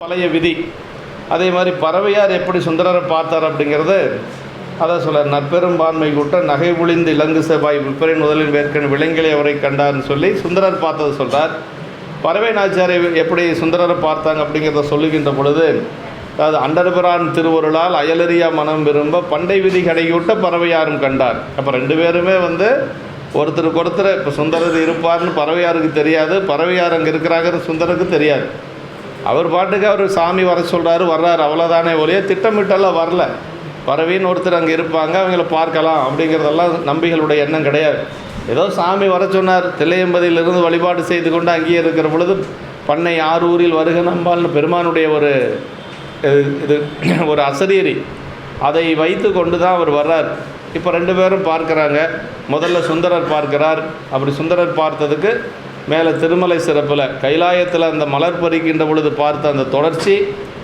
பழைய விதி. அதே மாதிரி பறவையார் எப்படி சுந்தரரை பார்த்தார் அப்படிங்கிறது அதை சொல்கிறார். நற்பெரும்பான்மை கூட்ட நகை ஒளிந்து இலங்கு செவ்வாய் விற்பனை முதலில் வேர்க்கன் விலங்கிலே அவரை கண்டார்னு சொல்லி சுந்தரர் பார்த்ததை சொல்கிறார். பறவை நாச்சியாரை எப்படி சுந்தரரை பார்த்தாங்க அப்படிங்கிறத சொல்லுகின்ற பொழுது, அதாவது அண்டர்பிரான் திருவருளால் அயலறியா மனம் விரும்ப பண்டை விதி கடையூட்ட பறவையாரும் கண்டார். அப்போ ரெண்டு பேருமே ஒருத்தருக்கு ஒருத்தர் இப்போ சுந்தரர் இருப்பார்னு பறவையாருக்கு தெரியாது, பறவையார் அங்கே இருக்கிறாங்கன்னு சுந்தருக்கு தெரியாது. அவர் பாட்டுக்கு அவர் சாமி வர சொல்கிறாரு, வர்றாரு, அவ்வளோதானே ஒரே திட்டமிட்டெல்லாம் வரல. பறவைன்னு ஒருத்தர் அங்கே இருப்பாங்க, அவங்கள பார்க்கலாம் அப்படிங்கிறதெல்லாம் நம்பிகளுடைய எண்ணம் கிடையாது. ஏதோ சாமி வர சொன்னார். தில்லையம்பதியிலிருந்து வழிபாடு செய்து கொண்டு அங்கேயே இருக்கிற பொழுது பண்ணை ஆரூரில் வருக நம்பால்னு பெருமானுடைய ஒரு அசரீரி அதை வைத்து கொண்டு தான் அவர் வர்றார். இப்போ ரெண்டு பேரும் பார்க்குறாங்க. முதல்ல சுந்தரர் பார்க்கிறார். அப்படி சுந்தரர் பார்த்ததுக்கு மேலே திருமலை சிறப்பில் கைலாயத்தில் அந்த மலர் பறிக்கின்ற பொழுது பார்த்த அந்த தொடர்ச்சி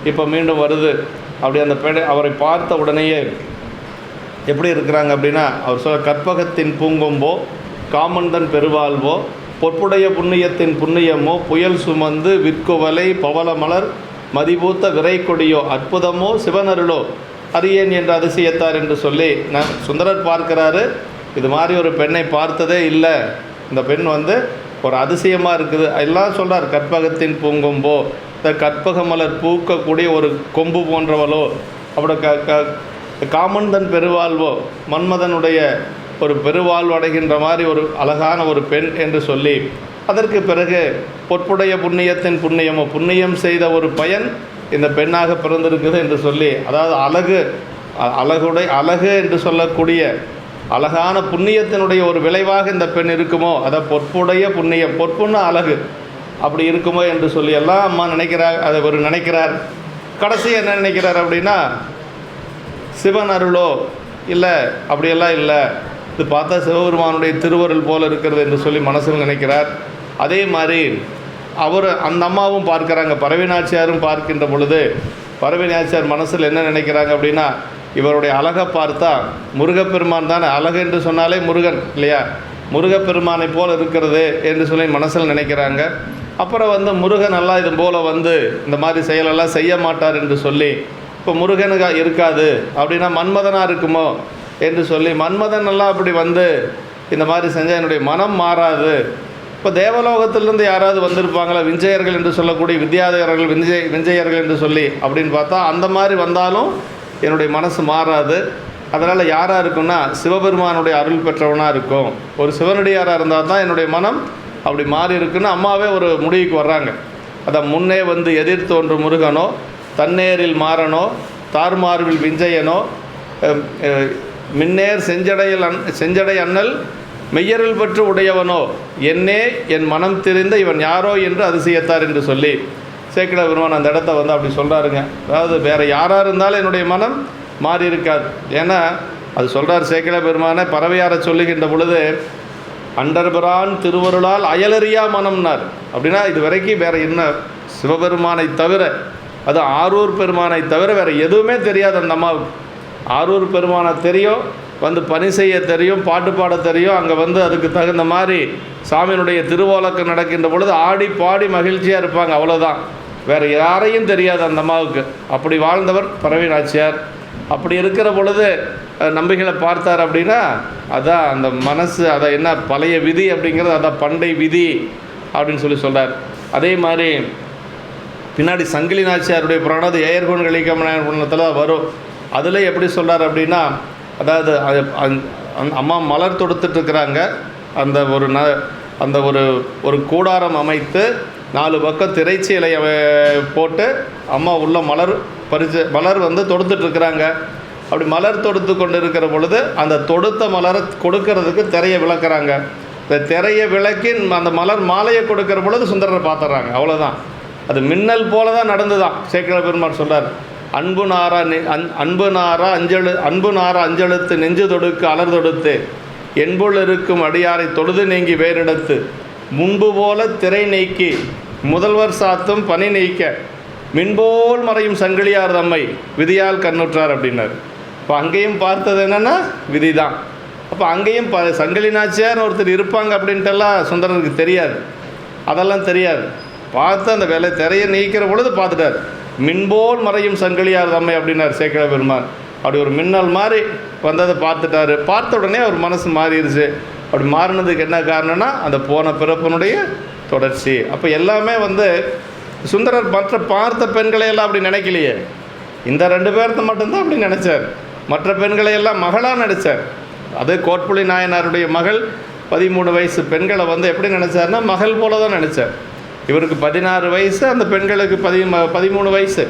இப்போ மீண்டும் வருது. அப்படி அந்த அவரை பார்த்த உடனேயே எப்படி இருக்கிறாங்க அப்படின்னா, அவர் சொல்ல கற்பகத்தின் பூங்கொம்போ காமந்தன் பெருவாழ்வோ பொற்புடைய புண்ணியத்தின் புண்ணியமோ புயல் சுமந்து விற்குவலை பவள மலர் மதிபூத்த விரை கொடியோ அற்புதமோ சிவனருளோ அறியேன் என்ற அதிசயத்தார் என்று சொல்லி சுந்தரர் பார்க்கிறாரு. இது மாதிரி ஒரு பெண்ணை பார்த்ததே இல்லை, இந்த பெண் ஒரு அதிசயமாக இருக்குது எல்லாம் சொல்கிறார். கற்பகத்தின் பூங்கொம்போ, இந்த கற்பக மலர் பூக்கக்கூடிய ஒரு கொம்பு போன்றவளோ, அப்படி காமந்தன் பெருவாழ்வோ, மன்மதனுடைய ஒரு பெருவாழ்வு அடைகின்ற மாதிரி ஒரு அழகான ஒரு பெண் என்று சொல்லி, அதற்கு பிறகு பொற்புடைய புண்ணியத்தின் புண்ணியமோ, புண்ணியம் செய்த ஒரு பயன் இந்த பெண்ணாக பிறந்திருக்குது என்று சொல்லி, அதாவது அழகு என்று சொல்லக்கூடிய அழகான புண்ணியத்தினுடைய ஒரு விளைவாக இந்த பெண் இருக்குமோ, அதை பொற்புடைய புண்ணியம், பொற்புன்னு அழகு அப்படி இருக்குமோ என்று சொல்லி எல்லாம் அம்மா நினைக்கிறார். அதை ஒரு நினைக்கிறார். கடைசி என்ன நினைக்கிறார் அப்படின்னா, சிவன் அருளோ இல்லை, அப்படியெல்லாம் இல்லை, இது பார்த்தா சிவபெருமானுடைய திருவருள் போல் இருக்கிறது என்று சொல்லி மனசில் நினைக்கிறார். அதே மாதிரி அந்த அம்மாவும் பார்க்குறாங்க. பறவை நாச்சியாரும் பார்க்கின்ற பொழுது பறவை நாச்சியார் மனசில் என்ன நினைக்கிறாங்க அப்படின்னா, இவருடைய அழகை பார்த்தா முருகப்பெருமான் தானே, அழகு என்று சொன்னாலே முருகன் இல்லையா, முருகப்பெருமானை போல் இருக்கிறது என்று சொல்லி மனசில் நினைக்கிறாங்க. அப்புறம் முருகன் எல்லாம் இது போல் இந்த மாதிரி செயலெல்லாம் செய்ய மாட்டார் என்று சொல்லி, இப்போ முருகனுக்கு இருக்காது அப்படின்னா மன்மதனாக இருக்குமோ என்று சொல்லி, மன்மதன் எல்லாம் அப்படி இந்த மாதிரி செஞ்சால் என்னுடைய மனம் மாறாது. இப்போ தேவலோகத்திலிருந்து யாராவது வந்திருப்பாங்களா, விஞ்சையர்கள் என்று சொல்லக்கூடிய வித்யாதகர்கள், விஞ்சையர்கள் என்று சொல்லி அப்படின்னு பார்த்தா அந்த மாதிரி வந்தாலும் என்னுடைய மனசு மாறாது. அதனால் யாராக இருக்குன்னா சிவபெருமானுடைய அருள் பெற்றவனாக இருக்கும், ஒரு சிவனடியாராக இருந்தால் தான் என்னுடைய மனம் அப்படி மாறி இருக்குன்னு அம்மாவே ஒரு முடிவுக்கு வர்றாங்க. அதை முன்னே எதிர் தோன்று முருகனோ, தன்னேரில் மாறனோ, தார்மார்வில் விஞ்சையனோ, மின்னேர் செஞ்சடை அண்ணல் மெய்யரில் பற்று உடையவனோ, என்னே என் மனம் தெரிந்த இவன் யாரோ என்று அதிசயத்தார் என்று சொல்லி சேக்கிழ பெருமான் அந்த இடத்த அப்படி சொல்கிறாருங்க. அதாவது வேறு யாராக இருந்தாலும் என்னுடைய மனம் மாறி இருக்காது. ஏன்னா அது சொல்கிறார் சேக்கிழ பெருமானை பறவையாரை சொல்லுகின்ற பொழுது, அண்டர்பிரான் திருவருளால் அயலறியா மனம்னார். அப்படின்னா இது வரைக்கும் வேறு என்ன சிவபெருமானை தவிர, அது ஆரூர் பெருமானை தவிர வேறு எதுவுமே தெரியாது அந்த அம்மாவுக்கு. ஆரூர் பெருமானை தெரியும், பணி செய்ய தெரியும், பாட்டு பாட தெரியும். அங்கே அதுக்கு தகுந்த மாதிரி சாமியினுடைய திருவோலக்கு நடக்கின்ற பொழுது ஆடி பாடி மகிழ்ச்சியாக இருப்பாங்க, அவ்வளோதான். வேறு யாரையும் தெரியாது அந்த அம்மாவுக்கு. அப்படி வாழ்ந்தவர் பறவை நாச்சியார். அப்படி இருக்கிற பொழுது நம்பிகளை பார்த்தார் அப்படின்னா, அதான் அந்த மனசு, அதை என்ன பழைய விதி அப்படிங்கிறது, அதான் பண்டை விதி அப்படின்னு சொல்லி சொல்கிறார். அதே மாதிரி பின்னாடி சங்கிலி நாச்சியாருடைய புராணம் ஏயர்கோன் கலிகமனத்தில் வரும். அதில் எப்படி சொல்கிறார் அப்படின்னா, அதாவது அம்மா மலர் தொடுத்துட்ருக்குறாங்க. அந்த ஒரு கூடாரம் அமைத்து 4 பக்கம் திரைச்சீலை போட்டு அம்மா உள்ள மலர் தொடுத்துட்ருக்குறாங்க. அப்படி மலர் தொடுத்து கொண்டு இருக்கிற பொழுது அந்த தொடுத்த மலரை கொடுக்கறதுக்கு திரையை விளக்குறாங்க. இந்த திரையை விளக்கி அந்த மலர் மாலையை கொடுக்குற பொழுது சுந்தரரை பார்த்துட்றாங்க, அவ்வளோதான். அது மின்னல் போல தான் நடந்துதான். சேக்கிழ பெருமான் சொல்கிறார், அன்பு நாரா அஞ்செழுத்து நெஞ்சு தொடுக்கு அலர் தொடுத்து என்புள் இருக்கும் அடியாரை தொழுது நீங்கி வேறிடத்து முன்பு போல திரை நீக்கி முதல்வர் சாத்தும் பனி நீக்க மின்போல் மறையும் சங்கிலியார் தம்மை விதியால் கண்ணுற்றார் அப்படின்னார். இப்போ அங்கேயும் பார்த்தது என்னென்னா விதி தான். அப்போ அங்கேயும் சங்கிலி நாச்சியார் ஒருத்தர் இருப்பாங்க அப்படின்ட்டுலாம் சுந்தரருக்கு தெரியாது, அதெல்லாம் தெரியாது. பார்த்து அந்த திரையை நீக்கிற பொழுது பார்த்துட்டார். மின்போல் மறையும் சங்கிலியார் தம்மை அப்படின்னார் சேக்கிழ பெருமான். அப்படி ஒரு மின்னல் மாதிரி வந்ததை பார்த்துட்டாரு. பார்த்த உடனே அவர் மனசு மாறிடுச்சு. அப்படி மாறினதுக்கு என்ன காரணம்னா அந்த போன பிறப்பினுடைய தொடர்ச்சி. அப்போ எல்லாமே வந்து சுந்தரர் மற்ற பார்த்த பெண்களையெல்லாம் அப்படி நினைக்கலையே, இந்த 2 பேர்த்த மட்டும்தான் அப்படி நினச்சார். மற்ற பெண்களையெல்லாம் மகளாக நினச்சார். அது கோட்புலி நாயனாருடைய மகள் 13 வயசு பெண்களை வந்து எப்படி நினச்சார்னா மகள் போல தான் நினச்சார். இவருக்கு 16 வயசு, அந்த பெண்களுக்கு 13 வயசு.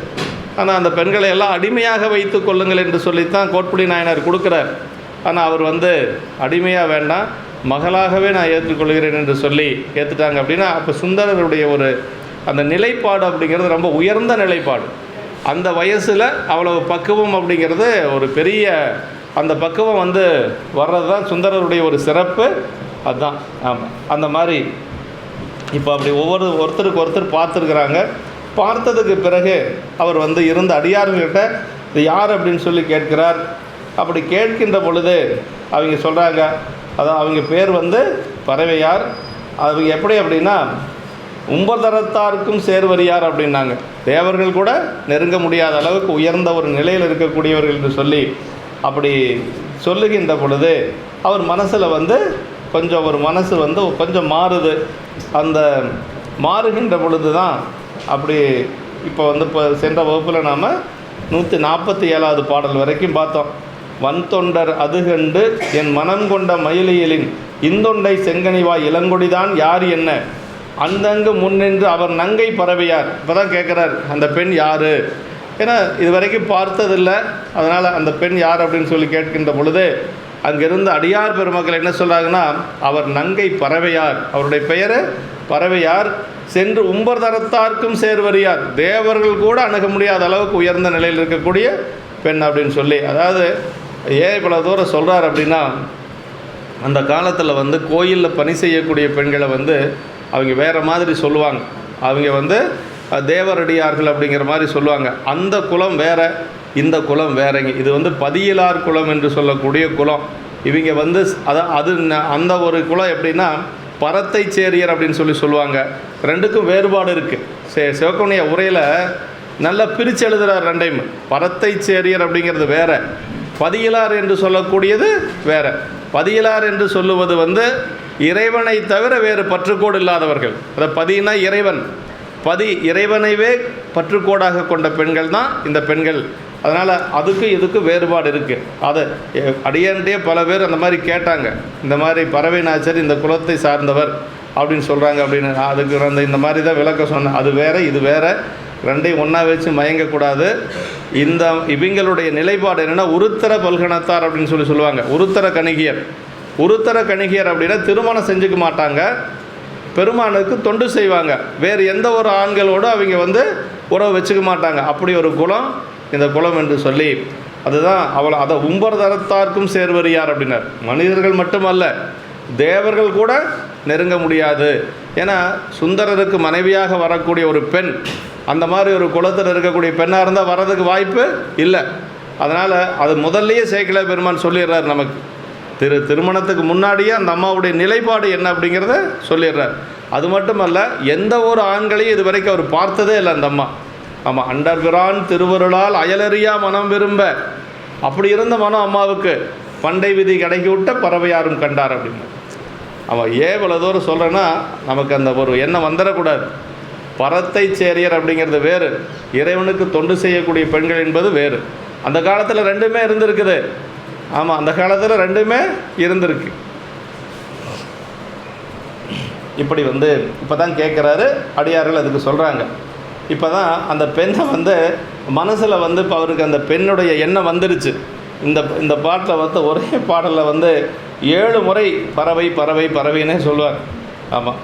ஆனால் அந்த பெண்களை எல்லாம் அடிமையாக வைத்து கொள்ளுங்கள் என்று சொல்லித்தான் கோட்புலி நாயனார் கொடுக்குறார். ஆனால் அவர் வந்து அடிமையாக வேண்டாம், மகளாகவே நான் ஏற்றுக்கொள்கிறேன் என்று சொல்லி ஏற்றுட்டாங்க. அப்படின்னா அப்போ சுந்தரருடைய ஒரு அந்த நிலைப்பாடு அப்படிங்கிறது ரொம்ப உயர்ந்த நிலைப்பாடு. அந்த வயசில் அவ்வளவு பக்குவம் அப்படிங்கிறது ஒரு பெரிய அந்த பக்குவம் வந்து வர்றது தான் சுந்தரருடைய ஒரு சிறப்பு. அதுதான். ஆமாம், அந்த மாதிரி இப்போ அப்படி ஒருத்தருக்கு ஒருத்தர் பார்த்துருக்குறாங்க. பார்த்ததுக்கு பிறகு அவர் வந்து இருந்த அடியார்கள்கிட்ட இது யார் அப்படின்னு சொல்லி கேட்கிறார். அப்படி கேட்கின்ற பொழுது அவங்க சொல்கிறாங்க, அதான் அவங்க பேர் வந்து பறவையார். அவங்க எப்படி அப்படின்னா உம்பதரத்தாருக்கும் சேர்வரியார் அப்படின்னாங்க. தேவர்கள் கூட நெருங்க முடியாத அளவுக்கு உயர்ந்த ஒரு நிலையில் இருக்கக்கூடியவர்கள் என்று சொல்லி அப்படி சொல்லுகின்ற பொழுது அவர் மனசில் வந்து கொஞ்சம் ஒரு மனசு வந்து கொஞ்சம் மாறுது. அந்த மாறுகின்ற பொழுது தான் அப்படி இப்போ வந்து இப்போ சென்ற வகுப்பில் நாம் 147வது பாடல் வரைக்கும் பார்த்தோம். வன்தொண்டர் அதுகண்டு என் மனம் கொண்ட மயிலியலின் இந்தொண்டை செங்கனிவாய் இளங்கொடிதான் யார் என்ன அந்தங்கு முன்னின்று அவர் நங்கை பறவையார். இப்போ தான் கேட்குறார் அந்த பெண் யார், ஏன்னா இது வரைக்கும் பார்த்ததில்லை. அதனால் அந்த பெண் யார் அப்படின்னு சொல்லி கேட்கின்ற பொழுது அங்கிருந்து அடியார் பெருமக்கள் என்ன சொல்கிறாங்கன்னா அவர் நங்கை பறவையார், அவருடைய பெயர் பறவையார், சென்று உம்பர்தரத்தார்க்கும் சேர்வரியார், தேவர்கள் கூட அணுக முடியாத அளவுக்கு உயர்ந்த நிலையில் இருக்கக்கூடிய பெண் அப்படின்னு சொல்லி. அதாவது ஏன் இவ்வளோ தூரம் சொல்கிறார் அப்படின்னா அந்த காலத்தில் வந்து கோயிலில் பணி செய்யக்கூடிய பெண்களை வந்து அவங்க வேறு மாதிரி சொல்லுவாங்க. அவங்க வந்து தேவரடியார்கள் அப்படிங்கிற மாதிரி சொல்லுவாங்க. அந்த குலம் வேறு, இந்த குலம் வேறங்க. இது வந்து பதியிலார் குலம் என்று சொல்லக்கூடிய குலம். இவங்க வந்து அந்த ஒரு குலம் எப்படின்னா பரத்தை சேரியர் அப்படின்னு சொல்லி சொல்லுவாங்க. ரெண்டுக்கும் வேறுபாடு இருக்குது. சிவகவுனிய உரையில் நல்லா பிரித்து எழுதுகிறார் ரெண்டையும். பரத்தை சேரியர் அப்படிங்கிறது வேறு, பதியிலார் என்று சொல்லக்கூடியது வேறு. பதியிலார் என்று சொல்லுவது வந்து இறைவனை தவிர வேறு பற்றுக்கோடு இல்லாதவர்கள். அதை பதினா இறைவன், பதி இறைவனைவே பற்றுக்கோடாக கொண்ட பெண்கள் தான் இந்த பெண்கள். அதனால் அதுக்கு இதுக்கு வேறுபாடு இருக்குது. அதை அடியன்ட்டே பல பேர் அந்த மாதிரி கேட்டாங்க. இந்த மாதிரி பறவை நாச்சர் இந்த குலத்தை சார்ந்தவர் அப்படின்னு சொல்கிறாங்க அப்படின்னு. அதுக்கு இந்த மாதிரி தான் விளக்க சொன்னேன். அது வேறு இது வேறு, ரெண்டையும் ஒன்றா வச்சு மயங்கக்கூடாது. இவங்களுடைய நிலைப்பாடு என்னென்னா உருத்தர பல்கணத்தார் அப்படின்னு சொல்லுவாங்க. உருத்தர கணிகியர். உருத்தர கணிகியர் அப்படின்னா திருமணம் செஞ்சுக்க மாட்டாங்க, பெருமானுக்கு தொண்டு செய்வாங்க. வேறு எந்த ஒரு ஆண்களோடு அவங்க வந்து உறவு வச்சுக்க மாட்டாங்க. அப்படி ஒரு குலம் இந்த குலம் என்று சொல்லி அதுதான் அதை உம்பர்தரத்தார்க்கும் சேர்வரியார் அப்படின்னார். மனிதர்கள் மட்டுமல்ல, தேவர்கள் கூட நெருங்க முடியாது. ஏன்னா சுந்தரருக்கு மனைவியாக வரக்கூடிய ஒரு பெண் அந்த மாதிரி ஒரு குலத்தில் இருக்கக்கூடிய பெண்ணாக இருந்தால் வர்றதுக்கு வாய்ப்பு இல்லை. அதனால் அது முதல்லையே சேக்கிழ பெருமான் சொல்லிடுறார் நமக்கு. திருமணத்துக்கு முன்னாடியே அந்த அம்மாவுடைய நிலைப்பாடு என்ன அப்படிங்கிறத சொல்லிடுறார். அது மட்டுமல்ல, எந்த ஒரு ஆண்களையும் இது வரைக்கும் அவர் பார்த்ததே இல்லை அந்த அம்மா. ஆமாம், அண்டர்பிரான் திருவருளால் அயலறியா மனம் விரும்ப, அப்படி இருந்த மனம் அம்மாவுக்கு பண்டை விதி கிடைக்கி விட்ட பறவையாரும் கண்டார் அப்படின்னு. அவன் ஏன் இவ்வளோ தூரம் சொல்கிறேன்னா நமக்கு அந்த ஒரு எண்ணம் வந்துடக்கூடாது. பரத்தை சேரியர் அப்படிங்கிறது வேறு, இறைவனுக்கு தொண்டு செய்யக்கூடிய பெண்கள் என்பது வேறு. அந்த காலத்தில் ரெண்டுமே இருந்திருக்குது. ஆமாம், அந்த காலத்தில் ரெண்டுமே இருந்திருக்கு. இப்படி வந்து இப்போ தான் கேட்குறாரு அடியார்கள், அதுக்கு சொல்கிறாங்க. இப்போ தான் அந்த பெண்ணை வந்து மனசில் வந்து இப்போ அவருக்கு அந்த பெண்ணுடைய எண்ணம் வந்துருச்சு. இந்த பாட்டில் வந்து ஒரே பாடலில் வந்து 7 முறை பறவை பறவை பறவைன்னே சொல்லுவார். ஆமாம்,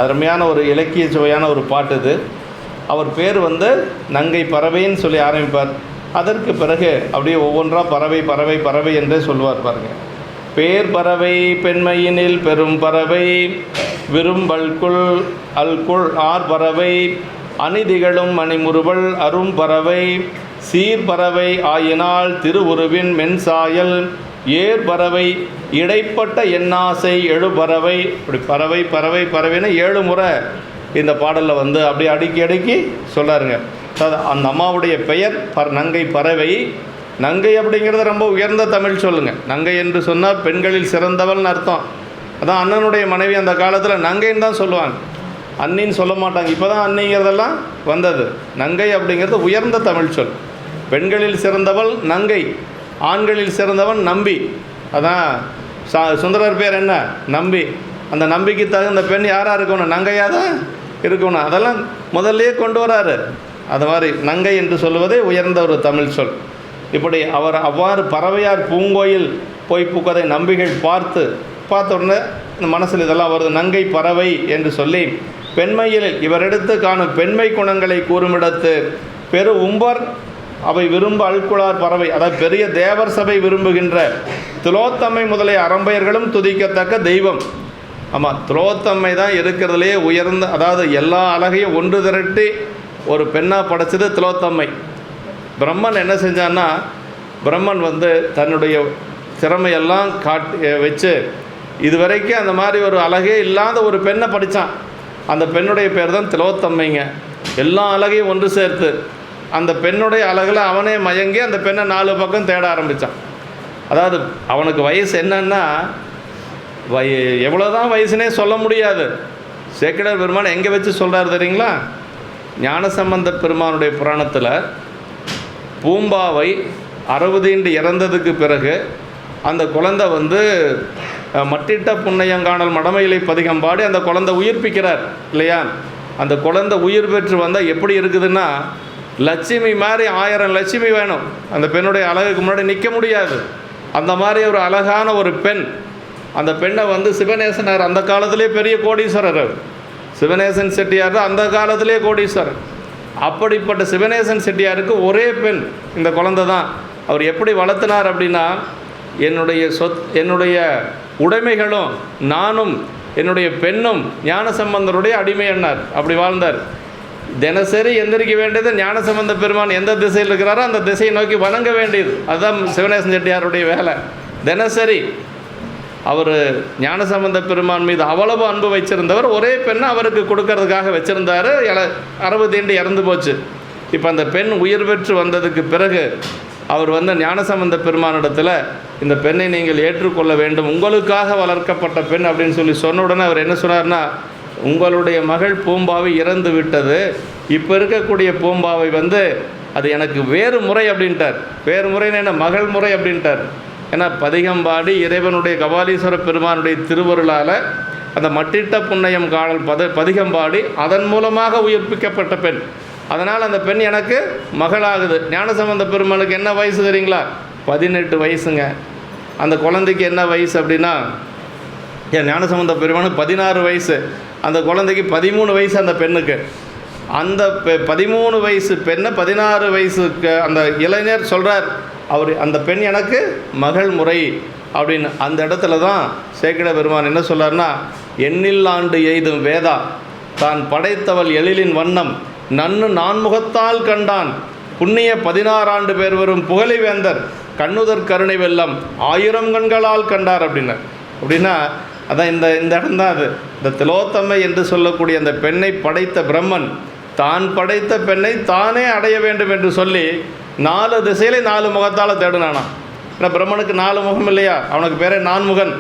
அருமையான ஒரு இலக்கிய சுவையான ஒரு பாட்டு இது. அவர் பேர் வந்து நங்கை பறவைன்னு சொல்லி ஆரம்பிப்பார். அதற்கு பிறகு அப்படியே ஒவ்வொன்றா பறவை பறவை பறவை என்றே சொல்லுவார். பாருங்கள், பேர் பறவை பெண்மையினில் பெரும் பறவை விரும்பல்குள் அல்குள் ஆர் பறவை அணிதிகளும் மணிமுறுவல் அரும் பறவை சீர்பறவை ஆயினால் திருவுருவின் மென்சாயல் ஏர் பறவை இடைப்பட்ட எண்ணாசை எழுபறவை. இப்படி பறவை பறவை பறவைன்னு 7 முறை இந்த பாடலில் வந்து அப்படியே அடுக்கி அடுக்கி சொல்லாருங்க. அந்த அம்மாவுடைய பெயர் நங்கை பறவை. நங்கை அப்படிங்கிறது ரொம்ப உயர்ந்த தமிழ் சொல்லுங்க. நங்கை என்று சொன்னால் பெண்களில் சிறந்தவள்னு அர்த்தம். அதான் அண்ணனுடைய மனைவி அந்த காலத்தில் நங்கைன்னு தான் சொல்லுவாங்க, அண்ணின்னு சொல்ல மாட்டாங்க. இப்போ தான் அன்னிங்கிறதெல்லாம் வந்தது. நங்கை அப்படிங்கிறது உயர்ந்த தமிழ் சொல். பெண்களில் சிறந்தவள் நங்கை, ஆண்களில் சிறந்தவன் நம்பி. அதான் சுந்தரர் பேர் என்ன? நம்பி. அந்த நம்பிக்கை தகுந்த பெண் யாராக இருக்கணும்? நங்கையாக தான் இருக்கணும். அதெல்லாம் முதல்லையே கொண்டு வராரு. அது மாதிரி நங்கை என்று சொல்லுவதே உயர்ந்த ஒரு தமிழ் சொல். இப்படி அவர் அவ்வாறு பறவையார் பூங்கோயில் போய் பூக்கதை நம்பிகள் பார்த்த உடனே இந்த மனசில் இதெல்லாம் வருது. நங்கை பறவை என்று சொல்லி பெண்மையில் இவரெடுத்து காணும் பெண்மை குணங்களை கூறுமிடத்து பெரு உம்பர் அவை விரும்ப அல்குளார் பறவை. அதாவது பெரிய தேவர் சபை விரும்புகின்ற திலோத்தம்மை முதலிய அரம்பையர்களும் துதிக்கத்தக்க தெய்வம். ஆமாம், திலோத்தம்மை தான் இருக்கிறதுலே உயர்ந்த, அதாவது எல்லா அழகையும் ஒன்று திரட்டி ஒரு பெண்ணாக படைச்சது திலோத்தம்மை. பிரம்மன் என்ன செஞ்சான்னா, பிரம்மன் தன்னுடைய திறமையெல்லாம் வச்சு இதுவரைக்கும் அந்த மாதிரி ஒரு அழகே இல்லாத ஒரு பெண்ணை படித்தான். அந்த பெண்ணுடைய பேர் தான் திலோத்தம்மைங்க. எல்லா அழகையும் ஒன்று சேர்த்து அந்த பெண்ணுடைய அழகில் அவனே மயங்கி அந்த பெண்ணை 4 பக்கம் தேட ஆரம்பித்தான். அதாவது அவனுக்கு வயசு என்னன்னா, எவ்வளோதான் வயசுனே சொல்ல முடியாது. சேக்கிழார் பெருமான் எங்கே வச்சு சொல்கிறார் தெரியுங்களா? ஞானசம்பந்த பெருமானுடைய புராணத்தில் பூம்பாவை 60 இறந்ததுக்கு பிறகு அந்த குழந்தை மட்டிட்ட புண்ணையங்கானல் மடமையிலை பதிகம் பாடி அந்த குழந்தை உயிர்ப்பிக்கிறார் இல்லையா? அந்த குழந்தை உயிர் பெற்று வந்தால் எப்படி இருக்குதுன்னா, லட்சுமி மாதிரி 1000 லட்சுமி வேணும். அந்த பெண்ணுடைய அழகுக்கு முன்னாடி நிற்க முடியாது. அந்த மாதிரி ஒரு அழகான ஒரு பெண். அந்த பெண்ணை சிவநேசனார் அந்த காலத்திலே பெரிய கோடீஸ்வரர். சிவநேசன் செட்டியார் அந்த காலத்திலே கோடீஸ்வரர். அப்படிப்பட்ட சிவநேசன் செட்டியாருக்கு ஒரே பெண் இந்த குழந்தை தான். அவர் எப்படி வளர்த்தினார் அப்படின்னா, என்னுடைய உடைமைகளும் நானும் என்னுடைய பெண்ணும் ஞானசம்பந்தருடைய அடிமை என்னார். அப்படி வாழ்ந்தார். தினசரி எந்திரிக்க வேண்டியது ஞானசம்பந்த பெருமான் எந்த திசையில் இருக்கிறாரோ அந்த திசையை நோக்கி வணங்க வேண்டியது. அதுதான் சிவநேசன் செட்டியாருடைய வேலை. தினசரி அவர் ஞானசம்பந்த பெருமான் மீது அவ்வளவு அன்பு வச்சிருந்தவர். ஒரே பெண்ணை அவருக்கு கொடுக்கறதுக்காக வச்சுருந்தார். 60 இறந்து போச்சு. இப்போ அந்த பெண் உயிர் பெற்று வந்ததுக்கு பிறகு அவர் ஞானசம்பந்த பெருமானிடத்தில் இந்த பெண்ணை நீங்கள் ஏற்றுக்கொள்ள வேண்டும், உங்களுக்காக வளர்க்கப்பட்ட பெண் அப்படின்னு சொன்ன உடனே அவர் என்ன சொன்னார்னா, உங்களுடைய மகள் பூம்பாவை இறந்து விட்டது, இப்போ இருக்கக்கூடிய பூம்பாவை அது எனக்கு வேறு முறை அப்படின்ட்டார். வேறு முறைன்னு என்ன, மகள் முறை அப்படின்ட்டார். ஏன்னா பதிகம்பாடி இறைவனுடைய கபாலீஸ்வர பெருமானுடைய திருவருளால் அந்த மட்டிட்ட புண்ணையம் காணல் பதிகம்பாடி அதன் மூலமாக உயிர்ப்பிக்கப்பட்ட பெண். அதனால் அந்த பெண் எனக்கு மகளாகுது. ஞானசம்பந்த பெருமானுக்கு என்ன வயசு தெரியுங்களா? 18 வயசுங்க. அந்த குழந்தைக்கு என்ன வயசு அப்படின்னா, ஞானசம்பந்த பெருமானுக்கு 16 வயசு, அந்த குழந்தைக்கு 13 வயசு. அந்த பெண்ணுக்கு அந்த 13 வயசு பெண்ணை 16 வயசுக்கு அந்த இளைஞர் சொல்கிறார், அந்த பெண் எனக்கு மகள் முறை அப்படின்னு. அந்த இடத்துல தான் சேக்கிழ பெருமான் என்ன சொல்கிறார்னா, எண்ணில் ஆண்டு எய்தும் வேதா தான் படைத்தவள் எழிலின் வண்ணம் நன்னு நான்முகத்தால் கண்டான் புண்ணிய 16 ஆண்டு பேர் வரும் புகழை வேந்தர் கண்ணுதற் கருணை வெள்ளம் 1000 கண்களால் கண்டார் அப்படின்னார். அப்படின்னா அதான் இந்த இடம் தான் அது. இந்த திலோத்தம்மை என்று சொல்லக்கூடிய அந்த பெண்ணை படைத்த பிரம்மன் தான் படைத்த பெண்ணை தானே அடைய வேண்டும் என்று சொல்லி 4 திசையிலே 4 முகத்தால் தேடினானா. ஏன்னா பிரம்மனுக்கு 4 முகம் இல்லையா? அவனுக்கு பேரே நான்முகன்.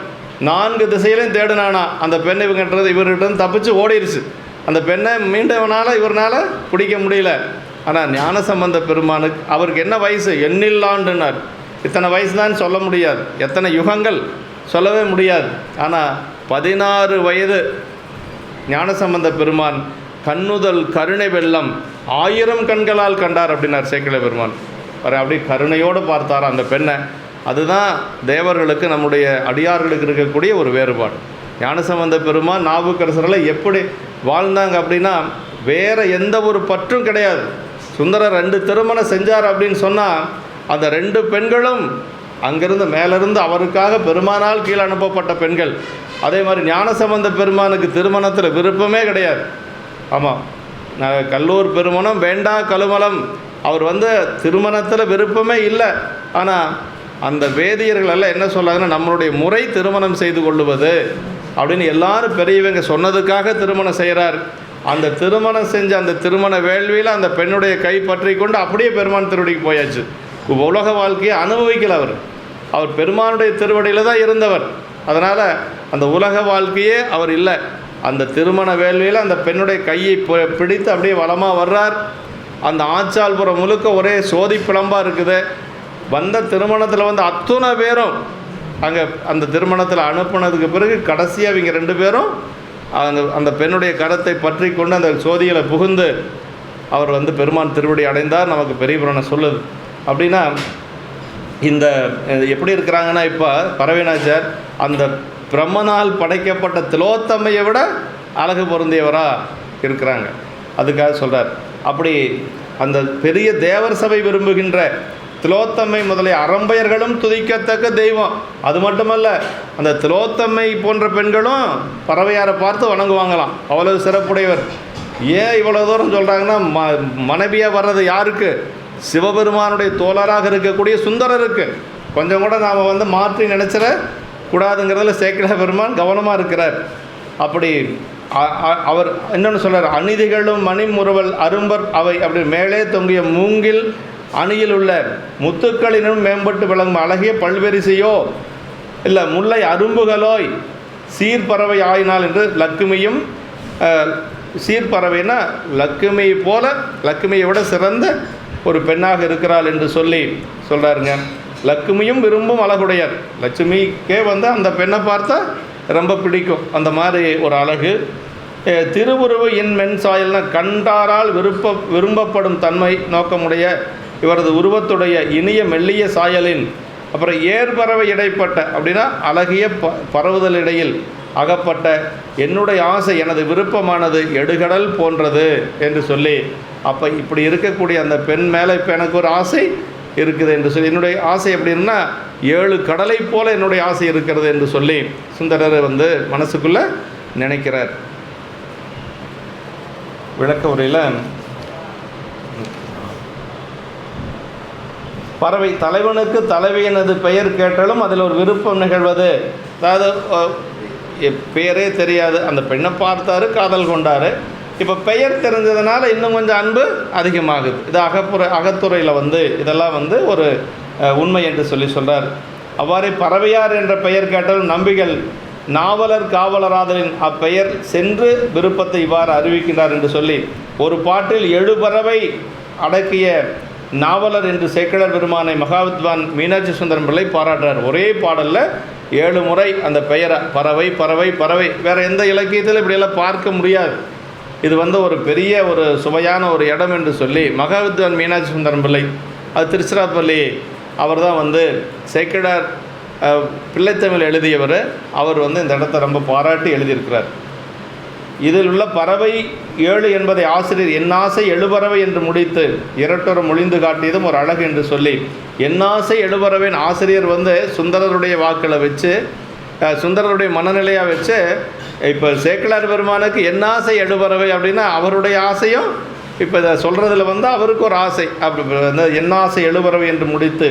4 திசையிலையும் தேடினானா. அந்த பெண்ணை இவர்கிட்ட தப்பிச்சு ஓடிடுச்சு. அந்த பெண்ணை மீண்டவனால் இவரால் பிடிக்க முடியல. ஆனால் ஞானசம்பந்த பெருமானுக்கு அவருக்கு என்ன வயசு? எண்ணில்லாண்டுனார். இத்தனை வயசு தான் சொல்ல முடியாது, எத்தனை யுகங்கள் சொல்லவே முடியாது. ஆனால் 16 வயது ஞானசம்பந்த பெருமான் கண்ணுதல் கருணை வெள்ளம் 1000 கண்களால் கண்டார் அப்படின்னார் சேக்கிழ பெருமான். அப்படி கருணையோடு பார்த்தார் அந்த பெண்ணை. அதுதான் தேவர்களுக்கு நம்முடைய அடியார்களுக்கு இருக்கக்கூடிய ஒரு வேறுபாடு. ஞானசம்பந்த பெருமான் நாவுக்கரசரில் எப்படி வாழ்ந்தாங்க அப்படின்னா, வேறு எந்த ஒரு பற்றும் கிடையாது. சுந்தரர் 2 திருமணம் செஞ்சார் அப்படின்னு சொன்னால் அந்த 2 பெண்களும் அங்கிருந்து மேலிருந்து அவருக்காக பெருமானால் கீழே அனுப்பப்பட்ட பெண்கள். அதே மாதிரி ஞானசம்பந்த பெருமானுக்கு திருமணத்தில் விருப்பமே கிடையாது. ஆமாம், கல்லூர் பெருமணம் வேண்டா கழுமலம். அவர் திருமணத்தில் விருப்பமே இல்லை. ஆனால் அந்த வேதியர்கள் எல்லாம் என்ன சொல்லாங்கன்னா, நம்மளுடைய முறை திருமணம் செய்து கொள்ளுவது அப்படின்னு எல்லாரும் பெரியவங்க சொன்னதுக்காக திருமணம் செய்கிறார். அந்த திருமணம் செஞ்ச அந்த திருமண வேள்வியில் அந்த பெண்ணுடைய கை பற்றி கொண்டு அப்படியே பெருமான் திருவடிக்கு போயாச்சு. உலக வாழ்க்கையை அனுபவிக்கல அவர் பெருமானுடைய திருவடியில் தான் இருந்தவர். அதனால் அந்த உலக வாழ்க்கையே அவர் இல்லை. அந்த திருமண வேள்வியில் அந்த பெண்ணுடைய கையை பிடித்து அப்படியே வலமாக வர்றார். அந்த ஆச்சால்புரம் முழுக்க ஒரே சோதி பிளம்பாக இருக்குது. வந்த திருமணத்தில் வந்து அத்தனை பேரும் அங்கே அந்த திருமணத்தில் அனுப்புனதுக்கு பிறகு கடைசியாக இவங்க 2 பேரும் அந்த பெண்ணுடைய கரத்தை பற்றி கொண்டு அந்த சோதியில் புகுந்து அவர் வந்து பெருமான் திருவடி அடைந்தார். நமக்கு பெரிய புராணம் சொல்லுது. அப்படின்னா இந்த எப்படி இருக்கிறாங்கன்னா, இப்போ பரவினாச்சார் அந்த பிரம்மனால் படைக்கப்பட்ட திலோத்தமையை விட அழகு பொருந்தியவராக இருக்கிறாங்க. அதுக்காக சொல்கிறார். அப்படி அந்த பெரிய தேவர் சபை விரும்புகின்ற திலோத்தமை முதலிய அறம்பெயர்களும் துதிக்கத்தக்க தெய்வம். அது மட்டுமல்ல, அந்த திலோத்தமை போன்ற பெண்களும் பறவையாரை பார்த்து வணங்குவாங்களாம். அவ்வளவு சிறப்புடையவர். ஏன் இவ்வளோ தூரம் சொல்கிறாங்கன்னா, மனைவியாக வர்றது யாருக்கு? சிவபெருமானுடைய தோழராக இருக்கக்கூடிய சுந்தரருக்கு. கொஞ்சம் கூட நாம் வந்து மாற்றி நினச்சிட கூடாதுங்கிறதுல சேக்கிழார் பெருமான் கவனமாக இருக்கிறார். அப்படி அவர் என்னென்னு சொல்கிறார், அநீதிகளும் மணிமுறுவல் அரும்பர் அவை அப்படி மேலே தொங்கிய மூங்கில் அணியில் உள்ள முத்துக்களினும் மேம்பட்டு விளங்கும் அழகிய பல்வரிசையோ இல்லை முல்லை அரும்புகளோய் சீர்பறவை ஆயினால் என்று லக்குமியும் சீர்பறவைனா லக்குமியை போல லக்குமியை விட சிறந்த ஒரு பெண்ணாக இருக்கிறாள் என்று சொல்லி சொல்கிறாருங்க. லக்குமியும் விரும்பும் அழகுடையார். லட்சுமிக்கே வந்து அந்த பெண்ணை பார்த்தா ரொம்ப பிடிக்கும். அந்த மாதிரி ஒரு அழகு. திருவுருவு இன் மென் சாயல்னா கண்டாரால் விரும்பப்படும் தன்மை நோக்கமுடைய இவரது உருவத்துடைய இனிய மெல்லிய சாயலின் அப்புறம் ஏற்பறவை இடைப்பட்ட அப்படின்னா அழகிய பரவுதல் இடையில் அகப்பட்ட என்னுடைய ஆசை எனது விருப்பமானது எடுகடல் போன்றது என்று சொல்லி, அப்போ இப்படி இருக்கக்கூடிய அந்த பெண் மேலே இப்போ எனக்கு ஒரு ஆசை இருக்குது என்று சொல்லி, என்னுடைய ஆசை எப்படின்னா 7 கடலை போல என்னுடைய ஆசை இருக்கிறது என்று சொல்லி சுந்தரர் வந்து மனசுக்குள்ளே நினைக்கிறார். விளக்க உரையில் பறவை தலைவனுக்கு தலைவியனது பெயர் கேட்டாலும் அதில் ஒரு விருப்பம் நிகழ்வது. அதாவது பெயரே தெரியாது, அந்த பெண்ணை பார்த்தாரு, காதல் கொண்டார். இப்போ பெயர் தெரிஞ்சதுனால இன்னும் கொஞ்சம் அன்பு அதிகமாகுது. இது அகத்துறையில் வந்து இதெல்லாம் வந்து ஒரு உண்மை என்று சொல்லி சொல்கிறார். அவ்வாறே பறவையார் என்ற பெயர் கேட்டாலும் நம்பிகள் நாவலர் காவலராதலின் அப்பெயர் சென்று விருப்பத்தை இவ்வாறு அறிவிக்கின்றார் என்று சொல்லி, ஒரு பாட்டில் 7 பறவை அடக்கிய நாவலர் என்று சேக்கிழார் பெருமானை மகாவித்வான் மீனாட்சி சுந்தரம் பிள்ளை பாராட்டுறார். ஒரே பாடலில் 7 முறை அந்த பெயரை பறவை பறவை பறவை. வேறு எந்த இலக்கியத்தில் இப்படியெல்லாம் பார்க்க முடியாது. இது வந்து ஒரு பெரிய ஒரு சுவையான ஒரு இடம் என்று சொல்லி மகாவித்வான் மீனாட்சி சுந்தரம் பிள்ளை, அது திருச்சிராப்பள்ளி, அவர் தான் வந்து சேக்கிழார் பிள்ளைத்தமிழ் எழுதியவர். அவர் வந்து இந்த இடத்த ரொம்ப பாராட்டி எழுதியிருக்கிறார். இதில் உள்ள பறவை 7 என்பதை ஆசிரியர் என்னாசை 7 பறவை என்று முடித்து இரட்டொரு மொழிந்து காட்டியதும் ஒரு அழகு என்று சொல்லி, என்னாசை 7 பறவையின் ஆசிரியர் வந்து சுந்தரருடைய வாக்கில் வச்சு சுந்தரருடைய மனநிலையாக வச்சு, இப்போ சேக்கிழார் பெருமானுக்கு என்னாசை 7 பறவை அப்படின்னா அவருடைய ஆசையும் இப்போ இதை சொல்கிறதுல வந்து அவருக்கு ஒரு ஆசை. அப்படி வந்து என்னாசை 7 பறவை என்று முடித்து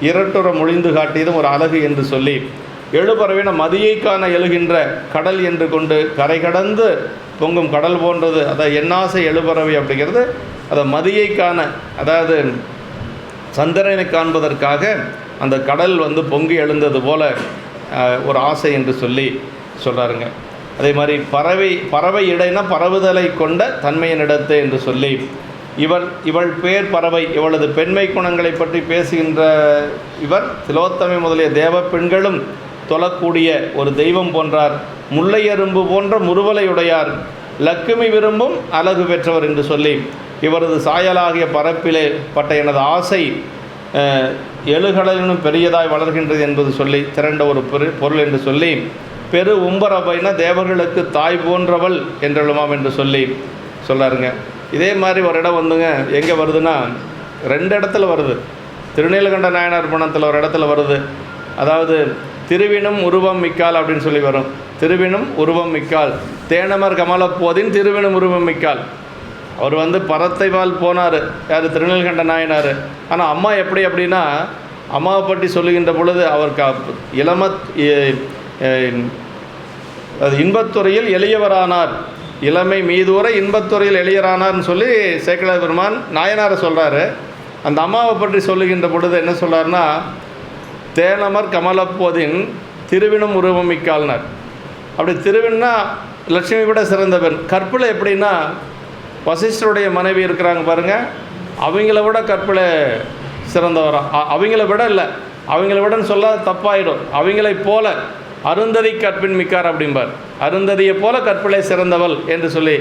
இரட்டுற மொழிந்து காட்டியதும் ஒரு அழகு என்று சொல்லி, 7 பறவைன மதியை காண எழுகின்ற கடல் என்று கொண்டு கரை கடந்து பொங்கும் கடல் போன்றது. அதாவது என்னாசை 7 பறவை அப்படிங்கிறது அதை மதியை காண, அதாவது சந்திரனை காண்பதற்காக அந்த கடல் வந்து பொங்கி எழுந்தது போல ஒரு ஆசை என்று சொல்லி சொல்கிறாருங்க. அதே மாதிரி பறவை இடைனா பரவுதலை கொண்ட தன்மையினிடத்து என்று சொல்லி, இவள் பேர் பறவை, இவளது பெண்மை குணங்களை பற்றி பேசுகின்ற இவர் திலோத்தமை முதலிய தேவ பெண்களும் தொழக்கூடிய ஒரு தெய்வம் போன்றார். முல்லை எறும்பு போன்ற முறுவலையுடையார், லக்குமி விரும்பும் அழகு பெற்றவர் என்று சொல்லி, இவரது சாயலாகிய பரப்பிலே பட்ட எனது ஆசை 7 கடலினும் பெரியதாய் வளர்கின்றது என்பது சொல்லி திரண்ட ஒரு பொருள் என்று சொல்லி, பெரு உம்பரபைனா தேவர்களுக்கு தாய் போன்றவள் என்றெழுமாம் என்று சொல்லி சொல்லாருங்க. இதே மாதிரி ஒரு இடம் வந்துங்க எங்கே வருதுன்னா 2 இடத்துல வருது. திருநீலகண்ட நாயனார் புராணத்தில் ஒரு இடத்துல வருது. அதாவது திருவினும் உருவம் மிக்கால் அப்படின்னு சொல்லி வரும். திருவினும் உருவம் மிக்கால் தேனமர் கமலப்போதின் திருவினும் உருவம் மிக்கால். அவர் வந்து பரத்தைவால் போனார், யார்? திருநீலகண்ட நாயனார். ஆனால் அம்மா எப்படி அப்படின்னா, அம்மாவை பற்றி சொல்லுகின்ற பொழுது அவர் இன்பத்துறையில் எளியவரானார் இளமை மீதூர இன்பத்துறையில் எளியரானார்னு சொல்லி சேக்கிழார் பெருமான் நாயனாரை சொல்கிறாரு. அந்த அம்மாவை பற்றி சொல்லுகின்ற பொழுது என்ன சொல்கிறாருன்னா, தேனமர் கமலப்போதின் திருவினும் உருவமிக்கால்னார். அப்படி திருவின்னா லட்சுமி விட சிறந்த பெண். கற்பில் எப்படின்னா, வசிஷ்டருடைய மனைவி இருக்கிறாங்க பாருங்கள், அவங்கள விட கற்பில் சிறந்தவரா, அவங்கள விட இல்லை, அவங்கள விடன்னு சொல்ல தப்பாயிடும், அவங்களை போல அருந்ததி கற்பின் மிக்கார் அப்படிம்பார். அருந்ததியை போல கற்பிலே சிறந்தவள் என்று சொல்லி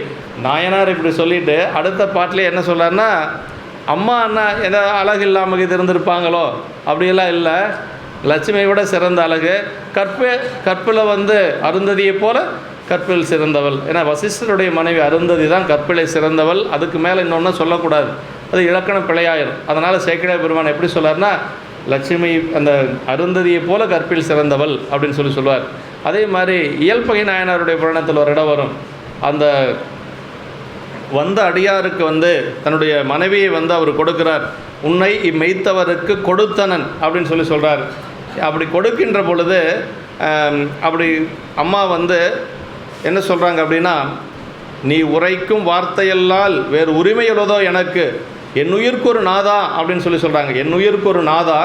நாயனார் இப்படி சொல்லிவிட்டு அடுத்த பாட்டிலே என்ன சொல்கிறாருன்னா, அம்மா அண்ணா எந்த அழகு இல்லாமல் இது இருந்திருப்பாங்களோ அப்படியெல்லாம் இல்லை, லட்சுமியை விட சிறந்த அழகு, கற்பில் அருந்ததியை போல கற்பில் சிறந்தவள். ஏன்னா வசிஷ்டருடைய மனைவி அருந்ததி தான் கற்பிலை சிறந்தவள், அதுக்கு மேலே இன்னொன்று சொல்லக்கூடாது, அது இலக்கண பிழையாயிரும். அதனால் சேக்கிழார் பெருமான் எப்படி சொல்கிறார்னா, லட்சுமி அந்த அருந்ததியை போல கற்பில் சிறந்தவள் அப்படின்னு சொல்லுவார். அதே மாதிரி இயல்பகை நாயனாருடைய புராணத்தில் ஒரு இடம் வரும். அந்த அடியாருக்கு தன்னுடைய மனைவியை அவர் கொடுக்கிறார். உன்னை இம்மெய்த்தவருக்கு கொடுத்தனன் அப்படின்னு சொல்கிறார். அப்படி கொடுக்கின்ற பொழுது அப்படி அம்மா என்ன சொல்கிறாங்க அப்படின்னா, நீ உரைக்கும் வார்த்தையல்லால் வேறு உரிமையுள்ளதோ எனக்கு, என் உயிருக்கு ஒரு நாதா அப்படின்னு சொல்கிறாங்க. என் உயிருக்கு ஒரு நாதா,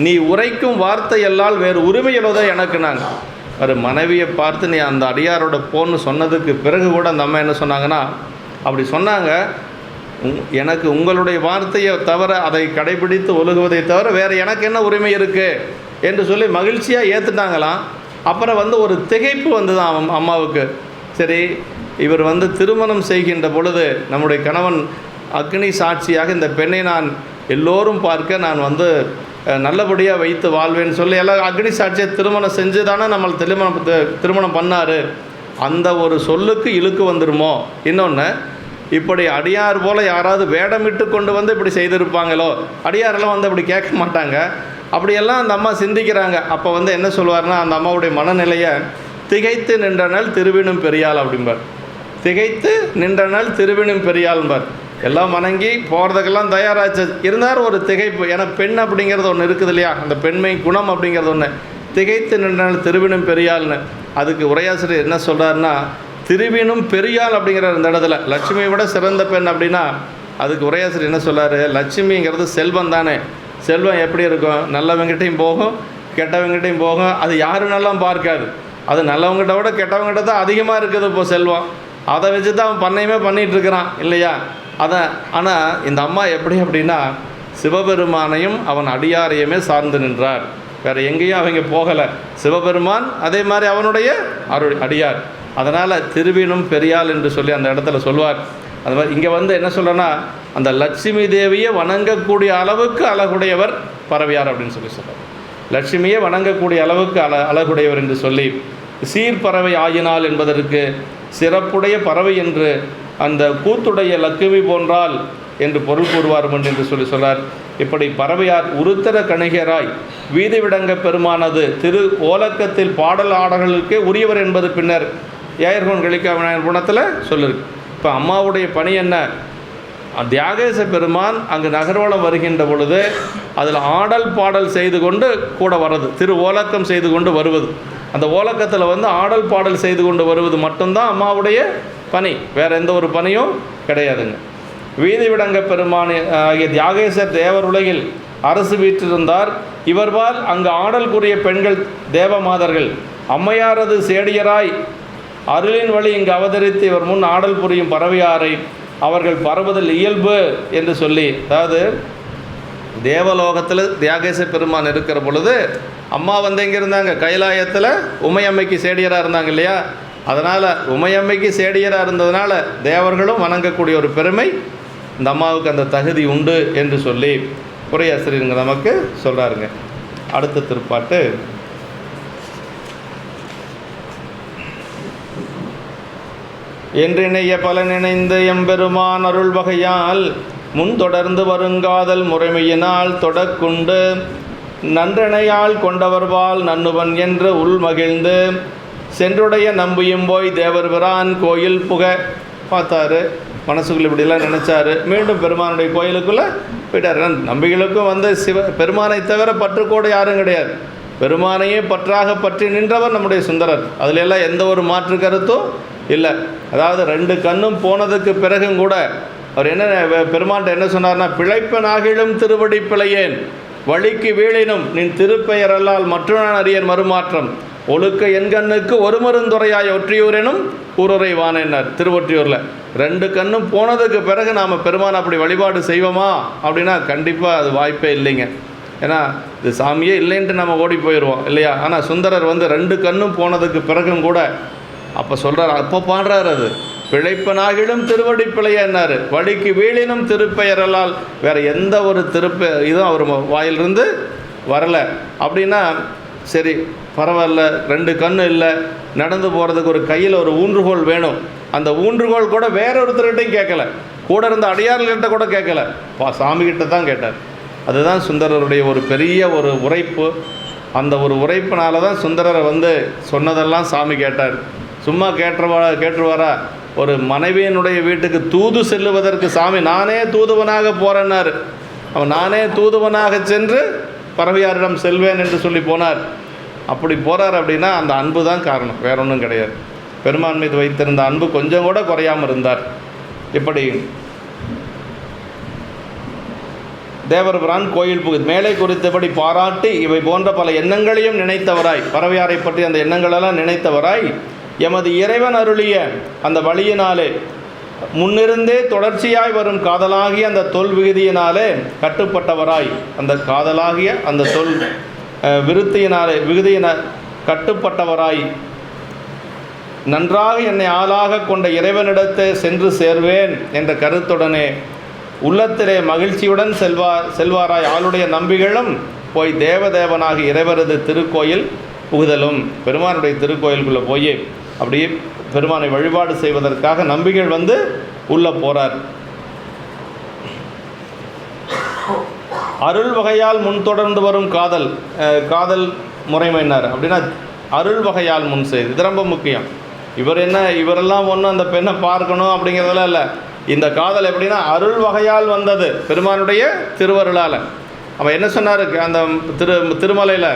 நீ உரைக்கும் வார்த்தையல்லால் வேறு உரிமையுள்ளதோ எனக்கு. நாங்கள் ஒரு மனைவியை பார்த்து நீ அந்த அடியாரோட போன்னு சொன்னதுக்கு பிறகு கூட அந்த அம்மா என்ன சொன்னாங்கன்னா, அப்படி சொன்னாங்க, எனக்கு உங்களுடைய வார்த்தையை தவிர, அதை கடைபிடித்து ஒழுகுவதை தவிர வேறு எனக்கு என்ன உரிமை இருக்குது என்று சொல்லி மகிழ்ச்சியாக ஏற்றுட்டாங்களாம். அப்புறம் ஒரு திகைப்பு தான் அம்மாவுக்கு. சரி, இவர் திருமணம் செய்கின்ற பொழுது நம்முடைய கணவன் அக்னி சாட்சியாக இந்த பெண்ணை நான் எல்லோரும் பார்க்க நான் நல்லபடியாக வைத்து வாழ்வேன்னு சொல்லி எல்லாம் அக்னி சாட்சியை திருமணம் செஞ்சு தானே நம்மளை திருமணம் பண்ணார். அந்த ஒரு சொல்லுக்கு இழுக்கு வந்துடுமோ? இன்னொன்று, இப்படி அடியார் போல் யாராவது வேடமிட்டு கொண்டு இப்படி செய்திருப்பாங்களோ? அடியாரெல்லாம் அப்படி கேட்க மாட்டாங்க. அப்படியெல்லாம் அந்த அம்மா சிந்திக்கிறாங்க. அப்போ என்ன சொல்வார்னா, அந்த அம்மாவுடைய மனநிலையை திகைத்து நின்றனால் திருவினும் பெரியாள் அப்படிம்பார். திகைத்து நின்றனால் திருவினும் பெரியாள்பார். எல்லாம் வணங்கி போகிறதுக்கெல்லாம் தயாராச்சு, இருந்தாலும் ஒரு திகைப்பு. ஏன்னா பெண் அப்படிங்கிறது ஒன்று இருக்குது இல்லையா, அந்த பெண்மை குணம் அப்படிங்கிறது ஒன்று. திகைத்து நின்றால் திருவினும் பெரியாள்னு அதுக்கு உரையாசிரியர் என்ன சொல்கிறாருன்னா, திருவினும் பெரியாள் அப்படிங்கிற இந்த இடத்துல லட்சுமியை விட சிறந்த பெண் அப்படின்னா அதுக்கு உரையாசிரியர் என்ன சொல்கிறாரு, லட்சுமிங்கிறது செல்வம் தானே. செல்வம் எப்படி இருக்கும்? நல்லவங்கிட்டையும் போகும், கெட்டவங்கிட்டையும் போகும். அது யாருன்னெல்லாம் பார்க்காது. அது நல்லவங்கிட்ட விட கெட்டவங்கிட்ட தான் அதிகமாக இருக்குது இப்போ செல்வம். அதை வச்சு தான் அவன் பண்ணையுமே பண்ணிகிட்ருக்கிறான் இல்லையா. ஆனால் இந்த அம்மா எப்படி அப்படின்னா, சிவபெருமானையும் அவன் அடியாரையுமே சார்ந்து நின்றார். வேறு எங்கேயும் அவங்க போகலை. சிவபெருமான் அதே மாதிரி அவனுடைய அடியார். அதனால் திருவினும் பெரியாள் என்று சொல்லி அந்த இடத்துல சொல்வார். அது மாதிரி இங்கே என்ன சொல்கிறேன்னா, அந்த லட்சுமி தேவியை வணங்கக்கூடிய அளவுக்கு அழகுடையவர் பரவியார் அப்படின்னு சொல்கிறார். லட்சுமியை வணங்கக்கூடிய அளவுக்கு அழகுடையவர் என்று சொல்லி, சீர்பறவை ஆயினால் என்பதற்கு சிறப்புடைய பறவை என்று அந்த கூத்துடைய லக்குமி போன்றால் என்று பொருள் கூறுவார் என்று சொல்கிறார். இப்படி பறவையார் உருத்தர கணிகராய் வீதி விடங்க பெருமானது திரு ஓலக்கத்தில் பாடல் ஆடல்களுக்கே உரியவர் என்பது பின்னர் ஏயர்கோன் கலிக்கா விநாயகர் புராணத்தில் சொல்லிருக்கு. இப்போ அம்மாவுடைய பணி என்ன? தியாகேச பெருமான் அங்கு நகர்வலம் வருகின்ற பொழுது அதில் ஆடல் பாடல் செய்து கொண்டு கூட வர்றது, திரு ஓலக்கம் செய்து கொண்டு வருவது. அந்த ஓலக்கத்தில் ஆடல் பாடல் செய்து கொண்டு வருவது மட்டும்தான் அம்மாவுடைய பணி, வேறு எந்த ஒரு பணியும் கிடையாதுங்க. வீதி விடங்க பெருமான் ஆகிய தியாகேசர் தேவர் உலகில் அரசு வீற்றிருந்தார். இவர்பால் அங்கு ஆடல் கூறிய பெண்கள் தேவமாதர்கள் அம்மையாரது சேடியராய் அருளின் வழி இங்கு அவதரித்து இவர் முன் ஆடல் புரியும் பறவையாரை அவர்கள் பரவுதல் இயல்பு என்று சொல்லி, அதாவது தேவலோகத்தில் தியாகேச பெருமான் இருக்கிற பொழுது அம்மா எங்கே இருந்தாங்க? கைலாயத்தில் உமையம்மைக்கு சேடியராக இருந்தாங்க இல்லையா. அதனால் உமையம்மைக்கு சேடியராக இருந்ததுனால தேவர்களும் வணங்கக்கூடிய ஒரு பெருமை இந்த அம்மாவுக்கு அந்த தகுதி உண்டு என்று சொல்லி உரையாசிரியருங்க நமக்கு சொல்கிறாருங்க. அடுத்த திருப்பாட்டு, என்றிணைய பல நினைந்து எம்பெருமான் அருள் வகையால் முன் தொடர்ந்து வருங்காதல் முறைமையினால் தொடக்குண்டு நன்றனையால் கொண்டவர்பால் நன்னுவன் என்று உள்மகிழ்ந்து சென்றுடைய நம்பியும் போய் தேவர் பிரான் கோயில் புக பார்த்தாரு. மனசுக்குள்ள இப்படிலாம் நினச்சாரு. மீண்டும் பெருமானுடைய கோயிலுக்குள்ளே போயிட்டார். நம்பிகளுக்கும் பெருமானை தவிர பற்றுக்கோடு யாரும் கிடையாது. பெருமானையே பற்றாக பற்றி நின்றவர் நம்முடைய சுந்தரர். அதில் எல்லாம் எந்த ஒரு மாற்று கருத்தும் இல்லை. அதாவது 2 கண்ணும் போனதுக்கு பிறகும் கூட அவர் என்ன பெருமான்ட்ட என்ன சொன்னார்னா, பிழைப்பனாகிலும் திருவடி பிழையேன், வழிக்கு வீழினும் நின் திருப்பெயரல்லால் மற்றொரு அறியன் மறுமாற்றம், ஒழுக்க எண்கண்ணுக்கு ஒரு மருந்துரையாய் ஒற்றியூரெனும் ஊருரைவானேன்னார் திருவொற்றியூரில். 2 கண்ணும் போனதுக்கு பிறகு நாம் பெருமான் அப்படி வழிபாடு செய்வோமா அப்படின்னா கண்டிப்பாக அது வாய்ப்பே இல்லைங்க. ஏன்னா இது சாமியே இல்லைன்ட்டு நம்ம ஓடி போயிடுவோம் இல்லையா. ஆனால் சுந்தரர் 2 கண்ணும் போனதுக்கு பிறகும் கூட அப்போ சொல்கிறார், அப்போ பாடுறார், அது பிழைப்பனாகிலும் திருவடி பிழையன்னார், வழிக்கு வீழினும் திருப்பெயரலால், வேறு எந்த ஒரு இதுவும் அவர் வாயிலிருந்து வரலை. அப்படின்னா சரி பரவாயில்ல, 2 கண்ணு இல்லை, நடந்து போகிறதுக்கு ஒரு கையில் ஒரு ஊன்றுகோல் வேணும். அந்த ஊன்றுகோல் கூட வேறொருத்தர்கிட்டையும் கேட்கல, கூட இருந்த அடியார்கள்கிட்ட கூட கேட்கல, சாமிகிட்ட தான் கேட்டார். அதுதான் சுந்தரருடைய ஒரு பெரிய ஒரு உரைப்பு. அந்த ஒரு உரைப்பினால தான் சுந்தரரை சொன்னதெல்லாம் சாமி கேட்டார். சும்மா கேட்டுருவாரா? ஒரு மனைவியினுடைய வீட்டுக்கு தூது செல்லுவதற்கு சாமி நானே தூதுவனாக போகிறேன்னார். அவன் நானே தூதுவனாக சென்று பறவையாரிடம் செல்வேன் என்று சொல்லி போனார். அப்படி போகிறார் அப்படின்னா அந்த அன்பு தான் காரணம், வேற ஒன்றும் கிடையாது. பெருமான் மீது வைத்திருந்த அன்பு கொஞ்சம் கூட குறையாமல் இருந்தார். இப்படி தேவர்பிரான் கோயில் மேலே குறித்தபடி பாராட்டி இவை போன்ற பல எண்ணங்களையும் நினைத்தவராய், பறவையாரை பற்றி அந்த எண்ணங்களெல்லாம் நினைத்தவராய், எமது இறைவன் அருளிய அந்த வழியினாலே முன்னிருந்தே தொடர்ச்சியாய் வரும் காதலாகிய அந்த தொல் விகுதியினாலே கட்டுப்பட்டவராய், அந்த காதலாகிய அந்த தொல் விகுதியின கட்டுப்பட்டவராய், நன்றாக என்னை ஆளாக கொண்ட இறைவனிடத்தை சென்று சேர்வேன் என்ற கருத்துடனே உள்ளத்திலே மகிழ்ச்சியுடன் செல்வாராய் ஆளுடைய நம்பிகளும் போய் தேவதேவனாகி இறைவரது திருக்கோயில் புகுதலும். பெருமானுடைய திருக்கோயிலுக்குள்ளே போய் அப்படியே பெருமானை வழிபாடு செய்வதற்காக நம்பிகள் உள்ளே போகிறார். அருள் வகையால் முன்தொடர்ந்து வரும் காதல் முறைமையினார். அப்படின்னா அருள் வகையால் முன் செய்து, இது ரொம்ப முக்கியம். இவரெல்லாம் ஒன்றும் அந்த பெண்ணை பார்க்கணும் அப்படிங்கிறதெல்லாம் இல்லை. இந்த காதல் எப்படின்னா அருள் வகையால் வந்தது, பெருமானுடைய திருவருளால். அவன் என்ன சொன்னார் அந்த திருமலையில்,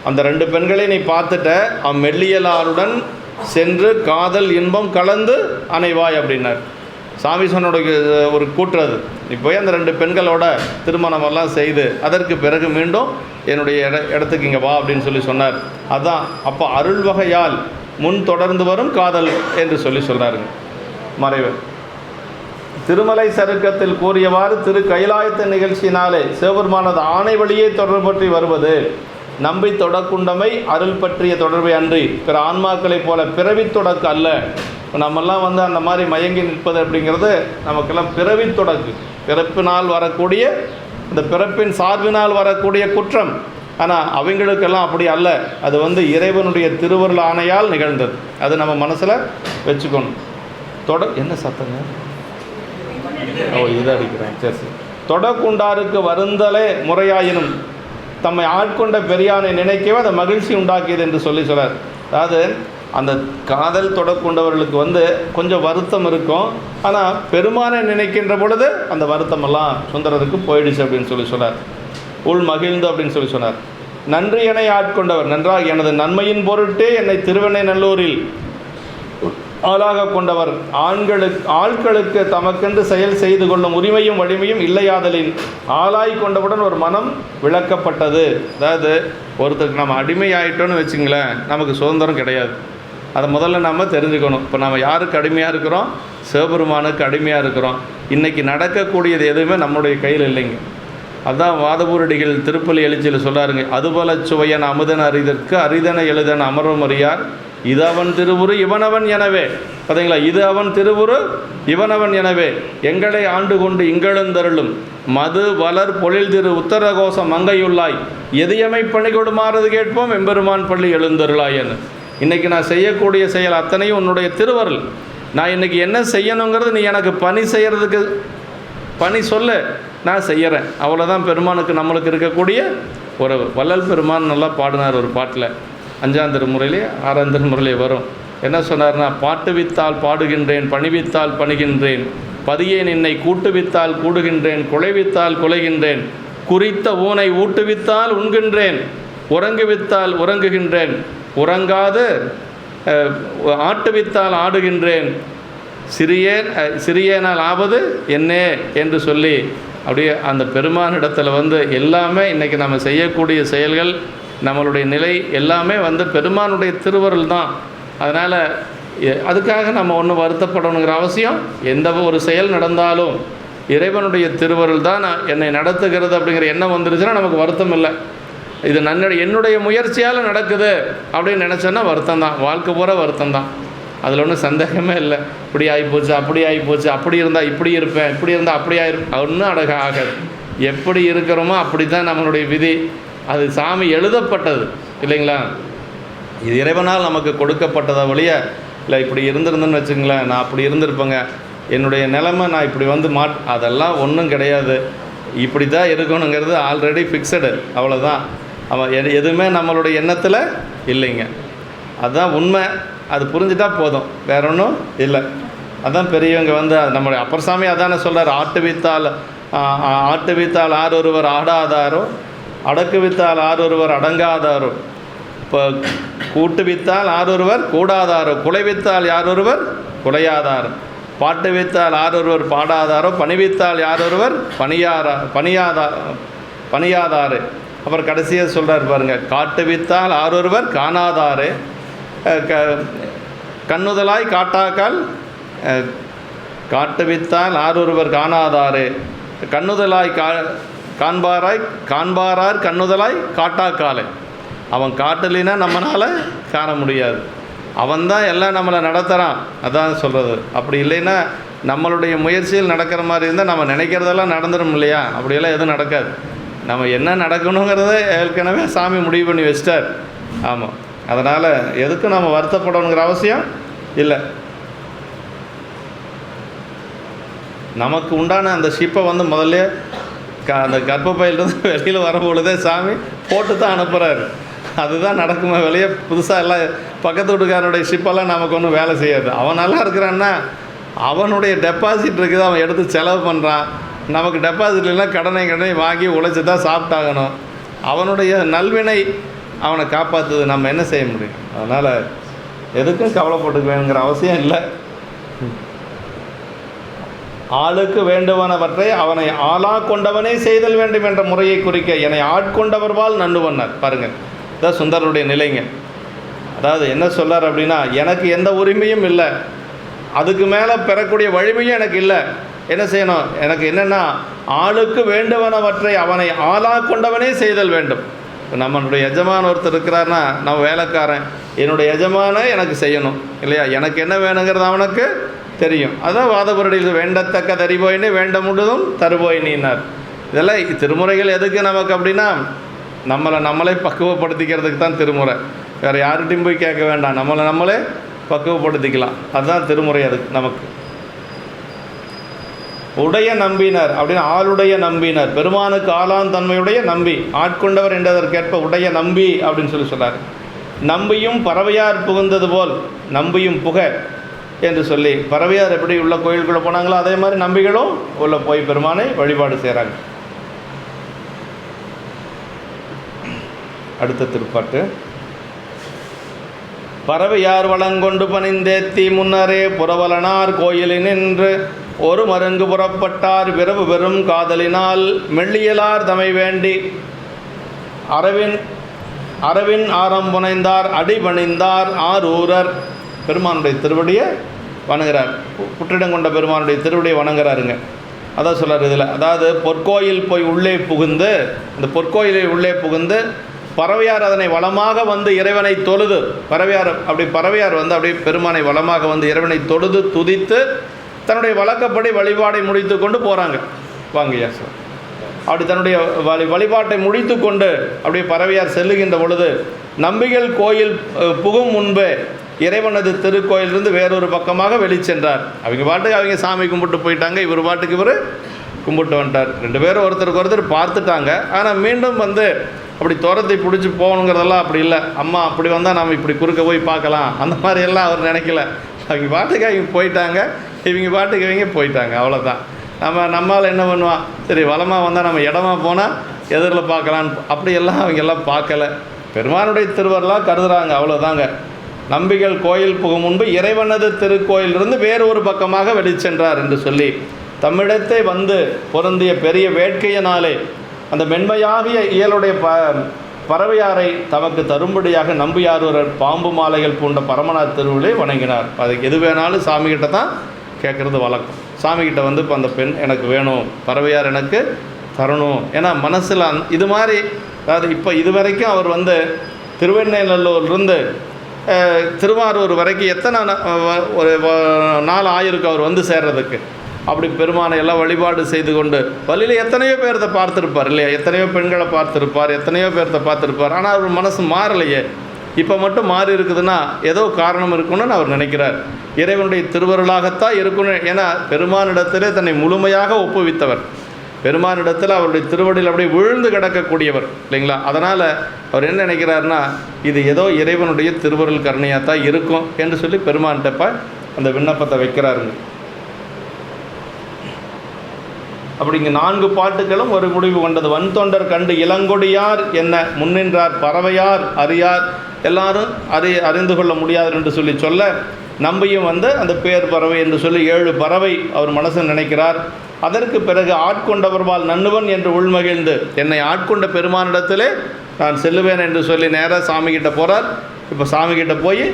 அந்த 2 பெண்களையும் நீ பார்த்துட்ட, அவன் மெல்லியலாருடன் சென்று காதல் இன்பம் கலந்து அணைவாய் அப்படின்னார். சாமி சொன்னோட ஒரு கூட்டுறது. நீ போய் அந்த 2 பெண்களோட திருமணமெல்லாம் செய்து அதற்கு பிறகு மீண்டும் என்னுடைய இடத்துக்கு இங்கே வா அப்படின்னு சொல்லி சொன்னார். அதுதான் அப்போ அருள் வகையால் முன் தொடர்ந்து வரும் காதல் என்று சொல்லி சொல்கிறாருங்க மறைவர். திருமலை சருக்கத்தில் கூறியவாறு திரு கைலாயத்த நிகழ்ச்சியினாலே சிவபெருமானது ஆணை வழியே தொடர்பு பற்றி வருவது நம்பி தொடக்குண்டமை அருள் பற்றிய தொடர்பை அன்றி பிற ஆன்மாக்களைப் போல பிறவி தொடக்கு அல்ல. நம்மெல்லாம் அந்த மாதிரி மயங்கி நிற்பது அப்படிங்கிறது நமக்கெல்லாம் பிறவி தொடக்கு, பிறப்பினால் வரக்கூடிய இந்த பிறப்பின் சார்பினால் வரக்கூடிய குற்றம். ஆனால் அவங்களுக்கெல்லாம் அப்படி அல்ல, அது இறைவனுடைய திருவருள் ஆணையால் நிகழ்ந்தது. அது நம்ம மனசில் வச்சுக்கணும். என்ன சத்தங்க? இதை அடிக்கிறேன். சரி. தொடக்குண்டாருக்கு வருந்தலே முறையாயினும் தம்மை ஆட்கொண்ட பெரியானை நினைக்கவே அதை மகிழ்ச்சி உண்டாக்கியது என்று சொல்கிறார். அதாவது அந்த காதல் தொடக்கொண்டவர்களுக்கு கொஞ்சம் வருத்தம் இருக்கும். ஆனால் பெருமானை நினைக்கின்ற பொழுது அந்த வருத்தமெல்லாம் சுந்தரருக்கு போயிடுச்சு அப்படின்னு சொல்கிறார். உள் மகிழ்ந்து அப்படின்னு சொன்னார். நன்றி என ஆட்கொண்டவர், நன்றாக எனது நன்மையின் பொருட்டே என்னை திருவெண்ணை நல்லூரில் ஆளாக கொண்டவர், ஆட்களுக்கு தமக்கென்று செயல் செய்து கொள்ளும் உரிமையும் வலிமையும் இல்லையாதலின் ஆளாய் கொண்டவுடன் ஒரு மனம் விளக்கப்பட்டது. அதாவது ஒருத்தருக்கு நம்ம அடிமை ஆகிட்டோன்னு வச்சுங்களேன், நமக்கு சுதந்திரம் கிடையாது. அதை முதல்ல நம்ம தெரிஞ்சுக்கணும். இப்போ நம்ம யாருக்கு அடிமையாக இருக்கிறோம்? சிவபெருமானுக்கு அடிமையாக இருக்கிறோம். இன்றைக்கி நடக்கக்கூடியது எதுவுமே நம்முடைய கையில் இல்லைங்க. அதுதான் வாதபூரடிகள் திருப்பலி எழுச்சியில் சொல்கிறாருங்க. அதுபோல சுவையன் அமுதன் அரிதற்கு அரிதன எழுதன் அமரும் அறியார், இது அவன் திருவுரு இவனவன் எனவே. பார்த்தீங்களா? இது அவன் திருவுரு இவனவன் எனவே எங்களை ஆண்டு கொண்டு இங்கெழுந்தருளும் மது வளர் பொழில் திரு உத்தரகோசம் மங்கையுள்ளாய் எதியமை பணி கொடுமாறது கேட்போம் எம்பெருமான் பள்ளி எழுந்தருளாய் என்று. இன்றைக்கி நான் செய்யக்கூடிய செயல் அத்தனையும் உன்னுடைய திருவருள். நான் இன்றைக்கி என்ன செய்யணுங்கிறது நீ எனக்கு பணி செய்கிறதுக்கு பணி சொல்ல, நான் செய்கிறேன். அவ்வளோதான் பெருமானுக்கு நம்மளுக்கு இருக்கக்கூடிய ஒரு வள்ளல். பெருமான் நல்லா பாடினார் ஒரு பாட்டில், 5ஆம் திருமுறையிலே 6ஆம் திருமுறையிலே வரும். என்ன சொன்னார்னா, பாட்டுவித்தால் பாடுகின்றேன், பணிவித்தால் பணிகின்றேன், பதியேன் என்னை கூட்டுவித்தால் கூடுகின்றேன், குலைவித்தால் குலைகின்றேன், குறித்த ஊனை ஊட்டுவித்தால் உண்கின்றேன், உறங்குவித்தால் உறங்குகின்றேன், உறங்காது ஆட்டுவித்தால் ஆடுகின்றேன், சிறியேனால் ஆவது என்னே என்று சொல்லி அப்படியே அந்த பெருமானிடத்தில் வந்து எல்லாமே இன்றைக்கி நம்ம செய்யக்கூடிய செயல்கள், நம்மளுடைய நிலை எல்லாமே வந்து பெருமானுடைய திருவருள் தான். அதனால் அதுக்காக நம்ம ஒன்றும் வருத்தப்படணுங்கிற அவசியம், எந்த ஒரு செயல் நடந்தாலும் இறைவனுடைய திருவருள் தான் என்னை நடத்துகிறது அப்படிங்கிற எண்ணம் வந்துருச்சுன்னா நமக்கு வருத்தம் இல்லை. இது என்னுடைய முயற்சியால் நடக்குது அப்படின்னு நினச்சோன்னா வருத்தம் தான், வாழ்க்கை பூரா வருத்தம் தான். அதில் ஒன்றும் சந்தேகமே இல்லை. இப்படி ஆகிப்போச்சு, அப்படி ஆகிப்போச்சு, அப்படி இருந்தால் இப்படி இருப்பேன், இப்படி இருந்தால் அப்படி ஆகிருப்பேன், ஒன்றும் ஆகாது. எப்படி இருக்கிறோமோ அப்படி தான் நம்மளுடைய விதி. அது சாமி எழுதப்பட்டது இல்லைங்களா? இது இறைவனால் நமக்கு கொடுக்கப்பட்டதை வழிய இல்லை. இப்படி இருந்திருந்தேன்னு வச்சுங்களேன், நான் அப்படி இருந்திருப்பேங்க, என்னுடைய நிலைமை நான் இப்படி வந்து அதெல்லாம் ஒன்றும் கிடையாது. இப்படி தான் இருக்கணுங்கிறது ஆல்ரெடி ஃபிக்ஸடு, அவ்வளோதான். அவன் எதுவுமே நம்மளுடைய எண்ணத்தில் இல்லைங்க. அதுதான் உண்மை. அது புரிஞ்சுட்டா போதும், வேற ஒன்றும் இல்லை. அதுதான் பெரியவங்க வந்து நம்மளுடைய அப்பர் சாமி அதானே சொல்கிறார், ஆட்டுவித்தால் ஆரொருவர் ஆடாதாரோ, அடக்குவித்தால் ஆரொருவர் அடங்காதாரோ, இப்போ கூட்டுவித்தால் ஆரொருவர் கூடாதாரோ, குலைவித்தால் யாரொருவர் குலையாதாரோ, பாட்டுவித்தால் ஆரொருவர் பாடாதாரோ, பணிவித்தால் யாரொருவர் பணியாதாரு. அப்புறம் கடைசியாக சொல்கிறார் பாருங்க, காட்டுவித்தால் ஆரொருவர் காணாதாரு, கண்ணுதலாய் காட்டாக்கால் காட்டுவித்தால் ஆரொருவர் காணாதாரு, கண்ணுதலாய் காண்பாரார் கண்ணுதலாய் காட்டாக்காலை. அவன் காட்டலினா நம்மளால் காண முடியாது. அவன்தான் எல்லாம் நம்மளை நடத்துகிறான், அதான் சொல்கிறது. அப்படி இல்லைன்னா நம்மளுடைய முயற்சியில் நடக்கிற மாதிரி இருந்தால் நம்ம நினைக்கிறதெல்லாம் நடந்துடும் இல்லையா? அப்படியெல்லாம் எதுவும் நடக்காது. நம்ம என்ன நடக்கணுங்கிறத ஏற்கனவே சாமி முடிவு பண்ணி வச்சிட்டார். ஆமாம், அதனால் எதுக்கும் நம்ம வருத்தப்படணுங்கிற அவசியம் இல்லை. நமக்கு உண்டான அந்த ஷிப்பை வந்து முதல்ல அந்த கர்ப்பப்பையிலிருந்து வெளியில் வரும்பொழுதே சாமி போட்டு தான் அனுப்புகிறாரு. அதுதான் நடக்குமே வெளியே புதுசாக எல்லாம் பக்கத்து வீட்டுக்காரனுடைய ஷிப்பெல்லாம் நமக்கு ஒன்றும் வேலை செய்யாது. அவன் நல்லா இருக்கிறான்னா அவனுடைய டெபாசிட் இருக்குது, அவன் எடுத்து செலவு பண்ணுறான். நமக்கு டெபாசிட் இல்லைன்னா கடனை வாங்கி உழைச்சி தான் சாப்பிட்டாகணும். அவனுடைய நல்வினை அவனை காப்பாற்றுது, நம்ம என்ன செய்ய முடியும்? அதனால் எதுக்கும் கவலைப்பட்டுக்க வேணுங்கிற அவசியம் இல்லை. ஆளுக்கு வேண்டுவனவற்றை அவனை ஆளா கொண்டவனே செய்தல் வேண்டும் என்ற முறையை குறிக்க என்னை ஆட்கொண்டவர்வால் நண்டுவன்னார். பாருங்கள், இதான் சுந்தரனுடைய நிலைங்க. அதாவது என்ன சொல்கிறார் அப்படின்னா, எனக்கு எந்த உரிமையும் இல்லை, அதுக்கு மேலே பெறக்கூடிய வலிமையும் எனக்கு இல்லை. என்ன செய்யணும்? எனக்கு என்னென்னா ஆளுக்கு வேண்டுவனவற்றை அவனை ஆளா கொண்டவனே செய்தல் வேண்டும். நம்மளுடைய எஜமான ஒருத்தர் இருக்கிறாருன்னா, நம்ம வேலைக்காரன், என்னுடைய எஜமான எனக்கு செய்யணும் இல்லையா? எனக்கு என்ன வேணுங்கிறது அவனுக்கு தெரியும். அதான் வாதபுரடியில் வேண்டத்தக்க தரிபோயின்னு வேண்ட முழுதும் தருபோயினார். இதெல்லாம் திருமுறைகள் எதுக்கு நமக்கு அப்படின்னா, நம்மளை பக்குவப்படுத்திக்கிறதுக்கு தான் திருமுறை. வேறு யார்கிட்டையும் போய் கேட்க வேண்டாம், நம்மளே பக்குவப்படுத்திக்கலாம். அதுதான் திருமுறை அதுக்கு நமக்கு. உடைய நம்பினர் அப்படின்னு ஆளுடைய நம்பினர், பெருமானுக்கு ஆளான் தன்மையுடைய நம்பி, ஆட்கொண்டவர் என்றதற்கேற்ப உடைய நம்பி அப்படின்னு சொல்கிறார். நம்பியும் பறவையார் புகுந்தது போல் நம்பியும் புக என்று சொல்லி, பறவையார் எப்படி உள்ள கோயிலுக்குள்ளே போனாங்களோ அதே மாதிரி நம்பிகளும் உள்ளே போய் பெருமானை வழிபாடு செய்கிறாங்க. அடுத்த திருப்பாட்டு. பறவையார் வளங்கொண்டு பணிந்தேத்தி முன்னரே புறவலனார் கோயிலினின்று ஒரு மருங்கு புறப்பட்டார் விரவு பெறும் காதலினால் மெல்லியலார் தமை வேண்டி அரவின் ஆரம் புனைந்தார் அடிபணிந்தார் ஆரூரர். பெருமானுடைய திருவடியை வணங்குறார், புற்றிடம் கொண்ட பெருமானுடைய திருவடியை வணங்குறாருங்க. அதான் சொல்கிறார் இதில். அதாவது பொற்கோயில் போய் உள்ளே புகுந்து, அந்த பொற்கோயிலில் உள்ளே புகுந்து பறவையார் அதனை வளமாக வந்து இறைவனை தொழுது, பறவையார் வந்து அப்படியே பெருமானை வளமாக வந்து இறைவனை தொழுது துதித்து தன்னுடைய வழக்கப்படி வழிபாடை முடித்து கொண்டு போகிறாங்க. வாங்கய்யா சார். அப்படி தன்னுடைய வழிபாட்டை முடித்து கொண்டு அப்படியே பறவையார் செல்லுகின்ற பொழுது நம்பிகள் கோயில் புகும் முன்பே இறைவனது திருக்கோயிலிருந்து வேறொரு பக்கமாக வெளிச்சென்றார். அவங்க பாட்டுக்கு அவங்க சாமி கும்பிட்டு போயிட்டாங்க, இவர் பாட்டுக்கு இவர் கும்பிட்டு வந்துட்டார். ரெண்டு பேரும் ஒருத்தருக்கு ஒருத்தர் பார்த்துட்டாங்க. ஆனால் மீண்டும் வந்து அப்படி துரத்தை பிடிச்சி போகணுங்கிறதெல்லாம் அப்படி இல்லை. அம்மா அப்படி வந்தால் நம்ம இப்படி குறுக்க போய் பார்க்கலாம், அந்த மாதிரியெல்லாம் அவர் நினைக்கல. அவங்க பாட்டுக்கு அவங்க போயிட்டாங்க, இவங்க பாட்டுக்கு இவங்க போயிட்டாங்க, அவ்வளோதான். நம்மால் என்ன பண்ணுவான், சரி வளமாக வந்தால் நம்ம இடமா போனால் எதிரில் பார்க்கலான்னு, அப்படியெல்லாம் அவங்க எல்லாம் பார்க்கலை. பெருமானுடைய திருவருளாக கருதுகிறாங்க, அவ்வளோதாங்க. நம்பிகள் கோயில் புகும் முன்பு இறைவனது திருக்கோயிலிருந்து வேறு ஒரு பக்கமாக வெளிச்சென்றார் என்று சொல்லி தம்மிடத்தை வந்து பொருந்திய பெரிய வேட்கையினாலே அந்த மென்மையாகிய இயலுடைய பறவையாரை தமக்கு தரும்படியாக நம்பியாரூரர் பாம்பு மாலைகள் பூண்ட பரமநாத் திருவிழை வணங்கினார். அதுக்கு எது வேணாலும் சாமிகிட்ட தான் கேட்குறது வழக்கம். சாமிகிட்ட வந்து இப்போ அந்த பெண் எனக்கு வேணும், பறவையார் எனக்கு தரணும். ஏன்னா மனசில் இது மாதிரி, அதாவது இப்போ இது வரைக்கும் அவர் வந்து திருவெண்ணெய்நல்லூர்லேருந்து திருவாரூர் வரைக்கும் எத்தனை ஒரு நாள் ஆயிருக்கு அவர் வந்து சேர்றதுக்கு. அப்படி பெருமானை எல்லாம் வழிபாடு செய்து கொண்டு வழியில் எத்தனையோ பேர்த்த பார்த்துருப்பார் இல்லையா, எத்தனையோ பெண்களை பார்த்துருப்பார், எத்தனையோ பேர்த்த பார்த்துருப்பார். ஆனால் அவர் மனசு மாறலையே, இப்போ மட்டும் மாறி இருக்குதுன்னா ஏதோ காரணம் இருக்குன்னு அவர் நினைக்கிறார். இறைவனுடைய திருவருளாகத்தான் இருக்கணும். ஏன்னா பெருமானிடத்திலே தன்னை முழுமையாக ஒப்புவித்தவர், பெருமானிடத்தில் அவருடைய திருவடியில் அப்படியே விழுந்து கிடக்கக்கூடியவர் இல்லைங்களா. அதனால் அவர் என்ன நினைக்கிறாருன்னா, இது ஏதோ இறைவனுடைய திருவருள் கருணையாக தான் இருக்கும் என்று சொல்லி பெருமான்கிட்டப்ப அந்த விண்ணப்பத்தை வைக்கிறாருங்க. அப்படிங்க 4 பாட்டுகளும் ஒரு முடிவு கொண்டது. வன் தொண்டர் கண்டு இளங்கொடியார் என்ன முன்னின்றார் பறவையார் அறியார், எல்லாரும் அறிந்து கொள்ள முடியாது என்று சொல்ல நம்பியும் வந்து அந்த பேர் பறவை என்று சொல்லி 7 பறவை அவர் மனசில் நினைக்கிறார். அதற்கு பிறகு ஆட்கொண்டவர்பால் நன்னுவன் என்று உள்மகிழ்ந்து என்னை ஆட்கொண்ட பெருமானிடத்திலே நான் செல்லுவேன் என்று சொல்லி நேராக சாமிகிட்ட போகிறார். இப்போ சாமிகிட்ட போய்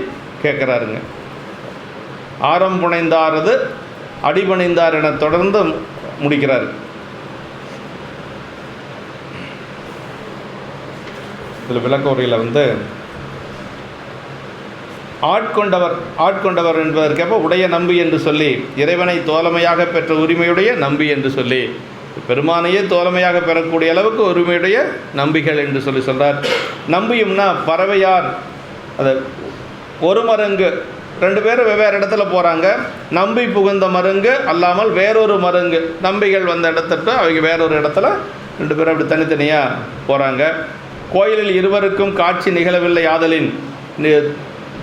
கேட்குறாருங்க. ஆரம் புனைந்தாரது அடிபணிந்தார் என தொடர்ந்து முடிக்கிறார். இதில் விளக்க உரையில் வந்து ஆட்கொண்டவர் என்பதற்கேற்ப உடைய நம்பி என்று சொல்லி இறைவனை தோழமையாக பெற்ற உரிமையுடைய நம்பி என்று சொல்லி பெருமானையே தோழமையாக பெறக்கூடிய அளவுக்கு உரிமையுடைய நம்பிகள் என்று சொல்லி சொல்கிறார். நம்பியும்னா பறவையார், அது ஒரு மருங்கு 2 பேரும் வெவ்வேறு இடத்துல போகிறாங்க. நம்பி புகுந்த மருங்கு அல்லாமல் வேறொரு மருங்கு, நம்பிகள் வந்த இடத்துக்கு அவங்க வேறொரு இடத்துல 2 பேரும் அப்படி தனித்தனியாக போகிறாங்க. கோயிலில் இருவருக்கும் காட்சி நிகழவில்லை ஆதலின்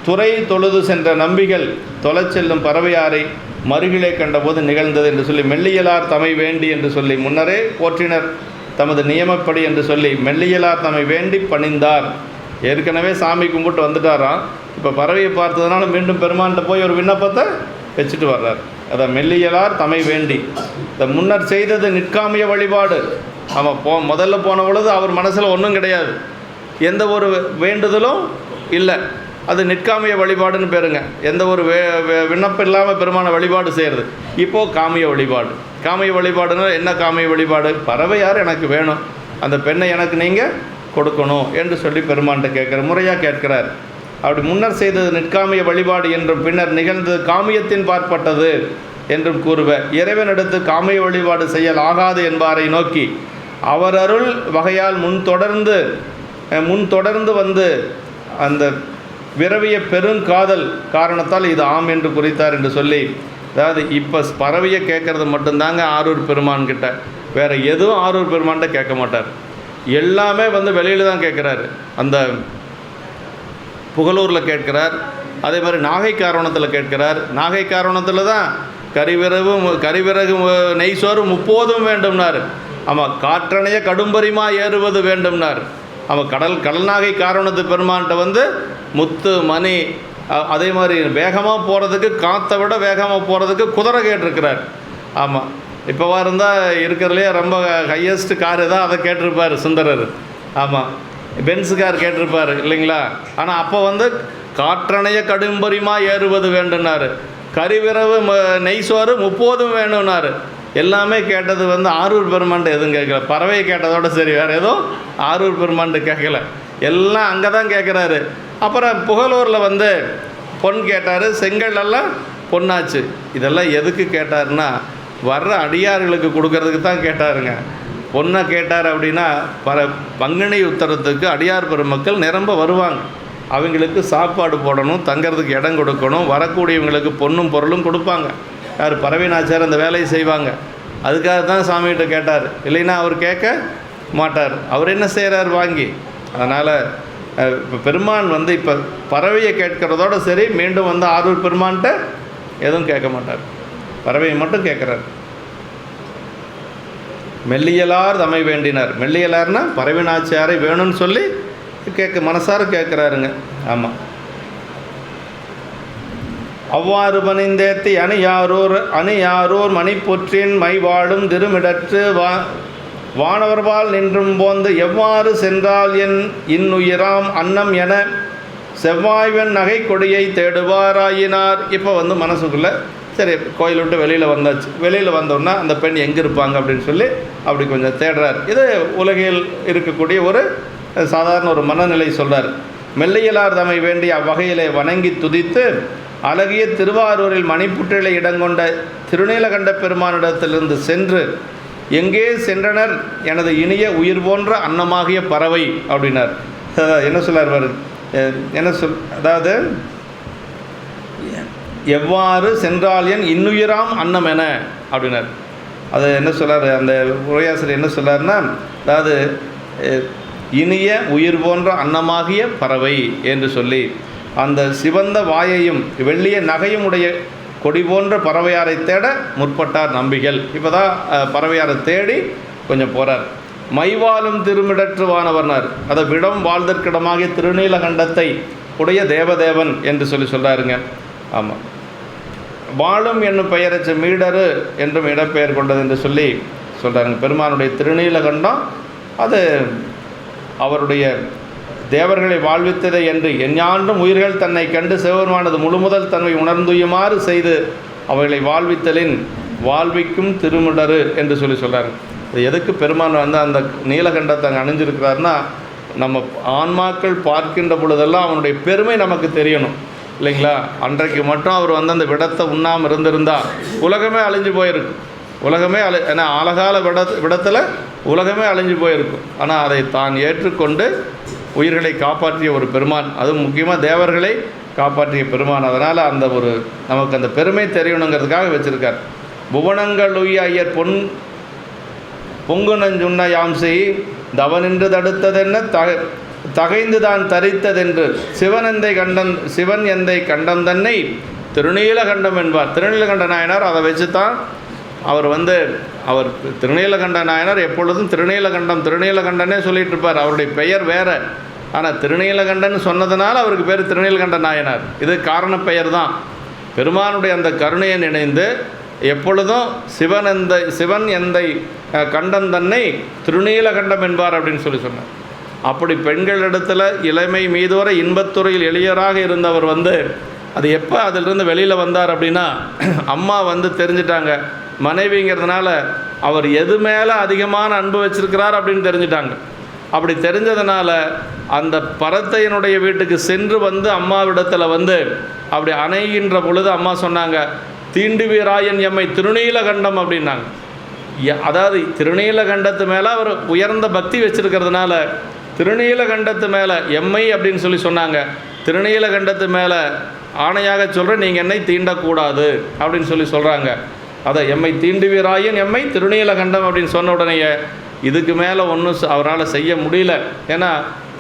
துறை தொழுது சென்ற நம்பிகள் தொலைச் செல்லும் பறவையாரை மருகிலே கண்டபோது நிகழ்ந்தது என்று சொல்லி மெல்லியலார் தமை வேண்டி என்று சொல்லி முன்னரே போற்றினர் தமது நியமப்படி என்று சொல்லி மெல்லியலார் தமை வேண்டி பணிந்தார். ஏற்கனவே சாமி கும்பிட்டு வந்துட்டாராம். இப்போ பறவையை பார்த்ததுனால மீண்டும் பெருமான்கிட்ட போய் ஒரு விண்ணப்பத்தை வச்சுட்டு வர்றார். அதை மெல்லியலார் தமை வேண்டி இந்த முன்னர் செய்தது நிற்காமிய வழிபாடு. அவன் முதல்ல போன பொழுது அவர் மனசில் ஒன்றும் கிடையாது, எந்த ஒரு வேண்டுதலும் இல்லை. அது நிற்காமிய வழிபாடுன்னு பேருங்க. எந்த ஒரு விண்ணப்பம் இல்லாமல் பெருமான வழிபாடு செய்கிறது. இப்போது காமிய வழிபாடு. காமிய வழிபாடுன்னா என்ன? காமிய வழிபாடு, பறவையார் எனக்கு வேணும், அந்த பெண்ணை எனக்கு நீங்கள் கொடுக்கணும் என்று சொல்லி பெருமான்கிட்ட கேட்குற முறையாக கேட்கிறார். அப்படி முன்னர் செய்தது நிற்காமிய வழிபாடு என்றும் பின்னர் நிகழ்ந்தது காமியத்தின் பார்ப்பட்டது என்றும் கூறுவ இறைவனிடத்து காமிய வழிபாடு செய்யல் ஆகாது என்பாரை நோக்கி அவர் அருள் வகையால் முன் தொடர்ந்து வந்து அந்த விரவிய பெருங்காதல் காரணத்தால் இது ஆம் என்று குறித்தார் என்று சொல்லி, அதாவது இப்போ பறவையை கேட்குறது மட்டும்தாங்க ஆரூர் பெருமான்கிட்ட, வேறு எதுவும் ஆரூர் பெருமான்கிட்ட கேட்க மாட்டார். எல்லாமே வந்து வெளியில் தான் கேட்குறாரு. அந்த புகழூரில் கேட்கிறார், அதே மாதிரி நாகை காரணத்தில் கேட்கிறார். நாகை காரணத்தில் தான் கரிவிறகு நெய்சோறு 30 வேண்டும்னார். ஆமாம், காற்றணைய கடும்பரிமா ஏறுவது வேண்டும்னார். ஆமாம், கடல் நாகை காரணத்து பெருமான்கிட்ட வந்து முத்து மணி, அதே மாதிரி வேகமாக போகிறதுக்கு, காற்றை விட வேகமாக போகிறதுக்கு குதிரை கேட்டிருக்கிறார். ஆமாம், இப்போவா இருந்தால் இருக்கிறதுலே ரொம்ப ஹையஸ்ட் கார் தான், அதை கேட்டிருப்பார் சுந்தரர். ஆமாம், பென்ஸு கார் கேட்டிருப்பார் இல்லைங்களா. ஆனால் அப்போ வந்து காற்றணைய கடும்பரிமா ஏறுவது வேண்டும்னார். கரிவிரவு நெய்சோறு 30 வேணும்னார். எல்லாமே கேட்டது வந்து ஆரூர் பெருமான்ட்டு எதுவும் கேட்கல. பறவையை கேட்டதோட சரி, வேறு எதுவும் ஆரூர் பெருமான்ட்டு கேட்கல. எல்லாம் அங்கே தான் கேட்குறாரு. அப்புறம் புகழூரில் வந்து பொன் கேட்டார், செங்கல்லாம் பொன்னாச்சு. இதெல்லாம் எதுக்கு கேட்டார்னா வர்ற அடியார்களுக்கு கொடுக்கறதுக்கு தான் கேட்டாருங்க. பொண்ணை கேட்டார் அப்படின்னா பங்குனி உத்தரத்துக்கு அடியார் பெருமக்கள் நிரம்ப வருவாங்க. அவங்களுக்கு சாப்பாடு போடணும், தங்கிறதுக்கு இடம் கொடுக்கணும், வரக்கூடியவங்களுக்கு பொண்ணும் பொருளும் கொடுப்பாங்க. யார்? பறவைநாச்சியார் அந்த வேலையை செய்வாங்க. அதுக்காக தான் சாமிகிட்ட கேட்டார். இல்லைன்னா அவர் கேட்க மாட்டார். அவர் என்ன செய்கிறார்? வாங்கி. அதனால் இப்போ பெருமான் வந்து இப்போ பறவையை கேட்குறதோட சரி, மீண்டும் வந்து ஆரூர் பெருமான்கிட்ட எதுவும் கேட்க மாட்டார், பறவையை மட்டும் கேட்குறார். மெல்லியலார் தமை வேண்டினார். மெல்லியலார்னா பறவைநாச்சியாரை வேணும்னு சொல்லி மனசார கேட்குறாருங்க. ஆமாம், அவ்வாறு பணிந்தேத்தி அணியாரூர் மணிப்புற்றின் மைவாடும் திருமிடற்று வானவர்பால் நின்றும் போந்து எவ்வாறு சென்றால் இன்னுயிராம் அன்னம் என செவ்வாய்வன் நகை கொடியை தேடுவாராயினார். இப்போ மனசுக்குள்ளே சரி கோயில் விட்டு வெளியில் வந்தாச்சு. வெளியில் வந்தோன்னா அந்த பெண் எங்கே இருப்பாங்க அப்படின்னு சொல்லி அப்படி கொஞ்சம் தேடுறார். இது உலகில் இருக்கக்கூடிய ஒரு சாதாரண ஒரு மனநிலை சொல்கிறார். மெல்லையலார் தம்மை வேண்டிய அவ்வகையிலே வணங்கி துதித்து அழகிய திருவாரூரில் மணிப்புற்றிலை இடங்கொண்ட திருநீலகண்ட பெருமானிடத்திலிருந்து சென்று எங்கே சென்றனர் எனது இனிய உயிர் போன்ற அன்னமாகிய பறவை அப்படின்னார். என்ன சொல்லார் என்ன அதாவது எவ்வாறு சென்றால் இன்னுயிராம் அன்னம் என அப்படின்னார். அது என்ன சொல்லார் அந்த உரையாசிரியர் என்ன சொல்லார்னா, அதாவது இனிய உயிர் போன்ற அன்னமாகிய பறவை என்று சொல்லி அந்த சிவந்த வாயையும் வெள்ளிய நகையும் உடைய கொடி போன்ற பறவையாரை தேட முற்பட்டார் நம்பிகள். இப்போ தான் பறவையாரை தேடி கொஞ்சம் போகிறார். மைவாலும் திருமிடற்று வானவர்னார். அதை விடம் வாழ்தற்கிடமாகிய திருநீலகண்டத்தை உடைய தேவதேவன் என்று சொல்கிறாருங்க. ஆமாம், வாழும் என்னும் பெயரச்ச மீடரு என்றும் இடப்பெயர் கொண்டது என்று சொல்லி சொல்கிறாருங்க. பெருமானுடைய திருநீலகண்டம் அது அவருடைய தேவர்களை வாழ்வித்ததை என்று எஞ்ஞாண்டும் உயிர்கள் தன்னை கண்டு சிவபெருமானது முழுமுதல் தன்மை உணர்ந்துயுமாறு செய்து அவர்களை வாழ்வித்தலின் வாழ்விக்கும் திருமிடரு என்று சொல்கிறார். இது எதுக்கு பெருமான் அந்த நீலகண்டத்தை அங்கே அணிஞ்சிருக்கிறாருன்னா, நம்ம ஆன்மாக்கள் பார்க்கின்ற பொழுதெல்லாம் அவனுடைய பெருமை நமக்கு தெரியணும் இல்லைங்களா. அன்றைக்கு மட்டும் அவர் அந்த விடத்தை உண்ணாமல் இருந்திருந்தால் உலகமே அழிஞ்சு போயிருக்கும். உலகமே ஏன்னா அழகால விடத்தில் உலகமே அழிஞ்சு போயிருக்கும். ஆனால் அதை தான் ஏற்றுக்கொண்டு உயிர்களை காப்பாற்றிய ஒரு பெருமான், அதுவும் முக்கியமாக தேவர்களை காப்பாற்றிய பெருமான். அதனால் அந்த ஒரு நமக்கு அந்த பெருமை தெரியணுங்கிறதுக்காக வச்சுருக்கார். புவனங்கள் உய்ய ஐயர் பொங்கு நஞ்சுண்ண யாம் செய் தவனின்று தடுத்ததென்ன தகைந்து தான் தரித்ததென்று சிவன் எந்தை கண்டம் தன்னை திருநீலகண்டம் என்பார். திருநீலகண்ட நாயனார் அதை வச்சு தான் அவர் அவர் திருநீலகண்ட நாயனார் எப்பொழுதும் திருநீலகண்டனே சொல்லிகிட்டு இருப்பார். அவருடைய பெயர் வேறு, ஆனால் திருநீலகண்டன் சொன்னதுனால அவருக்கு பேர் திருநீலகண்ட நாயனார். இது காரண பெயர் தான். பெருமானுடைய அந்த கருணையை நினைந்து எப்பொழுதும் சிவன் எந்தை கண்டம் தன்னை திருநீலகண்டம் என்பார் அப்படின்னு சொன்னார். அப்படி பெண்களிடத்தில் இளமை மீதோர இன்பத்துறையில் எளியராக இருந்தவர் அது எப்போ அதிலிருந்து வெளியில் வந்தார் அப்படின்னா, அம்மா தெரிஞ்சிட்டாங்க மனைவிங்கிறதுனால அவர் எது மேலே அதிகமான அன்பு வச்சிருக்கிறார் அப்படின்னு தெரிஞ்சிட்டாங்க. அப்படி தெரிஞ்சதுனால அந்த பரத்தையனுடைய வீட்டுக்கு சென்று அம்மாவிடத்தில் அப்படி அணைகின்ற பொழுது அம்மா சொன்னாங்க, தீண்டுவீராயன் எம்மை திருநீலகண்டம் அப்படின்னாங்க. அதாவது திருநீலகண்டத்து மேலே அவர் உயர்ந்த பக்தி வச்சிருக்கிறதுனால திருநீலகண்டத்து மேலே எம்மை அப்படின்னு சொன்னாங்க. திருநீலகண்டத்து மேலே ஆணையாக சொல்கிறேன், நீங்கள் என்னை தீண்டக்கூடாது அப்படின்னு சொல்கிறாங்க. அதை எம்மை தீண்டுவீராயன் எம்மை திருநீலகண்டம் அப்படின்னு சொன்ன உடனேயே இதுக்கு மேலே ஒன்றும் அவரால் செய்ய முடியல. ஏன்னா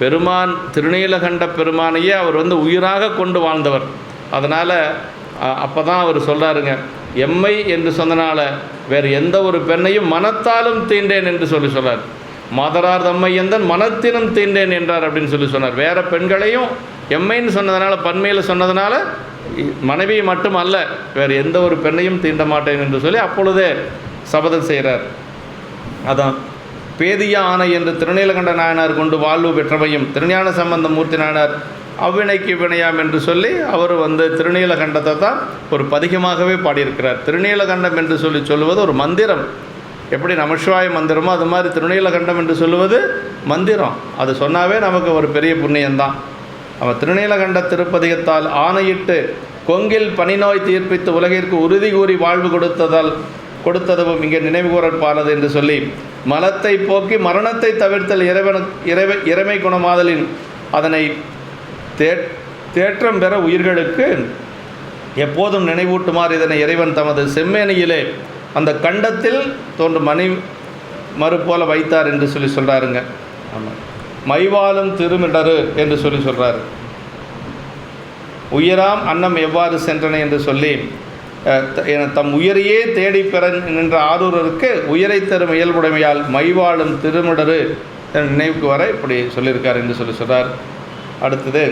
பெருமான் திருநீலகண்ட பெருமானையே அவர் உயிராக கொண்டு வாழ்ந்தவர். அதனால் அப்போ தான் அவர் சொல்கிறாருங்க, எம்மை என்று சொன்னனால வேறு எந்த ஒரு பெண்ணையும் மனத்தாலும் தீண்டேன் என்று சொல்கிறார். மாதரார் தம்மை எந்தன் மனத்தினும் தீண்டேன் என்றார் அப்படின்னு சொன்னார். வேறு பெண்களையும் எம்மைன்னு சொன்னதுனால பன்மையில் சொன்னதுனால மனைவியை மட்டும் அல்ல வேறு எந்த ஒரு பெண்ணையும் தீண்ட மாட்டேன் என்று சொல்லி அப்பொழுதே சபதம் செய்கிறார். அதான் பேதிய ஆணை என்று திருநீலகண்ட நாயனார் கொண்டு வாழ்வு பெற்றவையும் திருஞான சம்பந்த மூர்த்தி நாயனார் அவ்வினைக்கு வினையாம் என்று சொல்லி அவர் திருநீலகண்டத்தை தான் ஒரு பதிகமாகவே பாடியிருக்கிறார். திருநீலகண்டம் என்று சொல்லுவது ஒரு மந்திரம். எப்படி நமசிவாய மந்திரமோ அது மாதிரி திருநீலகண்டம் என்று சொல்லுவது மந்திரம். அது சொன்னாவே நமக்கு ஒரு பெரிய புண்ணியந்தான். அவன் திருநீலகண்ட திருப்பதிகத்தால் ஆணையிட்டு கொங்கில் பனிநோய் தீர்ப்பித்து உலகிற்கு உறுதி கூறி வாழ்வு கொடுத்ததும் இங்கே நினைவு கூறற்பாலது என்று சொல்லி மலத்தை போக்கி மரணத்தை தவிர்த்தல் இறைமை குணமாதலின் அதனை தேற்றம் பெற உயிர்களுக்கு எப்போதும் நினைவூட்டுமாறு இதனை இறைவன் தமது செம்மேனியிலே அந்த கண்டத்தில் தோன்றும் மறு போல வைத்தார் என்று சொல்கிறாருங்க. ஆமாம், மைவாலும் திருமிடரு என்று சொல்கிறார். உயிராம் அன்னம் எவ்வாறு சென்றன என்று சொல்லி தம் உயிரையே தேடி பெற நின்ற ஆரூரருக்கு உயிரை தரும் இயல்புடைமையால் மைவாளும் திருமிடரு நினைவுக்கு வர இப்படி சொல்லியிருக்கார் என்று சொல்கிறார். அடுத்தது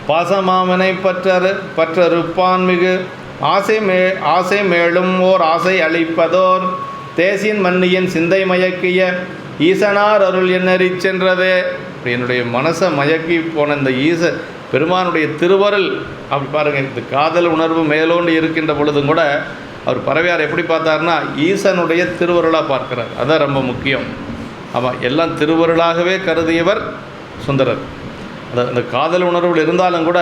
பாசமாமனை பற்றறுப்பான் மிகு ஆசை மேலும் ஓர் ஆசை அளிப்பதோர் தேசின் மன்னியின் சிந்தை மயக்கிய ஈசனார் அருள் என்னறிச் சென்றதே. என்னுடைய மனசை மயக்கி போன இந்த பெருமானுடைய திருவருள் அப்படி பாருங்கள். இந்த காதல் உணர்வு மேலோண்டு இருக்கின்ற பொழுதும் கூட அவர் பறவையார் எப்படி பார்த்தாருன்னா ஈசனுடைய திருவருளாக பார்க்கிறார். அதான் ரொம்ப முக்கியம். ஆமாம், எல்லாம் திருவருளாகவே கருதியவர் சுந்தரர். அந்த காதல் உணர்வுகள் இருந்தாலும் கூட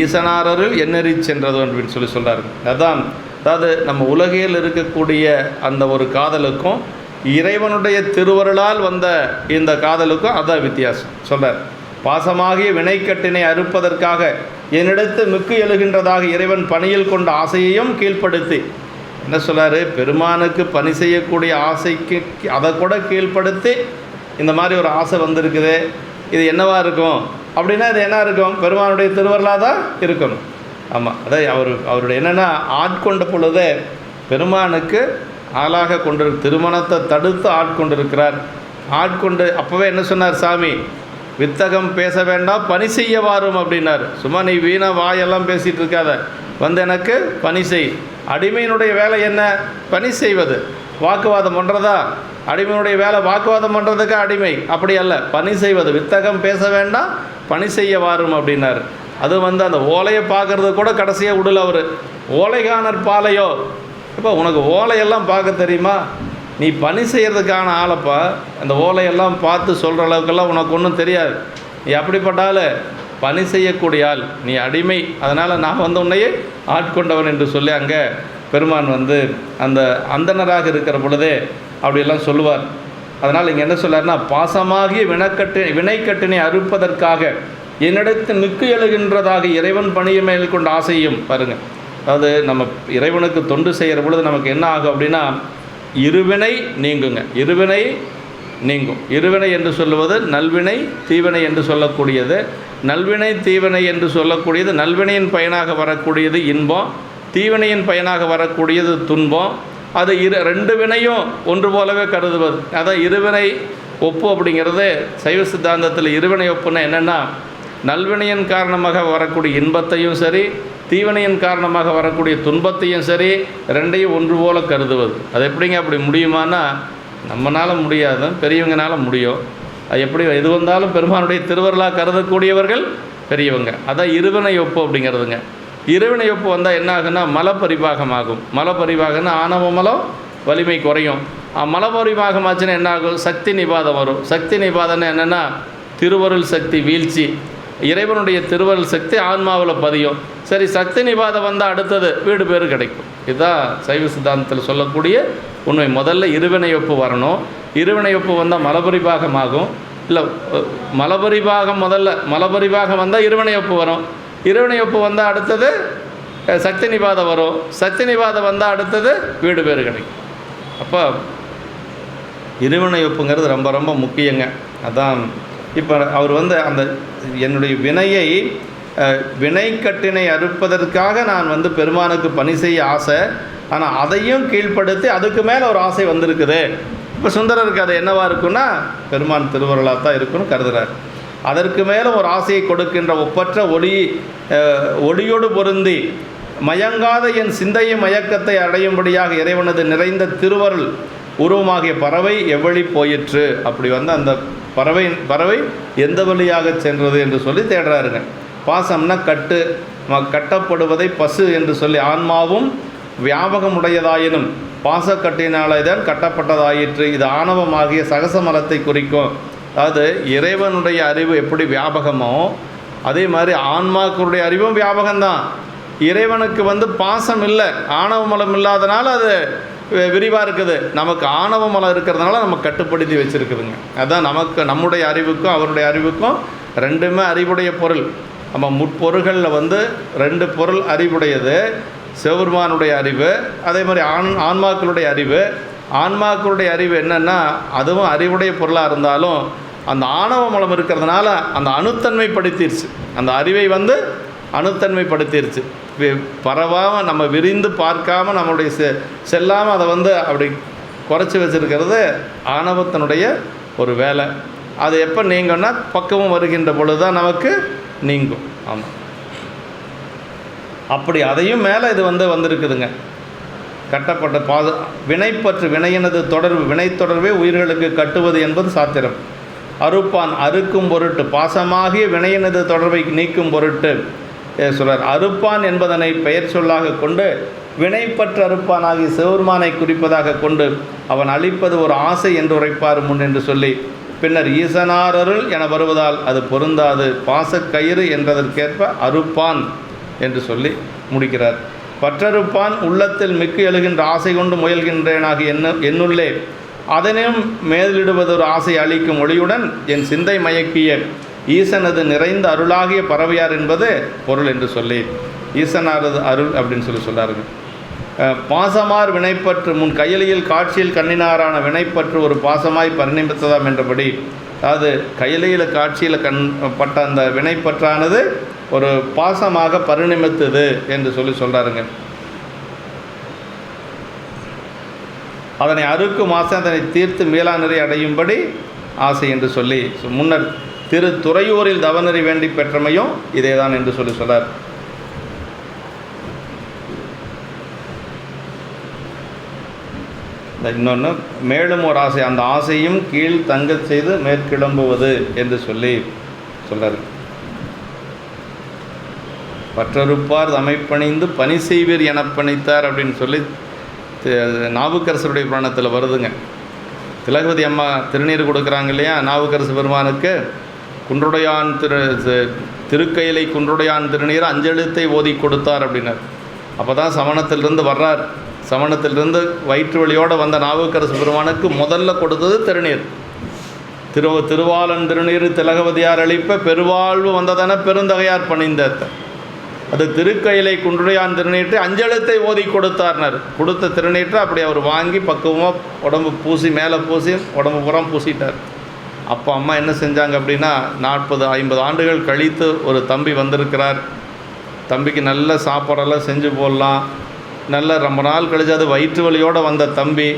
ஈசனாரருள் என்னறிச் சென்றது அப்படின்னு சொல்கிறாருங்க. அதாவது நம்ம உலகில் இருக்கக்கூடிய அந்த ஒரு காதலுக்கும் இறைவனுடைய திருவருளால் வந்த இந்த காதலுக்கும் அதான் வித்தியாசம் சொல்கிறார். பாசமாகிய வினைக்கட்டினை அறுப்பதற்காக என்னிடத்து மிக்கு எழுகின்றதாக இறைவன் பணியில் கொண்ட ஆசையையும் கீழ்ப்படுத்தி என்ன சொல்கிறாரு, பெருமானுக்கு பணி செய்யக்கூடிய ஆசைக்கு அதை கூட கீழ்ப்படுத்தி இந்த மாதிரி ஒரு ஆசை வந்திருக்குது. இது என்னவா இருக்கும் அப்படின்னா இது என்ன இருக்கும், பெருமானுடைய திருவருளாக தான் இருக்கணும். ஆமாம், அதாவது அவருடைய என்னென்னா ஆட்கொண்ட பொழுதே பெருமானுக்கு ஆளாக திருமணத்தை தடுத்து ஆட்கொண்டிருக்கிறார். ஆட்கொண்டு அப்போவே என்ன சொன்னார் சாமி, வித்தகம் பேச வேண்டாம் பணி செய்ய வாரும் அப்படின்னார். சும்மா நீ வீணா வாயெல்லாம் பேசிகிட்டு இருக்காத, வந்து எனக்கு பணி செய். அடிமையினுடைய வேலை என்ன, பணி செய்வது. வாக்குவாதம் பண்ணுறதா அடிமையினுடைய வேலை? வாக்குவாதம் பண்ணுறதுக்கு அடிமை அப்படி அல்ல, பணி செய்வது. வித்தகம் பேச வேண்டாம் பணி செய்ய வாரும் அப்படின்னார். அது அந்த ஓலையை பார்க்குறது கூட கடைசியாக விடல அவர். ஓலைகாணர் பாலையோ, இப்போ உனக்கு ஓலையெல்லாம் பார்க்க தெரியுமா, நீ பணி செய்கிறதுக்கான ஆளப்பா. அந்த ஓலையெல்லாம் பார்த்து சொல்கிற அளவுக்கெல்லாம் உனக்கு ஒன்றும் தெரியாது. நீ அப்படிப்பட்டால் பணி செய்யக்கூடிய ஆள், நீ அடிமை. அதனால் நான் உன்னையே ஆட்கொண்டவன் என்று சொல்லி அங்கே பெருமான் அந்த அந்தனராக இருக்கிற பொழுதே அப்படியெல்லாம் சொல்லுவார். அதனால் இங்கே என்ன சொல்லார்னா, பாசமாகிய வினைக்கட்டினை அறுப்பதற்காக என்னிடத்து மிக்கு எழுகின்றதாக இறைவன் பணியை மேல் கொண்ட ஆசையும் பாருங்கள். அதாவது நம்ம இறைவனுக்கு தொண்டு செய்கிற பொழுது நமக்கு என்ன ஆகும் அப்படின்னா, இருவினை நீங்குங்க. இருவினை நீங்கும். இருவினை என்று சொல்லுவது நல்வினை தீவினை என்று சொல்லக்கூடியது. நல்வினை தீவினை என்று சொல்லக்கூடியது நல்வினையின் பயனாக வரக்கூடியது இன்பம், தீவினையின் பயனாக வரக்கூடியது துன்பம். அது ரெண்டு வினையும் ஒன்று போலவே கருதுவது. அதான் இருவினை ஒப்பு அப்படிங்கிறது சைவ சித்தாந்தத்தில். இருவினை ஒப்புன்னா என்னென்னா, நல்வினையின் காரணமாக வரக்கூடிய இன்பத்தையும் சரி, தீவினையின் காரணமாக வரக்கூடிய துன்பத்தையும் சரி, ரெண்டையும் ஒன்று போல கருதுவது. அது எப்படிங்க அப்படி முடியுமானா, நம்மளால் முடியாது, பெரியவங்கனால முடியும். அது எப்படி எது வந்தாலும் பெருமானுடைய திருவருளாக கருதக்கூடியவர்கள் பெரியவங்க. அதான் இருவினை ஒப்பு அப்படிங்கிறதுங்க. இருவினை ஒப்பு வந்தால் என்ன ஆகுன்னா, மலப்பரிபாகமாகும். மலப்பரிபாகம்னா ஆணவ மலம் வலிமை குறையும். மலப்பரிபாகமாச்சுன்னா என்ன ஆகும், சக்தி நிபாதம் வரும். சக்தி நிபாதம்னா என்னென்னா, திருவருள் சக்தி வீழ்ச்சி, இறைவனுடைய திருவருள் சக்தி ஆன்மாவில் பதியும். சரி, சக்தி நிபாதம் வந்தால் அடுத்தது வீடு பேர் கிடைக்கும். இதுதான் சைவ சித்தாந்தத்தில் சொல்லக்கூடிய உண்மை. முதல்ல இருவினை ஒப்பு வரணும். இருவினை ஒப்பு வந்தால் மலபரிபாகமாகும். இல்லை, மலபரிபாகம் முதல்ல, மலபரிபாகம் வந்தால் இருவினை ஒப்பு வரும். இருவினை ஒப்பு வந்தால் அடுத்தது சக்தி நிபாதம் வரும். சக்தி நிபாதம் வந்தால் அடுத்தது வீடு பேர் கிடைக்கும். அப்போ இருவினை ஒப்புங்கிறது ரொம்ப ரொம்ப முக்கியங்க. அதான் இப்போ அவர் அந்த என்னுடைய வினையை வினைக்கட்டினை அறுப்பதற்காக நான் பெருமானுக்கு பணி செய்ய ஆசை, ஆனால் அதையும் கீழ்ப்படுத்தி அதுக்கு மேலே ஒரு ஆசை வந்திருக்குது. இப்போ சுந்தரருக்கு அது என்னவாக இருக்குன்னா, பெருமான் திருவருளாக தான் இருக்குன்னு கருதுகிறார். அதற்கு மேலே ஒரு ஆசையை கொடுக்கின்ற ஒப்பற்ற ஒளியோடு பொருந்தி மயங்காத என் சிந்தையை மயக்கத்தை அடையும்படியாக இறைவனது நிறைந்த திருவருள் உருவமாகிய பறவை எவ்வழி போயிற்று. அப்படி அந்த பறவை எந்த வழியாக சென்றது என்று சொல்லி தேடுறாருங்க. பாசம்னா கட்டப்படுவதை பசு என்று சொல்லி, ஆன்மாவும் வியாபகமுடையதாயினும் பாசக்கட்டினாலே தான் கட்டப்பட்டதாயிற்று. இது ஆணவமாகிய சகசமலத்தை குறிக்கும். அதாவது இறைவனுடைய அறிவு எப்படி வியாபகமோ அதே மாதிரி ஆன்மாக்களுடைய அறிவும் வியாபகம்தான். இறைவனுக்கு பாசம் இல்லை, ஆணவ மலம் இல்லாதனால அது விரிவாக இருக்குது. நமக்கு ஆணவ மலம் இருக்கிறதுனால நம்ம கட்டுப்படுத்தி வச்சுருக்குதுங்க. அதுதான் நம்முடைய அறிவுக்கும் அவருடைய அறிவுக்கும் ரெண்டுமே அறிவுடைய பொருள். நம்ம முற்பொருள்களில் ரெண்டு பொருள் அறிவுடையது. சிவபெருமானுடைய அறிவு, அதே மாதிரி ஆன்மாக்களுடைய அறிவு. ஆன்மாக்களுடைய அறிவு என்னென்னா, அதுவும் அறிவுடைய பொருளாக இருந்தாலும் அந்த ஆணவ மலம் இருக்கிறதுனால அந்த அணுத்தன்மைப்படுத்திடுச்சு. அந்த அறிவை அணுத்தன்மைப்படுத்திடுச்சு. பரவாமல் நம்ம விரிந்து பார்க்காமல் நம்மளுடைய செல்லாமல் அதை அப்படி குறைச்சி வச்சுருக்கிறது ஆணவத்தினுடைய ஒரு வேலை. அது எப்போ நீங்கன்னா, பக்குவம் வருகின்ற பொழுது தான் நமக்கு நீங்கும். ஆமாம். அப்படி அதையும் மேலே இது வந்திருக்குதுங்க. கட்டப்பட்ட வினைப்பற்று, வினையினது தொடர்பு, வினை தொடர்பே உயிர்களுக்கு கட்டுவது என்பது சாத்திரம். அறுப்பான் அறுக்கும் பொருட்டு, பாசமாகிய வினையினது தொடர்பை நீக்கும் பொருட்டு சொல்றார். அறுப்பான் என்பதனை பெயர் சொல்லாக கொண்டு வினைப்பற்று அறுப்பான் ஆகிய சிவபெருமானை குறிப்பதாக கொண்டு அவன் அளிப்பது ஒரு ஆசை என்று உரைப்பார் முன் என்று சொல்லி பின்னர் ஈசனாரருள் என வருவதால் அது பொருந்தாது, பாசக்கயிறு என்றதற்கேற்ப அறுப்பான் என்று சொல்லி முடிக்கிறார். பற்றறுப்பான் உள்ளத்தில் மிக்கு எழுகின்ற ஆசை கொண்டு முயல்கின்றேனாக என்னுள்ளே அதனையும் மேலிடுவது ஒரு ஆசை அளிக்கும் ஒளியுடன் என் சிந்தை மயக்கிய ஈசனது நிறைந்த அருளாகிய பறவையார் என்பது பொருள் என்று சொல்லி ஈசனாரது அருள் அப்படின்னு சொல்கிறாருங்க. பாசமார் வினைப்பற்று முன் கையிலையில் காட்சியில் கண்ணினாரான வினைப்பற்று ஒரு பாசமாய் பரிணமித்ததாம் என்றபடி, அதாவது கையிலையில் காட்சியில் பட்ட அந்த வினைப்பற்றானது ஒரு பாசமாக பரிணமித்தது என்று சொல்கிறாருங்க. அதனை அறுக்கும் ஆசை அதனை தீர்த்து மேலா நிறை அடையும்படி ஆசை என்று சொல்லி முன்னர் துறையூரில் தவநெறி வேண்டி பெற்றமையும் இதே தான் என்று சொல்கிறார். இன்னொன்று மேலும் ஒரு ஆசை, அந்த ஆசையும் கீழ் தங்கச் செய்து மேற்கிளம்புவது என்று சொல்லி சொல்கிறார். பற்றறுப்பார் அமைப்பணிந்து பணி செய்வீர் என பணித்தார் அப்படின்னு சொல்லி நாவுக்கரசருடைய புராணத்தில் வருதுங்க. திலகவதி அம்மா திருநீர் கொடுக்குறாங்க இல்லையா நாவுக்கரசு பெருமானுக்கு, குன்றுடையான் திருக்கையிலை குன்றுடையான் திருநீர் அஞ்செழுத்தை ஓதி கொடுத்தார் அப்படின்னார். அப்போ தான் சமணத்திலிருந்து வர்றார். சமணத்திலிருந்து வயிற்று வழியோடு வந்த நாவுக்கரசு பெருமானுக்கு முதல்ல கொடுத்தது திருநீர். திருவாளன் திருநீர் திலகவதியார் அளிப்ப பெருவாழ்வு வந்ததான பெருந்தகையார் பணிந்த அது திருக்கையிலை குன்றுடையான் திருநீற்றை அஞ்செழுத்தை ஓதி கொடுத்தார்னர். கொடுத்த திருநீற்றை அப்படி அவர் வாங்கி பக்குவமாக உடம்பு பூசி மேலே பூசி உடம்பு புறம் பூசிட்டார். அப்போ அம்மா என்ன செஞ்சாங்க அப்படின்னா 40-50 ஆண்டுகள் கழித்து ஒரு தம்பி வந்திருக்கிறார். தம்பிக்கு நல்ல சாப்பாடெல்லாம் செஞ்சு போடலாம், நல்ல ரொம்ப நாள் கழிச்சு அது வயிற்று வலியோடு வந்த தம்பி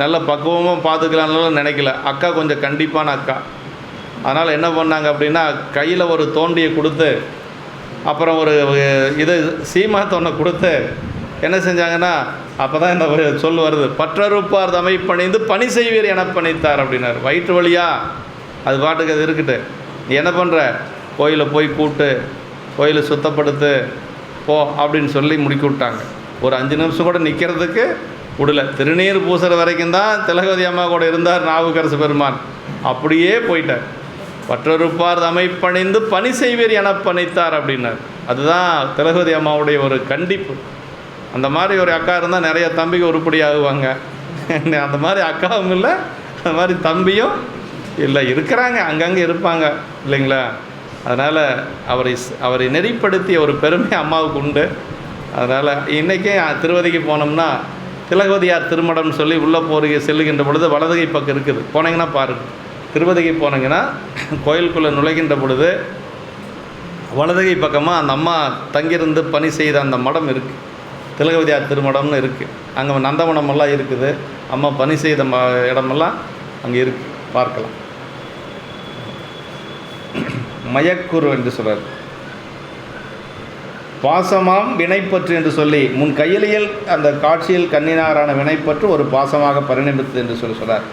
நல்ல பக்குவமாக பார்த்துக்கலாம்னாலும் நினைக்கல. அக்கா கொஞ்சம் கண்டிப்பான அக்கா. அதனால் என்ன பண்ணாங்க அப்படின்னா கையில் ஒரு தோண்டியை கொடுத்து அப்புறம் ஒரு இது சீமாத்தொன்னை கொடுத்து என்ன செஞ்சாங்கன்னா அப்போ தான் இந்த சொல் வருது, பற்றறுப்பார் தமை பணிந்து பணி செய்வீர் என பணித்தார் அப்படின்னார். வயிற்று வழியா அது பாட்டுக்கு அது இருக்குட்டு, நீ என்ன பண்ணுற கோயிலை போய் கூட்டு கோயிலை சுத்தப்படுத்து போ அப்படின்னு சொல்லி முடிக்கி விட்டாங்க. ஒரு 5 நிமிஷம் கூட நிற்கிறதுக்கு விடல. திருநீர் பூசுகிற வரைக்கும் தான் திலகவதி அம்மா கூட இருந்தார் நாவுக்கரசு பெருமான். அப்படியே போயிட்டார். பற்றறுப்பார் அமைப்பணிந்து பணி செய்வீர் என பணித்தார் அப்படின்னார். அதுதான் திலகவதி அம்மாவுடைய ஒரு கண்டிப்பு. அந்த மாதிரி ஒரு அக்கா இருந்தால் நிறைய தம்பிக்கு உருப்படி ஆகுவாங்க. அந்த மாதிரி அக்காவும் இல்லை, அந்த மாதிரி தம்பியும் இல்லை, இருக்கிறாங்க அங்கங்கே இருப்பாங்க இல்லைங்களா. அதனால் அவரை நெறிப்படுத்திய ஒரு பெருமை அம்மாவுக்கு உண்டு. அதனால் இன்றைக்கே திருவதிக்கு போனோம்னா திலகவதியார் திருமடம்னு சொல்லி உள்ளே செல்லுகின்ற பொழுது வலதுகை பக்கம் இருக்குது, போனீங்கன்னா பாருங்கள். திருவதிக்கு போனீங்கன்னா கோயிலுக்குள்ளே நுழைகின்ற பொழுது வலதுகை பக்கமாக அந்த அம்மா தங்கியிருந்து பணி செய்த அந்த மடம் இருக்குது, திலகவதியார் திருமடம்னு இருக்குது. அங்கே நந்தவனமெல்லாம் இருக்குது, அம்மா பணி செய்த இடமெல்லாம் அங்கே இருக்குது, பார்க்கலாம். மயக்குரு என்று சொல்கிறார். பாசமாம் வினைப்பற்று என்று சொல்லி முன் கையிலையில் அந்த காட்சியில் கண்ணினாரான வினைப்பற்று ஒரு பாசமாக பரிணமித்தது என்று சொல்கிறார்.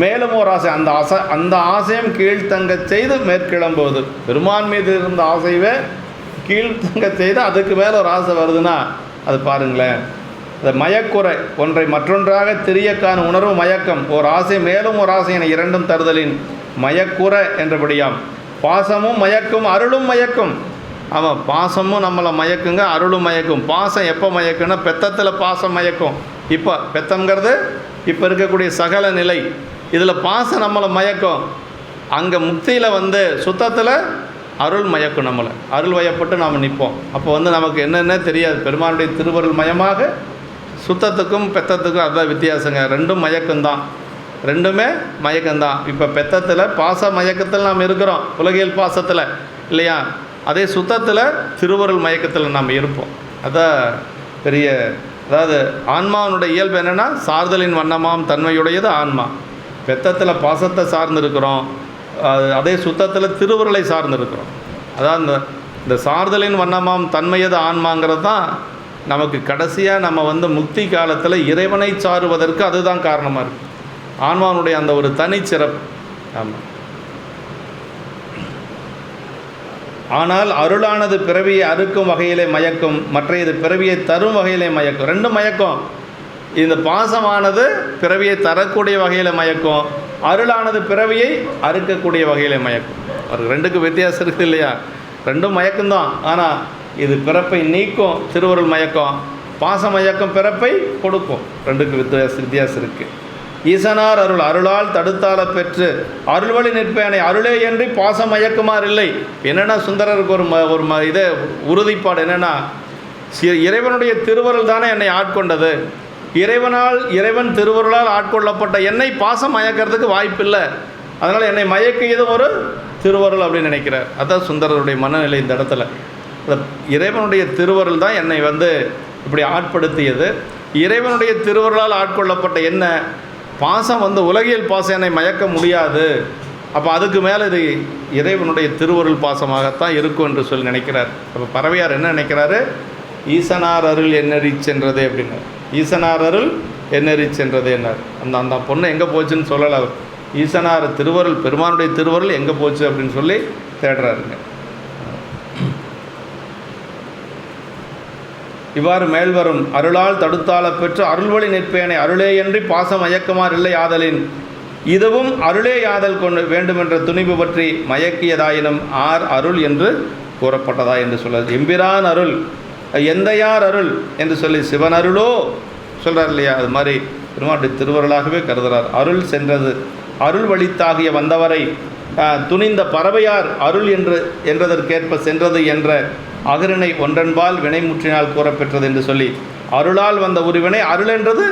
மேலும் ஒரு ஆசை, அந்த ஆசையும் கீழ்த்தங்க செய்து மேற்கிளம்புவது. பெருமான் மீது இருந்த ஆசைவே கீழ்த்தங்க செய்து அதுக்கு மேலே ஒரு ஆசை வருதுன்னா அது பாருங்களேன். அந்த மயக்குறை, ஒன்றை மற்றொன்றாக தெரியக்கான உணர்வு மயக்கம், ஒரு ஆசை மேலும் ஒரு ஆசை என இரண்டும் தருதலின் மயக்குறை என்றபடியாம். பாசமும் மயக்கும், அருளும் மயக்கும். ஆமாம், பாசமும் நம்மளை மயக்குங்க, அருளும் மயக்கும். பாசம் எப்போ மயக்குன்னா பெத்தத்தில் பாசம் மயக்கும். இப்போ பெத்தங்கிறது இப்போ இருக்கக்கூடிய சகல நிலை, இதில் பாசம் நம்மளை மயக்கும். அங்கே முக்தியில் சுத்தத்தில் அருள் மயக்கும், நம்மளை அருள் வயப்பட்டு நாம் நிற்போம். அப்போ நமக்கு என்னென்ன தெரியாது. பெருமானுடைய திருவருள் மயமாக சுத்தத்துக்கும் பெத்தத்துக்கும் அதுதான் வித்தியாசங்க. ரெண்டும் மயக்கம்தான், ரெண்டுமே மயக்கம்தான். இப்போ பெத்தத்தில் பாச மயக்கத்தில் நாம் இருக்கிறோம், உலகியல் பாசத்தில் இல்லையா. அதே சுத்தத்தில் திருவருள் மயக்கத்தில் நாம் இருப்போம். அதான் பெரிய, அதாவது ஆன்மாவனுடைய இயல்பு என்னென்னா சார்தலின் வண்ணமாம் தன்மையுடையது ஆன்மா. பெத்தத்தில் பாசத்தை சார்ந்து இருக்கிறோம், அதே சுத்தத்தில் திருவருளை சார்ந்து இருக்கிறோம். அதான் இந்த இந்த சார்தலின் வண்ணமாம் தன்மையது ஆன்மாங்கிறது தான் நமக்கு கடைசியாக நம்ம முக்தி காலத்தில் இறைவனை சாருவதற்கு அதுதான் காரணமாக இருக்குது. ஆன்மானுடைய அந்த ஒரு தனிச்சிறப்பு. ஆமாம். ஆனால் அருளானது பிறவியை அறுக்கும் வகையிலே மயக்கும், மற்றையது பிறவியை தரும் வகையிலே மயக்கும். ரெண்டும் மயக்கம். இந்த பாசமானது பிறவியை தரக்கூடிய வகையில் மயக்கும், அருளானது பிறவியை அறுக்கக்கூடிய வகையில் மயக்கும். அது ரெண்டுக்கும் வித்தியாசம் இருக்குது இல்லையா? ரெண்டும் மயக்கம்தான். ஆனால் இது பிறப்பை நீக்கும் திருவருள் மயக்கம், பாச மயக்கம் பிறப்பை கொடுக்கும். ரெண்டுக்கு வித்தியாசம் இருக்குது. ஈசனார் அருள் அருளால் தடுத்தால பெற்று அருள்வழி நிற்பேனை அருளே என்று பாச மயக்குமாறு இல்லை. என்னென்னா சுந்தரருக்கு ஒரு இதை உறுதிப்பாடு என்னென்னா, இறைவனுடைய திருவருள் தானே என்னை ஆட்கொண்டது, இறைவன் திருவருளால் ஆட்கொள்ளப்பட்ட என்னை பாசம் மயக்கிறதுக்கு வாய்ப்பில்லை, அதனால் என்னை மயக்கியது ஒரு திருவருள் அப்படின்னு நினைக்கிறார். அதுதான் சுந்தரருடைய மனநிலை இந்த இடத்துல. இறைவனுடைய திருவருள் தான் என்னை இப்படி ஆட்படுத்தியது. இறைவனுடைய திருவருளால் ஆட்கொள்ளப்பட்ட என்ன பாசம் உலகியல் பாசம் என்னை மயக்க முடியாது. அப்போ அதுக்கு மேலே இது இறைவனுடைய திருவருள் பாசமாகத்தான் இருக்கும் என்று சொல்லி நினைக்கிறார். அப்போ பறவையார் என்ன நினைக்கிறாரு? ஈசனார் அருள் என்னறி சென்றதே அப்படின்னார். ஈசனார் அருள் என்னறி சென்றதே என்னார். அந்த பொண்ணு எங்கே போச்சுன்னு சொல்லலை அவர். ஈசனார் திருவருள், பெருமானுடைய திருவருள் எங்கே போச்சு அப்படின்னு சொல்லி தேடுறாருங்க. இவ்வாறு மேல்வரும் அருளால் தடுத்தால பெற்று அருள்வழி நிற்பேனை அருளே என்று பாசம் மயக்குமாறு இல்லை ஆதலின் இதுவும் அருளே யாதல் கொண்டு வேண்டுமென்ற துணிவு பற்றி மயக்கியதாயினும் ஆர் அருள் என்று கூறப்பட்டதா என்று சொல்லுது. எம்பிரான் அருள் எந்தையார் அருள் என்று சொல்லி சிவன் அருளோ சொல்கிறார் இல்லையா? அது மாதிரி பெருமாளுடைய திருவருளாகவே கருதுகிறார். அருள் சென்றது, அருள் வழித்தாகிய வந்தவரை துணிந்த பறவையார் அருள் என்றதற்கேற்ப சென்றது என்ற அகரிணை ஒன்றன்பால் வினைமுற்றினால் கூறப்பெற்றது என்று சொல்லி அருளால் வந்த உருவினை அருள் என்றது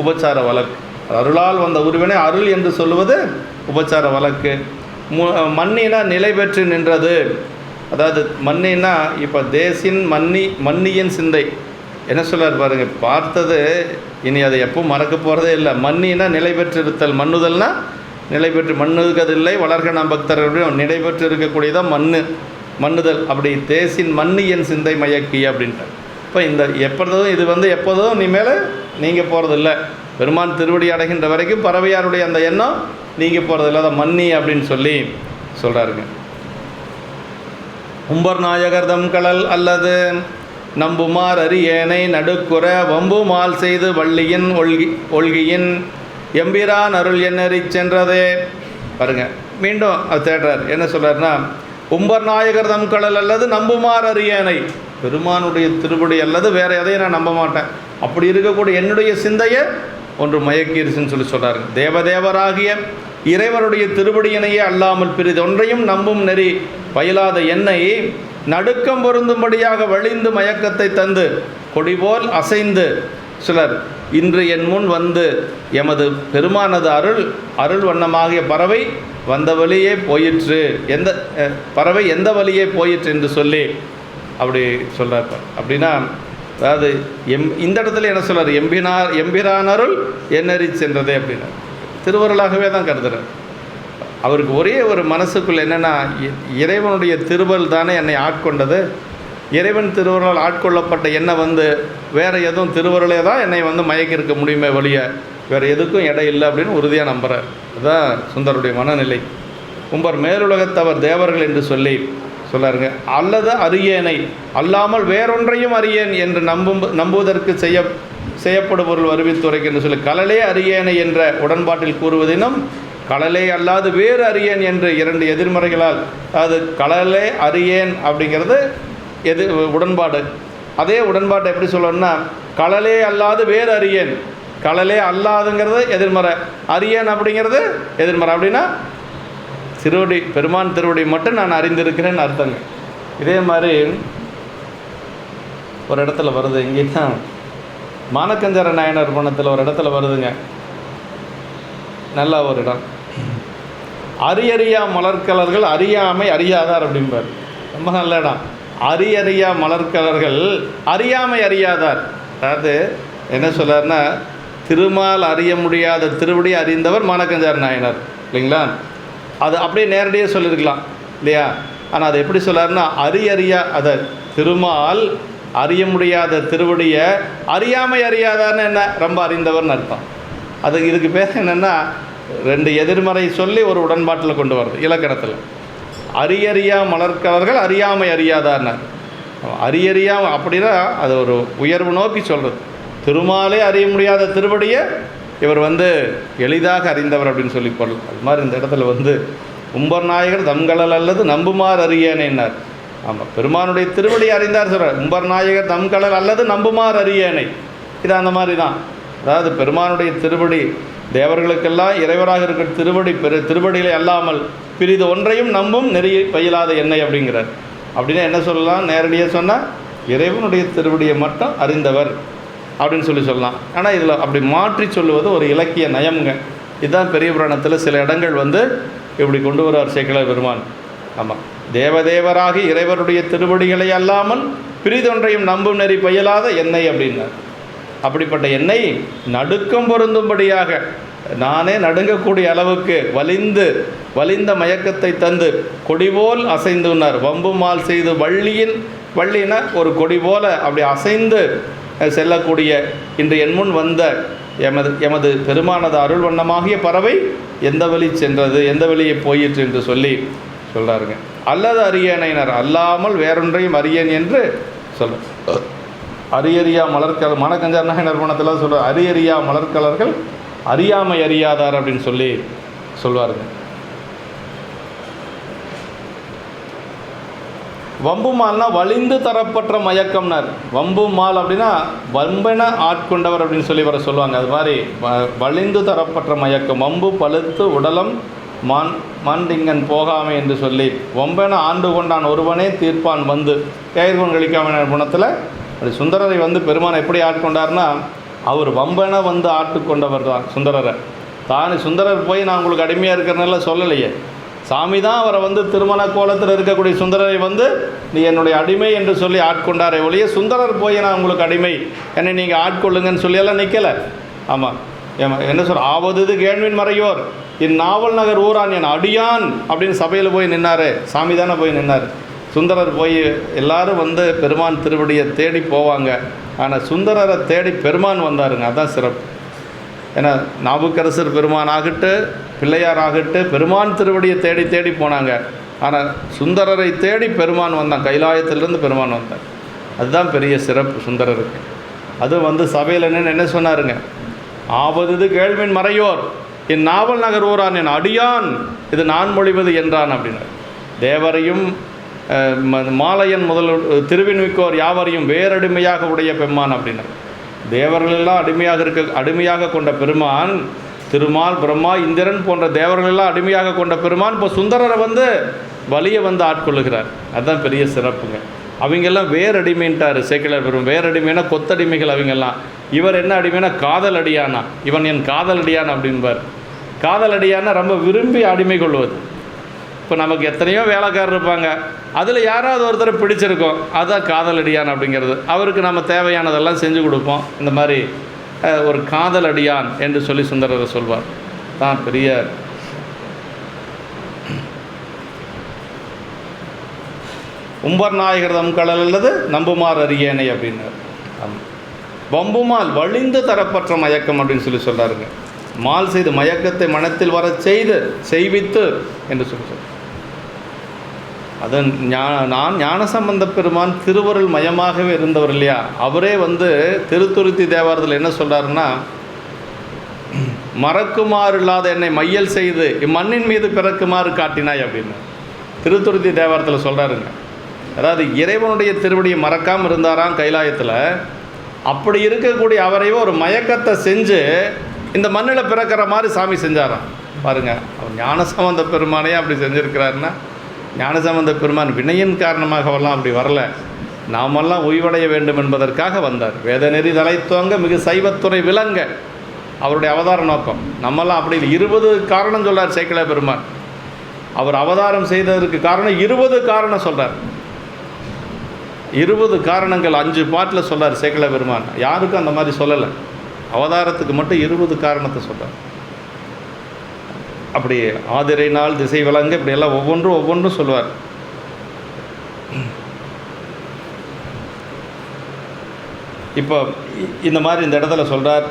உபச்சார வழக்கு. அருளால் வந்த உருவினை அருள் என்று சொல்லுவது உபச்சார வழக்கு. மன்னினா நிலை பெற்று நின்றது. அதாவது மன்னினா இப்போ தேசின் மன்னியின் சிந்தை என்ன சொல்கிறார் பாருங்க, பார்த்தது இனி அதை எப்போ மறக்க போகிறதே இல்லை. மன்னினா நிலை பெற்றிருத்தல், மன்னுதல்னா நிலை பெற்று மண்ணுகதில்லை வளர்க நாம் பக்தர்கள் நிலை பெற்று இருக்கக்கூடியதான் மன்னுதல். அப்படி தேசின் மன்னியன் சிந்தை மயக்கி அப்படின்ட்டு. இப்போ இந்த எப்பொழுதும் இது எப்போதும் நீ மேலே நீங்கள் போகிறதில்ல, பெருமான் திருவடி அடைகின்ற வரைக்கும் பறவையாருடைய அந்த எண்ணம் நீங்கள் போகிறதில்ல, அதை மன்னி அப்படின்னு சொல்லி சொல்கிறாருங்க. உம்பர் நாயகர்தம் கடல் அல்லது நம்புமார் அரியேனை நடுக்குற வம்புமால் செய்து வள்ளியின் ஒல்கியின் எம்பிரான் அருள் என்னறி சென்றதே. பாருங்க, மீண்டும் அது தேடுறார். என்ன சொல்கிறாருன்னா, உம்பர் நாயகர் தம் கடல் அல்லது நம்புமார் அரியேனை, பெருமானுடைய திருப்படி அல்லது வேறு எதையும் நான் நம்ப மாட்டேன், அப்படி இருக்கக்கூடிய என்னுடைய சிந்தையை ஒன்று மயக்கிருச்சுன்னு சொல்லி சொல்கிறாருங்க. தேவதேவராகிய இறைவனுடைய திருப்படியினையே அல்லாமல் பிறிதொன்றையும் நம்பும் நெறி பயிலாத என்னை நடுக்கம் பொருந்தும்படியாக வழிந்து மயக்கத்தை தந்து கொடிபோல் அசைந்து சிலர் இன்று என் முன் எமது பெருமானது அருள் வண்ணமாகிய பறவை வந்த வழியே போயிற்று, பறவை எந்த வழியே போயிற்று என்று சொல்லி அப்படி சொல்கிறார். அப்படின்னா அதாவது இந்த இடத்துல என்ன சொல்கிறார், எம்பிரான் அருள் என்னறி சென்றதே அப்படின்னா திருவருளாகவே தான் கருதுகிறார். அவருக்கு ஒரே ஒரு மனசுக்குள்ள என்னென்னா, இறைவனுடைய திருவருள் தானே என்னை ஆட்கொண்டது, இறைவன் திருவருளால் ஆட்கொள்ளப்பட்ட என்னை வேறு எதுவும் திருவருளே தான் என்னை மயக்கிருக்க முடியுமே வழிய வேறு எதுக்கும் இடம் இல்லை அப்படின்னு உறுதியாக நம்புகிறார். அதுதான் சுந்தருடைய மனநிலை. உம்பர் மேலுலகத்தவர் தேவர்கள் என்று சொல்லி சொல்லாருங்க. அல்லது அரியேனை அல்லாமல் வேறொன்றையும் அறியேன் என்று நம்புவதற்கு செய்யப்படும் பொருள் அறிவித்துரைக்கு என்று சொல்லி கலலே அரியேனை என்ற உடன்பாட்டில் கூறுவதினும் கடலே அல்லாது வேறு அறியேன் என்று இரண்டு எதிர்மறைகளால், அதாவது கடலே அறியேன் அப்படிங்கிறது உடன்பாடு. அதே உடன்பாட்டை எப்படி சொல்லணும்னா, கடலே அல்லாது வேறு அறியேன், கடலே அல்லாதுங்கிறது எதிர்மறை, அறியேன் அப்படிங்கிறது எதிர்மறை. அப்படின்னா திருவடி, பெருமான் திருவடி மட்டும் நான் அறிந்திருக்கிறேன்னு அர்த்தங்க. இதே மாதிரி ஒரு இடத்துல வருது, இங்கேன்னா மானக்கஞ்சர நாயனர் பணத்தில் ஒரு இடத்துல வருதுங்க, நல்ல ஒரு இடம். அரியறியா மலர்கலர்கள் அறியாமை அறியாதார் அப்படிம்பார். ரொம்ப நல்ல இடம். அரியறியா மலர்கலர்கள் அறியாமை அறியாதார். அதாவது என்ன சொல்கிறாருன்னா, திருமால் அறிய முடியாத திருவடி அறிந்தவர் மானக்கஞ்சார் நாயனர் இல்லைங்களா? அது அப்படியே நேரடியாக சொல்லியிருக்கலாம் இல்லையா? ஆனால் அதை எப்படி சொல்லாருன்னா அதை திருமால் அறிய முடியாத திருவடியை அறியாமை அறியாதான்னு என்ன, ரொம்ப அறிந்தவர்னு அர்த்தம். இதுக்கு பேர் என்னென்னா, ரெண்டு எதிர்மறை சொல்லி ஒரு உடன்பாட்டில் கொண்டு வருது இலக்கணத்தில். அரியறியா மலர்கலர்கள் அறியாமை அறியாதான்னு. அரியறியா அப்படின்னா அது ஒரு உயர்வு நோக்கி சொல்கிறது. திருமாலே அறிய முடியாத திருவடியை இவர் எளிதாக அறிந்தவர் அப்படின்னு சொல்லி பொருள். அது மாதிரி இந்த இடத்துல உம்பர் நாயகர் தம்களல் அல்லது நம்புமாறு அறியேனைன்னார். ஆமாம், பெருமானுடைய திருவடியை அறிந்தார் சொல்கிறார். உம்பர் நாயகர் தம்களல் அல்லது நம்புமாறு அறியேனை, இது அந்த மாதிரி தான். அதாவது பெருமானுடைய திருவடி தேவர்களுக்கெல்லாம் இறைவராக இருக்கிற திருவடியிலே அல்லாமல் பிரிது ஒன்றையும் நம்பும் நெறி பயிலாத எண்ணெய் அப்படிங்கிறார். அப்படின்னா என்ன சொல்லலாம், நேரடியாக சொன்னால் இறைவனுடைய திருவடியை மட்டும் அறிந்தவர் அப்படின்னு சொல்லலாம். ஆனால் இதில் அப்படி மாற்றி சொல்லுவது ஒரு இலக்கிய நயம்ங்க. இதுதான் பெரிய புராணத்தில் சில இடங்கள் இப்படி கொண்டு வருவார் சேக்கிழார் பெருமான். ஆமாம், தேவதேவராகி இறைவருடைய திருவடிகளை அல்லாமல் பிரிதொன்றையும் நம்பும் நெறி பயிலாத எண்ணெய் அப்படின்னார். அப்படிப்பட்ட எண்ணெய் நடுக்கம் பொருந்தும்படியாக, நானே நடுங்கக்கூடிய அளவுக்கு வலிந்த மயக்கத்தை தந்து கொடிபோல் அசைந்துனார். வம்பு மால் செய்து வள்ளின ஒரு கொடி போல அப்படி அசைந்து செல்லக்கூடிய இன்று என் முன் வந்த எமது பெருமானது அருள் வண்ணமாகிய பறவை எந்த வழி சென்றது, எந்த வழியை போயிற்று என்று சொல்லி சொல்கிறாருங்க. அல்லது அரியணையினர் அல்லாமல் வேறொன்றையும் அறியேன் என்று சொல்ல. அரியறியா மலர்கலர் மணக்கஞ்சார் நாயனர் பணத்தில் சொல்கிறார். அரியறியா மலர்கலர்கள் அறியாமை அறியாதார் அப்படின்னு சொல்லி சொல்வாருங்க. வம்பு மால்னா வலிந்து தரப்பட்ட மயக்கம்னார். வம்பு மால் அப்படின்னா வம்பென ஆட்கொண்டவர் அப்படின்னு சொல்லி வர சொல்லுவாங்க. அது மாதிரி வலிந்து தரப்பட்ட மயக்கம். வம்பு பழுத்து உடலம் மாண்டிங்கன் போகாமை என்று சொல்லி வம்பென ஆண்டு கொண்டான் ஒருவனே தீர்ப்பான் கேர்கோன் கழிக்காம குணத்தில் அப்படி சுந்தரரை பெருமான் எப்படி ஆட்கொண்டார்னா, அவர் வம்பென ஆட்டுக்கொண்டவர் தான் சுந்தரரை. சுந்தரர் போய் நான் உங்களுக்கு அடிமையாக இருக்கிறனால சொல்லலையே, சாமி தான் அவரை திருமண கோலத்தில் இருக்கக்கூடிய சுந்தரரை நீ என்னுடைய அடிமை என்று சொல்லி ஆட்கொண்டாரே ஒழிய, சுந்தரர் போய் நான் உங்களுக்கு அடிமை என்னை நீங்கள் ஆட்கொள்ளுங்கன்னு சொல்லியெல்லாம் நிற்கலை. ஆமாம், என்ன சொல்ற, ஆவது கேள்வின் மறையோர் இந்நாவல் நகர் ஊரான் என் அடியான் அப்படின்னு சபையில் போய் நின்னார். சாமி தானே போய் நின்னார். சுந்தரர் போய் எல்லாரும் பெருமான் திருவடியை தேடி போவாங்க. ஆனால் சுந்தரரை தேடி பெருமான் வந்தாருங்க. அதுதான் சிறப்பு. ஏன்னா நாவுக்கரசர் பெருமான் ஆகட்டு, பிள்ளையார் ஆகட்டு பெருமான் திருவடியை தேடி தேடி போனாங்க. ஆனால் சுந்தரரை தேடி பெருமான் வந்தான். கைலாயத்திலிருந்து பெருமான் வந்தார். அதுதான் பெரிய சிறப்பு சுந்தரருக்கு. அது சபையில் என்ன சொன்னாருங்க, ஆவது கேள்வின் மறையோர் என் நாவல் நகர் ஊரான் என் அடியான் இது நான் மொழிவது என்றான் அப்படின்னார். தேவரையும் மாலையன் முதல் திருவின்மிக்கோர் யாவரையும் வேறடிமையாக உடைய பெம்மான் அப்படின்னார். தேவர்களெல்லாம் அடிமையாக கொண்ட பெருமான், திருமால் பிரம்மா இந்திரன் போன்ற தேவர்களெல்லாம் அடிமையாக கொண்ட பெருமான் இப்போ சுந்தரரை வலியை ஆட்கொள்ளுகிறார். அதுதான் பெரிய சிறப்புங்க. அவங்கெல்லாம் வேறடிமைன்ட்டார் சேக்கிழார் பெருமான். வேறடிமைனா கொத்தடிமைகள் அவங்கெல்லாம். இவர் என்ன அடிமைனா காதல் அடியானா, இவன் என் காதல் அடியான் அப்படின்பார். காதல் அடியானா ரொம்ப விரும்பி அடிமை கொள்வது. இப்போ நமக்கு எத்தனையோ வேலைக்காரர் இருப்பாங்க, அதில் யாராவது ஒருத்தரை பிடிச்சிருக்கோம், அதுதான் காதல் அடியான் அப்படிங்கிறது. அவருக்கு நம்ம தேவையானதெல்லாம் செஞ்சு கொடுப்போம். இந்த மாதிரி ஒரு காதல் அடியான் என்று சொல்லி சுந்தரர் சொல்வார். தான் பெரிய உம்பர் நாயகர் தம்களல் அல்லது நம்புமாறு அறியேனை அப்படின்னார். வம்புமால் வலிந்து தரப்பட்ட மயக்கம் அப்படின்னு சொல்லி சொல்கிறாருங்க. மால் செய்து மயக்கத்தை மனத்தில் வர செய்வித்து என்று சொல்லி அது நான் ஞானசம்பந்த பெருமான் திருவருள் மயமாகவே இருந்தவர் இல்லையா. அவரே திருத்துருத்தி தேவாரத்தில் என்ன சொல்கிறாருன்னா, மறக்குமாறு இல்லாத என்னை மையல் செய்து இம்மண்ணின் மீது பிறக்குமாறு காட்டினாய் அப்படின்னு திருத்துருத்தி தேவாரத்தில் சொல்கிறாருங்க. அதாவது இறைவனுடைய திருவடியை மறக்காமல் இருந்தாராம் கைலாயத்தில். அப்படி இருக்கக்கூடிய அவரையோ ஒரு மயக்கத்தை செஞ்சு இந்த மண்ணில் பிறக்கிற மாதிரி சாமி செஞ்சாராம். பாருங்கள், அவர் ஞானசம்பந்த பெருமானையே அப்படி செஞ்சுருக்கிறாருன்னா, ஞானசம்பந்த பெருமான் வினையின் காரணமாகவெல்லாம் அப்படி வரல, நாமெல்லாம் ஓய்வடைய வேண்டும் என்பதற்காக வந்தார். வேத நெறி தலைத்துவங்க மிகு சைவத்துறை விளங்க அவருடைய அவதார நோக்கம். நம்மெல்லாம் அப்படி 20 காரணம் சொல்கிறார் சேக்கிழார் பெருமான். அவர் அவதாரம் செய்ததற்கு காரணம் 20 காரணம் சொல்கிறார். 20 காரணங்கள் 5 பாட்டில் சொல்கிறார் சேக்கிழார் பெருமான். யாருக்கும் அந்த மாதிரி சொல்லலை. அவதாரத்துக்கு மட்டும் 20 காரணத்தை சொல்கிறார். அப்படி ஆதிரை நாள் திசை விளங்க இப்படியெல்லாம் ஒவ்வொன்றும் சொல்லுவார். இப்போ இந்த மாதிரி இந்த இடத்துல சொல்கிறார்,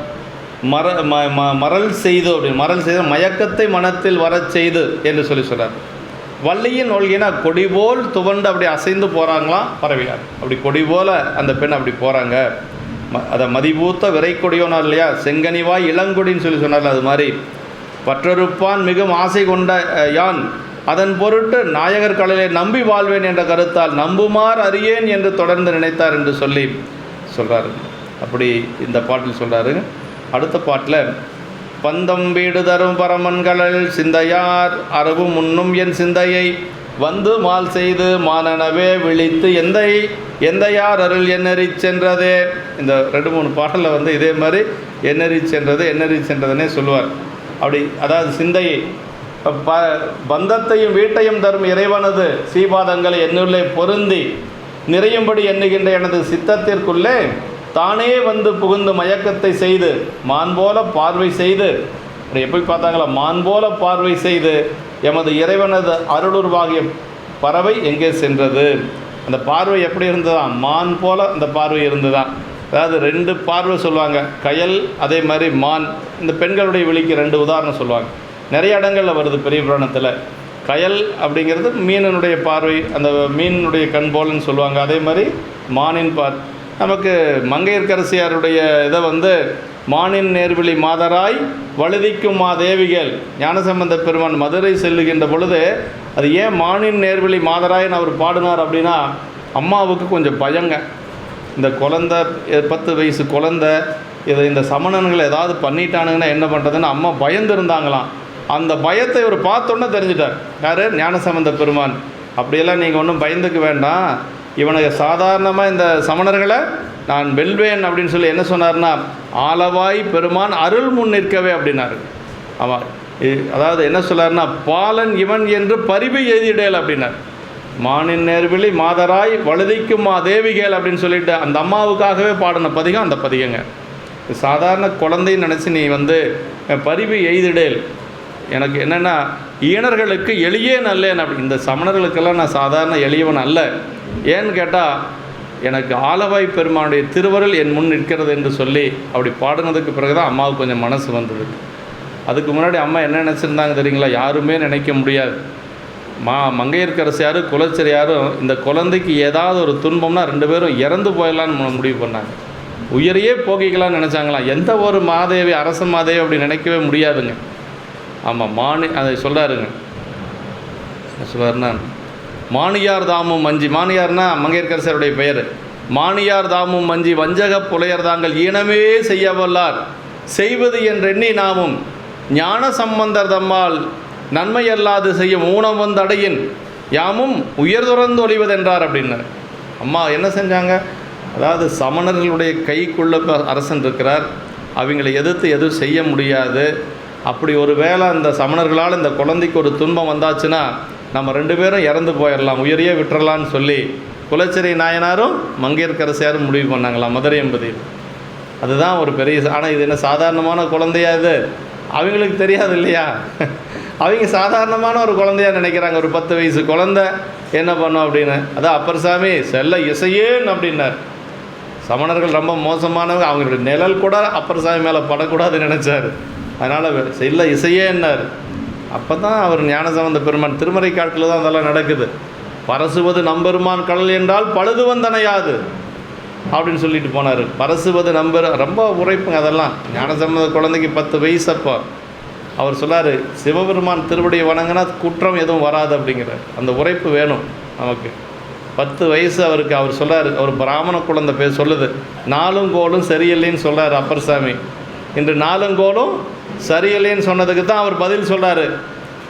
மரல் செய்து அப்படின்னு, மரல் செய்து மயக்கத்தை மனத்தில் வரச் செய்து என்று சொல்கிறார். வள்ளியின் ஒழுகினா கொடி போல் துவண்டு அப்படி அசைந்து போகிறாங்களாம் பறவையார். அப்படி கொடி போல் அந்த பெண் அப்படி போகிறாங்க. அதை மதிபூத்த விரை கொடியோனார் இல்லையா, செங்கனிவாய் இளங்கொடின்னு சொன்னார். அது மாதிரி பற்றறுப்பான் மிகவும் ஆசை கொண்ட யான் அதன் பொருட்டு நாயகர் கடலை நம்பி வாழ்வேன் என்ற கருத்தால் நம்புமார் அறியேன் என்று தொடர்ந்து நினைத்தார் என்று சொல்லி சொல்கிறாரு. அப்படி இந்த பாட்டில் சொல்கிறாரு. அடுத்த பாட்டில் பந்தம் வீடு தரும் பரமன்களில் சிந்தையார் அரபு முன்னும் என் சிந்தையை வந்து மால் செய்து மானனவே விழித்து எந்தையார் அருள் எண்ணறி சென்றதே. இந்த 2-3 பாடலில் வந்து இதே மாதிரி எண்ணறி சென்றதுன்னே சொல்லுவார். அப்படி அதாவது சிந்தையை பந்தத்தையும் வீட்டையும் தரும் இறைவனது சீபாதங்களை என்னுள்ளே பொருந்தி நிறையும்படி எண்ணுகின்ற எனது சித்தத்திற்குள்ளே தானே வந்து புகுந்து மயக்கத்தை செய்து மான் போல பார்வை செய்து, எப்படி பார்த்தாங்களா, மான் போல பார்வை செய்து எமது இறைவனது அருளுருவாகிய பறவை எங்கே சென்றது. அந்த பார்வை எப்படி இருந்ததான், மான் போல அந்த பார்வை இருந்துதான். அதாவது 2 பார்வை சொல்லுவாங்க, கயல் அதே மாதிரி மான். இந்த பெண்களுடைய விழிக்கு 2 உதாரணம் சொல்லுவாங்க. நிறைய இடங்களில் வருது பெரிய புராணத்தில். கயல் அப்படிங்கிறது மீனினுடைய பார்வை, அந்த மீனினுடைய கண் போலன்னு சொல்லுவாங்க. அதே மாதிரி மானின் நமக்கு மங்கையர்க்கரசியாருடைய இதை வந்து மானின் நேர்விழி மாதராய் வழுதிக்கும் மாதேவிகள் ஞானசம்பந்த பெருமான் மதுரை செல்லுகின்ற பொழுது அது ஏன் மானின் நேர்விழி மாதராய்ன்னு அவர் பாடினார் அப்படின்னா, அம்மாவுக்கு கொஞ்சம் பயங்க. இந்த குழந்தை 10 வயசு குழந்தை இந்த சமணன்களை ஏதாவது பண்ணிட்டானுங்கன்னா என்ன பண்ணுறதுன்னு அம்மா பயந்துருந்தாங்களாம். அந்த பயத்தை இவர் பார்த்தோன்னே தெரிஞ்சிட்டார். யார்? ஞானசம்பந்த பெருமான். அப்படியெல்லாம் நீங்கள் ஒன்றும் பயந்துக்க வேண்டாம், இவனை சாதாரணமாக இந்த சமணர்களை நான் வெல்வேன் அப்படின்னு சொல்லி என்ன சொன்னார்னா, ஆலவாய் பெருமான் அருள் முன் நிற்கவே அப்படின்னாரு. ஆமாம், அதாவது என்ன சொல்லார்னா, பாலன் இவன் என்று பரிவு எழுதிடேல் அப்படின்னார். மானின் நேர்விழி மாதராய் வழுதிக்கும் தேவிகள் அப்படின்னு சொல்லிட்டு அந்த அம்மாவுக்காகவே பாடின பதிகம் அந்த பதிகங்க. சாதாரண குழந்தைன்னு நினச்சி நீ வந்து பரிவு எய்திடேல், எனக்கு என்னென்னா ஈனர்களுக்கு எளியே நல்லேன் அப்படி. இந்த சமணர்களுக்கெல்லாம் நான் சாதாரண எளியவன் அல்ல. ஏன்னு கேட்டால் எனக்கு ஆலவாய் பெருமானுடைய திருவருள் என் முன் நிற்கிறது என்று சொல்லி அப்படி பாடினதுக்கு பிறகு தான் அம்மாவுக்கு கொஞ்சம் மனசு வந்தது. அதுக்கு முன்னாடி அம்மா என்ன நினச்சிருந்தாங்க தெரியுங்களா? யாருமே நினைக்க முடியாது. மங்கையர்க்கரசியாரும் குலச்சிறையாரும் இந்த குழந்தைக்கு ஏதாவது ஒரு துன்பம்னா 2 பேரும் இறந்து போயிடலான்னு முடிவு பண்ணாங்க. உயிரையே போக்கிக்கலான்னு நினச்சாங்களாம். எந்த ஒரு மாதேவி அரச மாதேவி அப்படி நினைக்கவே முடியாதுங்க. ஆமாம், அதை சொல்கிறாருங்க. சொல்கிறாருன்னா, மாணியார் தாமும் மஞ்சி, மாணியார்னா மங்கையர்க்கரசருடைய பெயர். மாணியார் தாமும் மஞ்சி வஞ்சக புலையர் தாங்கள் ஈனமே செய்ய வல்லார் செய்வது என்றெண்ணி நாமும் ஞான சம்பந்தர் தம்மால் நன்மையல்லாது செய்யும் ஊனம் வந்து அடையின் யாமும் உயர்துறந்து ஒழிவதென்றார் அப்படின்னார். அம்மா என்ன செஞ்சாங்க? அதாவது சமணர்களுடைய கைக்குள்ள அரசன் இருக்கிறார், அவங்களை எதிர்த்து எதுவும் செய்ய முடியாது. அப்படி ஒரு வேளை அந்த சமணர்களால் இந்த குழந்தைக்கு ஒரு துன்பம் வந்தாச்சுன்னா நம்ம 2 பேரும் இறந்து போயிடலாம், உயிரையே விட்டுறலான்னு சொல்லி குலச்சிறை நாயனாரும் மங்கையர்க்கரசியாரும் முடிவு பண்ணாங்களாம் மதுரை எம்பதியில். அதுதான் ஒரு பெரிய. ஆனால் இது என்ன சாதாரணமான குழந்தையா? இது அவங்களுக்கு தெரியாது இல்லையா? அவங்க சாதாரணமான ஒரு குழந்தையாக நினைக்கிறாங்க. ஒரு 10 வயசு குழந்தை என்ன பண்ணோம் அப்படின்னு. அதான் அப்பர் சாமி செல்ல இசையேன் அப்படின்னார். சமணர்கள் ரொம்ப மோசமானவங்க, அவங்களுடைய நிழல் கூட அப்பர் சாமி மேலே படக்கூடாதுன்னு நினச்சார். அதனால் செல்ல இசையேன்னார். அப்போ தான் அவர் ஞானசம்பந்த பெருமான் திருமறை காட்டில் தான் அதெல்லாம் நடக்குது. பரசுவது நம்பெருமான் கடல் என்றால் பழுது வந்தனையாது அப்படின்னு சொல்லிட்டு போனார். பரசுவது நம்பர் ரொம்ப உரைப்புங்க அதெல்லாம். ஞானசம்பந்த குழந்தைக்கு 10 வயசு. அப்போ அவர் சொல்லார், சிவபெருமான் திருவடியை வணங்கினா குற்றம் எதுவும் வராது அப்படிங்கிறார். அந்த உரைப்பு வேணும் நமக்கு. 10 வயசு அவருக்கு. அவர் சொல்லார், அவர் பிராமண குழந்தை சொல்லுது, 4 கோலும் சரியில்லைன்னு சொல்கிறார் அப்பர் சாமி. இன்று 4 கோலும் சரியில்லைன்னு சொன்னதுக்கு தான் அவர் பதில் சொல்கிறார்,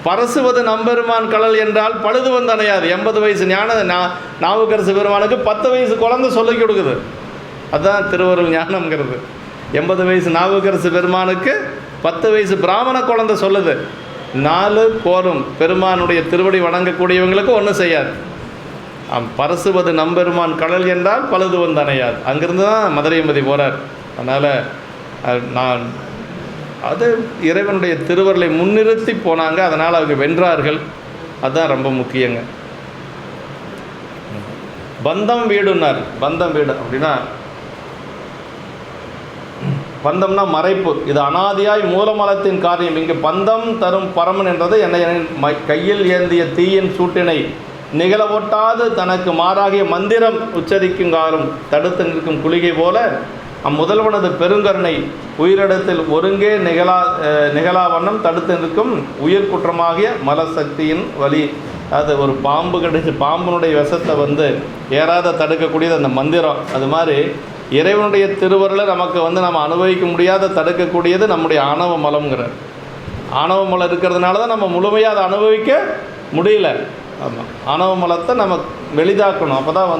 பரசுவது நம்பெருமான் கடல் என்றால் பழுது வந்து அணையாது. 80 வயசு நாவுக்கரசு பெருமானுக்கு 10 வயசு குழந்தை சொல்லி கொடுக்குது. அதுதான் திருவருள் ஞானம்ங்கிறது. 80 வயசு நாவுக்கரசு பெருமானுக்கு 10 வயசு பிராமண குழந்தை சொல்லுது. 4 கோலும் பெருமானுடைய திருவடி வணங்கக்கூடியவங்களுக்கு ஒன்றும் செய்யாது. பரசுவது நம்பெருமான் கடல் என்றால் பழுது வந்து அணையாது. அங்கிருந்து தான் மதுரை எம்பதி போகிறார். அதனால் நான் அது இறைவனுடைய திருவருளை முன்னிறுத்தி போனாங்க. அதனால் அவங்க வென்றார்கள். அதுதான் ரொம்ப முக்கியங்க. பந்தம் வீடுன்னார். பந்தம் வீடு அப்படின்னா, பந்தம்னா மறைப்பு. இது அனாதியாய் மூலமலத்தின் காரியம். இங்கு பந்தம் தரும் பரமன் என்றது என்னை கையில் ஏந்திய தீயின் சூட்டினை நிகழவொட்டாது தனக்கு மாறாகிய மந்திரம் உச்சரிக்கும் காலம் தடுத்து நிற்கும் குளிகை போல அம்முதல்வனது பெருங்கருணை உயிரிடத்தில் ஒருங்கே நிகழாவண்ணம் தடுத்து நிற்கும் உயிர் குற்றமாகிய மலசக்தியின் வழி. அது ஒரு பாம்பு கடிச்சு பாம்பினுடைய விஷத்தை ஏறாத தடுக்கக்கூடியது அந்த மந்திரம். அது மாதிரி இறைவனுடைய திருவருளை நமக்கு நம்ம அனுபவிக்க முடியாத தடுக்கக்கூடியது நம்முடைய ஆணவ மலம்ங்கிறார். ஆணவ மலம் இருக்கிறதுனால தான் நம்ம முழுமையாக அதை அனுபவிக்க முடியல. ஆமாம், ஆணவ மலத்தை நம்ம வெளிதாக்கணும். அப்போ தான்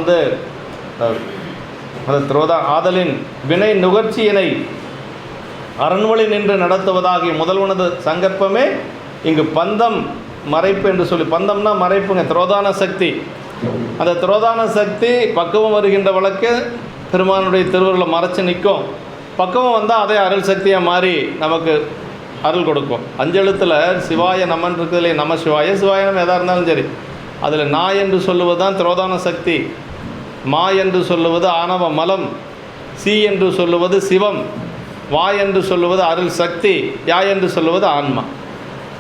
அது ஆதலின் வினை நுகர்ச்சியினை அரண்வழி நின்று நடத்துவதாகிய முதல்வனது சங்கற்பமே இங்கு பந்தம் மறைப்பு என்று சொல்லி. பந்தம்னா மறைப்புங்க, திரோதான சக்தி. அந்த திரோதான சக்தி பக்குவம் வருகின்ற வழக்கு பெருமானுடைய திருவருளை மறைச்சு நிற்கும். பக்குவம் வந்தால் அதே அருள் சக்தியாக மாறி நமக்கு அருள் கொடுக்கும். அஞ்செழுத்தில் சிவாய நமன் இருக்கிறதுலே நம சிவாய சிவாயனம் எதாக இருந்தாலும் சரி, அதில் நா என்று சொல்லுவது தான் திரோதான சக்தி, மா என்று சொல்லுவது ஆணவ மலம், சி என்று சொல்லுவது சிவம், வா என்று சொல்லுவது அருள் சக்தி, யா என்று சொல்லுவது ஆன்மா.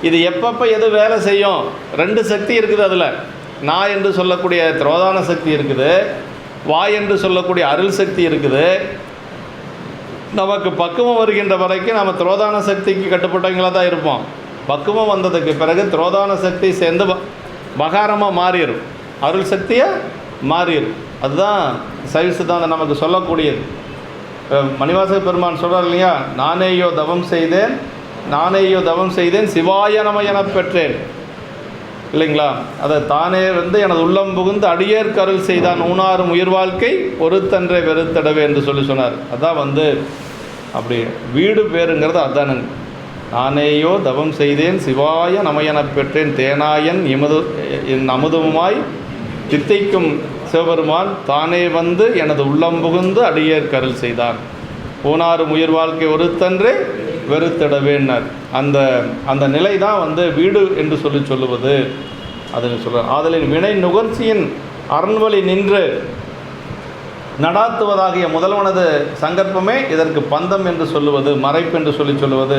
இது எப்பப்போ எது வேலை செய்யும்? ரெண்டு சக்தி இருக்குது. அதில் நா என்று சொல்லக்கூடிய திரோதான சக்தி இருக்குது, வா என்று சொல்லக்கூடிய அருள் சக்தி இருக்குது. நமக்கு பக்குவம் வருகின்ற வரைக்கும் நம்ம திரோதான சக்திக்கு கட்டுப்பட்டவங்களாக தான் இருப்போம். பக்குவம் வந்ததுக்கு பிறகு திரோதான சக்தி சேர்ந்து பகாரமாக மாறிடும், அருள் சக்தியாக மாறிடும். அதுதான் சைவ சித்தாந்தம் நமக்கு சொல்லக்கூடியது. மணிவாசக பெருமான் சொல்கிறார் இல்லையா, நானேயோ தவம் செய்தேன் சிவாய நம என பெற்றேன் இல்லைங்களா? அதை தானே எனது உள்ளம் புகுந்து அடியேற்கு அருள் செய்தான் ஊனாரும் உயிர் வாழ்க்கை ஒருத்தன்றை வெறுத்தடவே என்று சொன்னார். அதான் அப்படி வீடு பேருங்கிறது அதானுங்க. நானேயோ தவம் செய்தேன் சிவாய நமயன பெற்றேன் தேனாயன் என் அமுதமுமாய் தித்தைக்கும் சிவபெருமான் தானே எனது உள்ளம் புகுந்து அடியேற்கு அருள் செய்தான் ஊனாரும் உயிர் வாழ்க்கை ஒருத்தன்றே வெறுத்திடவேன்னார். அந்த நிலை தான் வீடு என்று சொல்லுவது. அது சொல்கிறார். ஆதலின் வினை நுகர்ச்சியின் அரண்வழி நின்று நடாத்துவதாகிய முதல்வனது சங்கற்பமே இதற்கு பந்தம் என்று சொல்லுவது, மறைப்பு என்று சொல்லுவது.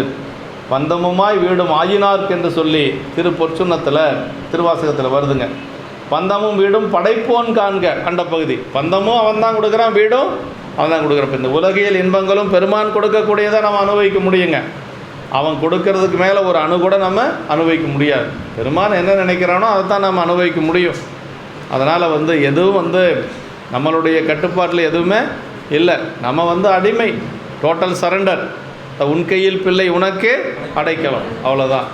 பந்தமுமாய் வீடும் ஆயினார்க்கு என்று சொல்லி பொற்சுன்னத்தில் திருவாசகத்தில் வருதுங்க. பந்தமும் வீடும் படைப்போன் கண்ட பகுதி. பந்தமும் அவன் தான் கொடுக்குறான், வீடும் அவன் தான் கொடுக்குறப்ப இந்த உலகியல் இன்பங்களும் பெருமான் கொடுக்கக்கூடியதை நம்ம அனுபவிக்க முடியுங்க. அவன் கொடுக்கறதுக்கு மேலே ஒரு அணு கூட நம்ம அனுபவிக்க முடியாது. பெருமான் என்ன நினைக்கிறானோ அதை தான் நம்ம அனுபவிக்க முடியும். அதனால் எதுவும் நம்மளுடைய கட்டுப்பாட்டில் எதுவுமே இல்லை. நம்ம அடிமை, டோட்டல் சரண்டர். உன் கையில் பிள்ளை உனக்கே அடைக்கலம், அவ்வளோதான்.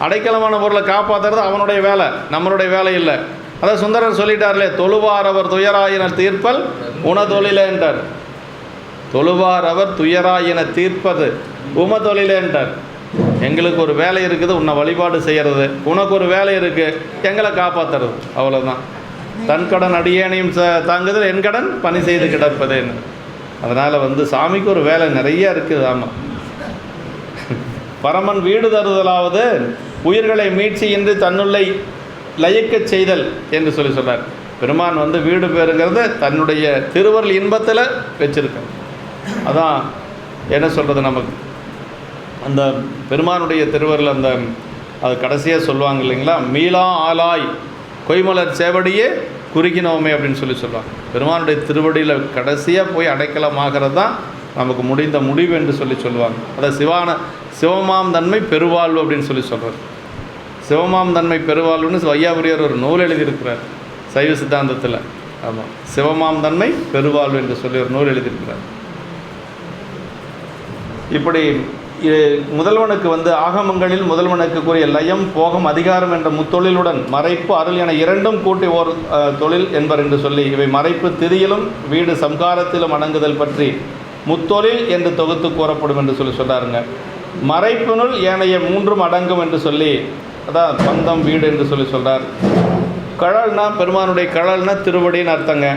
அடைக்கலமான பொருளை காப்பாற்றுறது அவனுடைய வேலை, நம்மளுடைய வேலை இல்லை. அதான் சுந்தரர் சொல்லிட்டார்லே, தொழுவார் அவர் துயராயின தீர்ப்பல் உணதொழிலே என்றார். தொழுவார் அவர் துயராயின தீர்ப்பது உமதொழிலே என்றார். எங்களுக்கு ஒரு வேலை இருக்குது, உன்னை வழிபாடு செய்கிறது. உனக்கு ஒரு வேலை இருக்குது, எங்களை காப்பாற்றுறது, அவ்வளோதான். தன் கடன் அடியேனையும் தாங்குதல் என் கடன் பணி செய்து கிடப்பதேன்னு. அதனால் சாமிக்கு ஒரு வேலை நிறைய இருக்குது. ஆமாம், பரமன் வீடு தருதலாவது உயிர்களை மீட்சியின்றி தன்னுள்ளை லயிக்கச் செய்தல் என்று சொல்கிறார். பெருமான் வீடு பேருங்கிறத தன்னுடைய திருவருள் இன்பத்தில் வச்சிருக்க. அதான் என்ன சொல்கிறது, நமக்கு அந்த பெருமானுடைய திருவருள் அது கடைசியாக சொல்லுவாங்க இல்லைங்களா, மீளா ஆலாய் கொய்மலர் சேவடியே குறுகினோமே அப்படின்னு சொல்லுவாங்க. பெருமானுடைய திருவடியில் கடைசியாக போய் அடைக்கலமாகிறது தான் நமக்கு முடிந்த முடிவு என்று சொல்லுவாங்க. அதை சிவமாம் தன்மை பெருவாழ்வு அப்படின்னு சொல்கிறார். சிவமாம் தன்மை பெருவாழ்வுன்னு வையாபுரியர் ஒரு நூல் எழுதியிருக்கிறார் சைவ சித்தாந்தத்தில். ஆமாம், சிவமாம் தன்மை பெருவாழ்வு என்று சொல்லி ஒரு நூல் எழுதியிருக்கிறார். இப்படி முதல்வனுக்கு ஆகமங்களில் முதல்வனுக்கு கூறிய லயம் போகம் அதிகாரம் என்ற முத்தொழிலுடன் மறைப்பு அருள் என இரண்டும் கூட்டி ஓர் தொழில் என்பர் என்று சொல்லி இவை மறைப்பு திரியிலும் வீடு சம்காரத்திலும் அடங்குதல் பற்றி முத்தொழில் என்று தொகுத்து கூறப்படும் என்று சொன்னாருங்க. மறைப்பினுள் ஏனைய மூன்றும் அடங்கும் என்று சொல்லி, அதான் பந்தம் வீடு என்று சொல்கிறார். கழல்னா பெருமானுடைய கழல்னா திருவடின்னு அர்த்தங்க.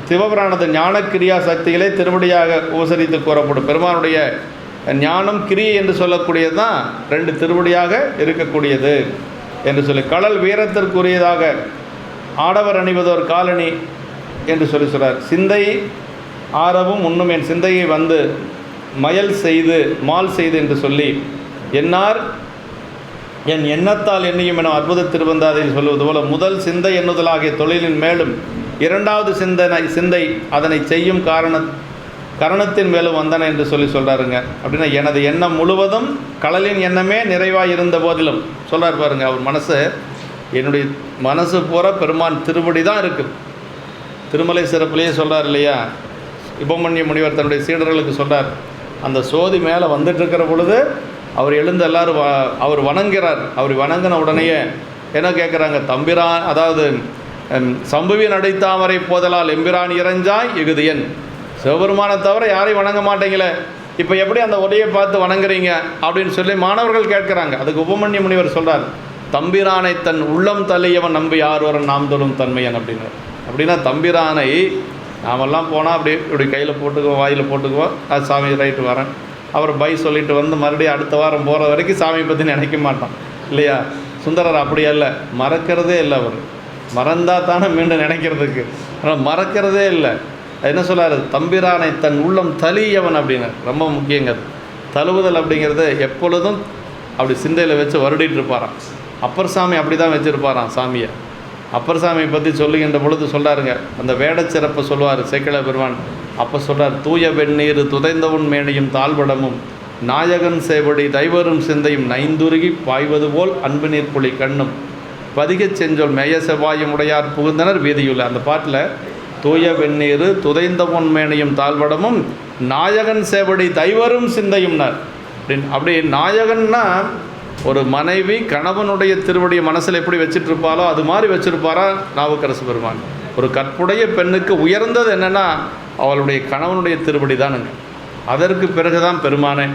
சிவபுராணத்து ஞான கிரியா சக்திகளே திருவடியாக உபசரித்து கூறப்படும். பெருமானுடைய ஞானம் கிரியை என்று சொல்லக்கூடியது தான் ரெண்டு திருவடியாக இருக்கக்கூடியது என்று சொல்லி, கடல் வீரத்திற்குரியதாக ஆடவர் அணிவதோர் காலணி என்று சொல்கிறார். சிந்தை ஆரவும் உண்ணும் என் சிந்தையை வந்து மயல் செய்து மால் செய்து என்று சொல்லி என்னார் என் எண்ணத்தால் எண்ணியும் என அற்புத திருவந்தாதையில் சொல்வது போல முதல் சிந்தை எண்ணுதலாகிய தொழிலின் மேலும் இரண்டாவது சிந்தை அதனை செய்யும் கரணத்தின் மேலும் வந்தன என்று சொல்கிறாருங்க. அப்படின்னா எனது எண்ணம் முழுவதும் கடலின் எண்ணமே நிறைவாக இருந்த போதிலும் சொல்கிறார் பாருங்க. அவர் மனசு, என்னுடைய மனசு பூரா பெருமான் திருவடி தான் இருக்குது. திருமலை சிறப்புலேயே சொல்கிறார் இல்லையா, உபமன்ய முனிவர் தன்னுடைய சீடர்களுக்கு சொல்கிறார், அந்த சோதி மேலே வந்துட்டுருக்கிற பொழுது அவர் எழுந்து எல்லாரும் அவர் வணங்குகிறார். அவர் வணங்கின உடனேயே என்ன கேட்குறாங்க, தம்பிரான், அதாவது சம்புவி நடைத்தாமரை போதலால் எம்பிரான் இறைஞ்சாய் இகுதியன், சிவபெருமானை தவிர யாரையும் வணங்க மாட்டீங்களே, இப்போ எப்படி அந்த ஒடையை பார்த்து வணங்குறீங்க அப்படின்னு சொல்லி மாணவர்கள் கேட்குறாங்க. அதுக்கு உபமன்ய முனிவர் சொல்கிறார், தம்பிரானை தன் உள்ளம் தள்ளியவன் நம்பி யார்வரன் நாம் தொழும் தன்மையன் அப்படின்னு. அப்படின்னா தம்பிரானை நாமெல்லாம் போனால் இப்படி கையில் போட்டுக்குவோம், வாயில் போட்டுக்குவோம், அது சாமி ரைட்டு வரேன், அவர் பை சொல்லிட்டு வந்து மறுபடியும் அடுத்த வாரம் போகிற வரைக்கும் சாமியை பற்றி நினைக்க மாட்டோம் இல்லையா. சுந்தரர் அப்படி அல்ல, மறக்கிறதே இல்லை. அவர் மறந்தால் தானே மீண்டும் நினைக்கிறதுக்கு, ஆனால் மறக்கிறதே இல்லை. என்ன சொல்லார், தம்பிரானை தன் உள்ளம் தலியவன் அப்படின்னு. ரொம்ப முக்கியங்க அது. தழுவுதல் அப்படிங்கிறது எப்பொழுதும் அப்படி சிந்தையில் வச்சு வருடிட்டு இருப்பாராம். அப்பர் சாமி அப்படி தான் வச்சுருப்பாராம் சாமியை. அப்பர் சாமியை பற்றி சொல்லுகின்ற பொழுது சொல்கிறாருங்க, அந்த வேடச்சிறப்பை சொல்லுவார் சேக்கிழ பெருமான். அப்போ சொல்கிறார், தூய வெந்நீர் துதைந்தவுன் மேனியும் தாழ்வடமும் நாயகன் சேவடி தைவரும் சிந்தையும் நைந்துருகி பாய்வது போல் அன்பு நீர் புலி கண்ணும் பதிகச் செஞ்சொல் மேய செவ்வாயும் உடையார் புகுந்தனர் வீதியுள்ள. அந்த பாட்டில் தூய வெந்நீர் துதைந்தவுன் மேனியும் தாழ்வடமும் நாயகன் சேவடி தைவரும் சிந்தையும்னார் அப்படின்னு. அப்படி நாயகன்னா ஒரு மனைவி கணவனுடைய திருவடியை மனசில் எப்படி வச்சுட்ருப்பாலோ அது மாதிரி வச்சுருப்பாரா நாவுக்கரசு பெருமான். ஒரு கற்புடைய பெண்ணுக்கு உயர்ந்தது என்னென்னா அவளுடைய கணவனுடைய திருவடி தானுங்க. அதற்கு பிறகு தான் பெருமானே.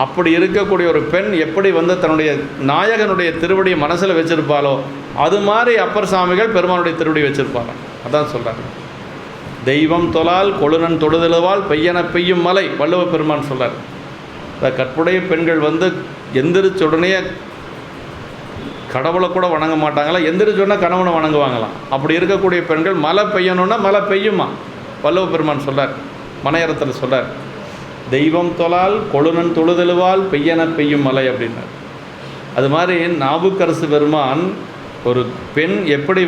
அப்படி இருக்கக்கூடிய ஒரு பெண் எப்படி தன்னுடைய நாயகனுடைய திருவடியை மனசில் வச்சுருப்பாலோ அது மாதிரி அப்பர் சாமிகள் பெருமானுடைய திருவடி வச்சுருப்பாங்க. அதான் சொல்கிறாங்க, தெய்வம் தொழால் கொழுநன் தொடுதலுவால் பெய்யன பெய்யும் மலை வள்ளுவ பெருமான் சொல்கிறார். இந்த கற்புடைய பெண்கள் எந்திரிச்ச உடனே கடவுளை கூட வணங்க மாட்டாங்களா, எந்திரிச்ச உடனே கணவனை வணங்குவாங்களாம். அப்படி இருக்கக்கூடிய பெண்கள் மழை பெய்யணுன்னா மழை பெய்யுமா வள்ளுவ பெருமான் சொல்கிறார், மனையறத்தில் சொல்கிறார். தெய்வம் தொழால் கொழுநன் தொழுதலுவால் பெய்யன பெய்யும் மலை அப்படின்னார். அது மாதிரி நாவுக்கரசு பெருமான் ஒரு பெண் எப்படி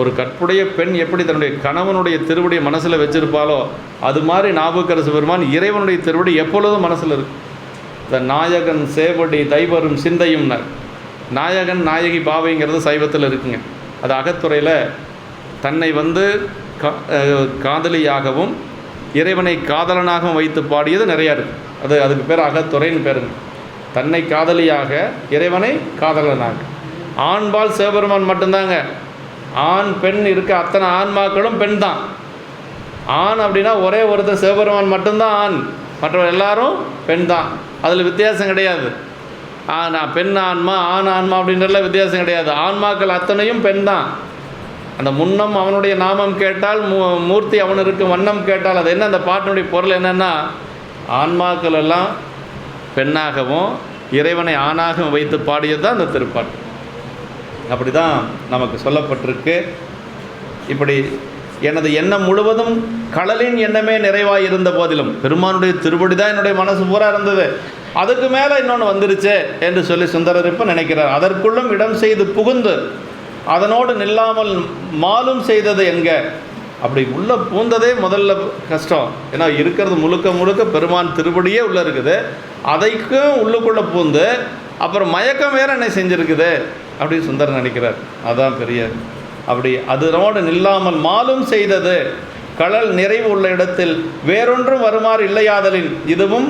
ஒரு கற்புடைய பெண் எப்படி தன்னுடைய கணவனுடைய திருவடியை மனசில் வச்சிருப்பாலோ அது மாதிரி நாவுக்கரசு பெருமான் இறைவனுடைய திருவடி எப்பொழுதும் மனசில் இருக்கு. இந்த நாயகன் சேவடி தைவரும் சிந்தையும்னார். நாயகன் நாயகி பாவைங்கிறது சைவத்தில் இருக்குங்க. அது அகத்துறையில் தன்னை காதலியாகவும் இறைவனை காதலனாகவும் வைத்து பாடியது நிறையா இருக்குது. அதுக்கு பேர் அகத்துறைன்னு பேருங்க. தன்னை காதலியாக இறைவனை காதலனாக. ஆண்பால் சிவபெருமான் மட்டும்தாங்க. ஆண் பெண் இருக்க அத்தனை ஆன்மாக்களும் பெண் தான். ஆண் அப்படின்னா ஒரே ஒருத்தர் சிவபெருமான் மட்டும்தான் ஆண், மற்றவர் எல்லாரும் பெண் தான். அதில் வித்தியாசம் கிடையாது. நான் பெண் ஆன்மா ஆண் ஆன்மா அப்படின்றதுல வித்தியாசம் கிடையாது. ஆன்மாக்கள் அத்தனையும் பெண் தான். அந்த முன்னம் அவனுடைய நாமம் கேட்டால் மூர்த்தி அவன் இருக்கும் வண்ணம் கேட்டால் அது என்ன, அந்த பாட்டினுடைய பொருள் என்னென்னா ஆன்மாக்கள் எல்லாம் பெண்ணாகவும் இறைவனை ஆணாகவும் வைத்து பாடியது தான் அந்த திருப்பாட்டு. அப்படி தான் நமக்கு சொல்லப்பட்டிருக்கு. இப்படி எனது எண்ணம் முழுவதும் கடலின் எண்ணமே நிறைவாக இருந்த போதிலும் பெருமானுடைய திருப்படி தான் என்னுடைய மனசு பூரா இருந்தது, அதுக்கு மேலே இன்னொன்று வந்துருச்சே என்று சொல்லி சுந்தரர் இப்போ நினைக்கிறார். அதற்குள்ளும் இடம் செய்து புகுந்து அதனோடு நில்லாமல் மாலும் செய்தது என்க. அப்படி உள்ளே பூந்ததே முதல்ல கஷ்டம். ஏன்னா இருக்கிறது முழுக்க முழுக்க பெருமான் திருப்படியே உள்ளே இருக்குது, அதைக்கும் உள்ளுக்குள்ளே பூந்து அப்புறம் மயக்கம் வேறு என்ன செஞ்சுருக்குது அப்படின்னு சுந்தரர் நினைக்கிறார். அதுதான் பெரிய. அப்படி அதனோடு நில்லாமல் மாலும் செய்தது கடல் நிறைவு உள்ள இடத்தில் வேறொன்றும் வருமாறு இல்லையாதலின் இதுவும்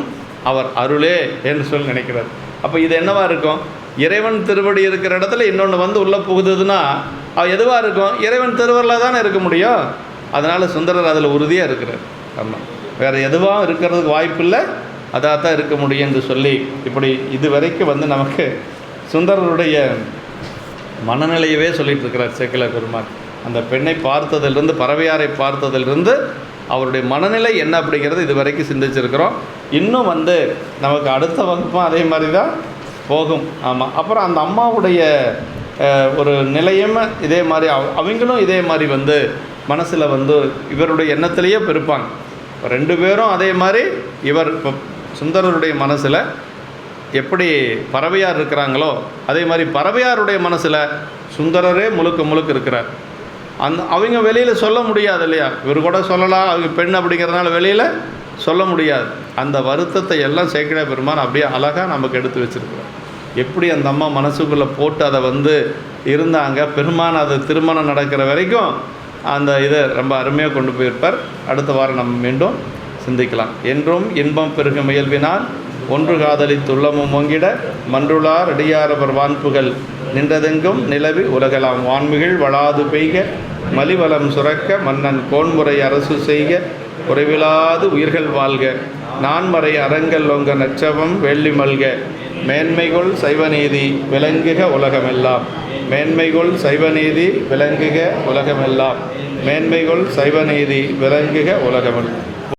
அவர் அருளே என்று சொல்லி நினைக்கிறார். அப்போ இது என்னவாக இருக்கும், இறைவன் திருவடி இருக்கிற இடத்துல இன்னொன்று உள்ளே புகுதுன்னா அது எதுவாக இருக்கும், இறைவன் திருவருளில் தானே இருக்க முடியும். அதனால் சுந்தரர் அதில் உறுதியாக இருக்கிறார். ஆமாம், வேறு எதுவாக இருக்கிறதுக்கு வாய்ப்பில்லை, அதாக தான் இருக்க முடியும் என்று சொல்லி இப்படி இது வரைக்கும் நமக்கு சுந்தரருடைய மனநிலையவே சொல்லிகிட்டு இருக்கிறார் சேக்கிழார் பெருமான். அந்த பெண்ணை பார்த்ததிலிருந்து, பறவையாரை பார்த்ததிலிருந்து அவருடைய மனநிலை என்ன அப்படிங்கிறது இது வரைக்கும் சிந்திச்சிருக்கிறோம். இன்னும் நமக்கு அடுத்த வகுப்பும் அதே மாதிரி தான் போகும். ஆமாம், அப்புறம் அந்த அம்மாவுடைய ஒரு நிலையும் இதே மாதிரி அவங்களும் இதே மாதிரி மனசில் வந்து இவருடைய எண்ணத்திலேயே பெருப்பாங்க. 2 பேரும் அதே மாதிரி இவர் இப்போ சுந்தரருடைய மனசில் எப்படி பறவையார் இருக்கிறாங்களோ அதே மாதிரி பறவையாருடைய மனசில் சுந்தரரே முழுக்க இருக்கிறார். அவங்க வெளியில் சொல்ல முடியாது இல்லையா, இவர் கூட சொல்லலாம், அவங்க பெண் அப்படிங்கிறதுனால வெளியில் சொல்ல முடியாது. அந்த வருத்தத்தை எல்லாம் சேக்கிழார் பெருமான் அப்படியே அழகாக நமக்கு எடுத்து வச்சுருக்கிறார். எப்படி அந்த அம்மா மனசுக்குள்ளே போட்டு அதை வந்து இருந்தாங்க, பெருமான் அது திருமணம் நடக்கிற வரைக்கும் அந்த இதை ரொம்ப அருமையாக கொண்டு போயிருப்பார். அடுத்த வாரம் நம்ம மீண்டும் சிந்திக்கலாம். என்றும் இன்பம் பெருக முயல்வினால் ஒன்று காதலித்துள்ளமும் ஓங்கிட மன்றுளார் அடியாரவர் வான்புகள் நின்றதெங்கும் நிலவி உலகலாம் வான்மிகள் வளாது பெய்க மலிவலம் சுரக்க மன்னன் கோன்முறை அரசு செய்க குறைவிலாது உயிர்கள் வாழ்க நான்மறை அரங்கல் ஒங்க நற்றவம் வெள்ளி மல்க மேன்மைகொள் சைவநீதி விளங்குக உலகமெல்லாம் மேன்மைகொள் சைவநீதி விளங்குக உலகமெல்லாம் மேன்மைகொள் சைவநீதி விளங்குக உலகமெல்லாம்.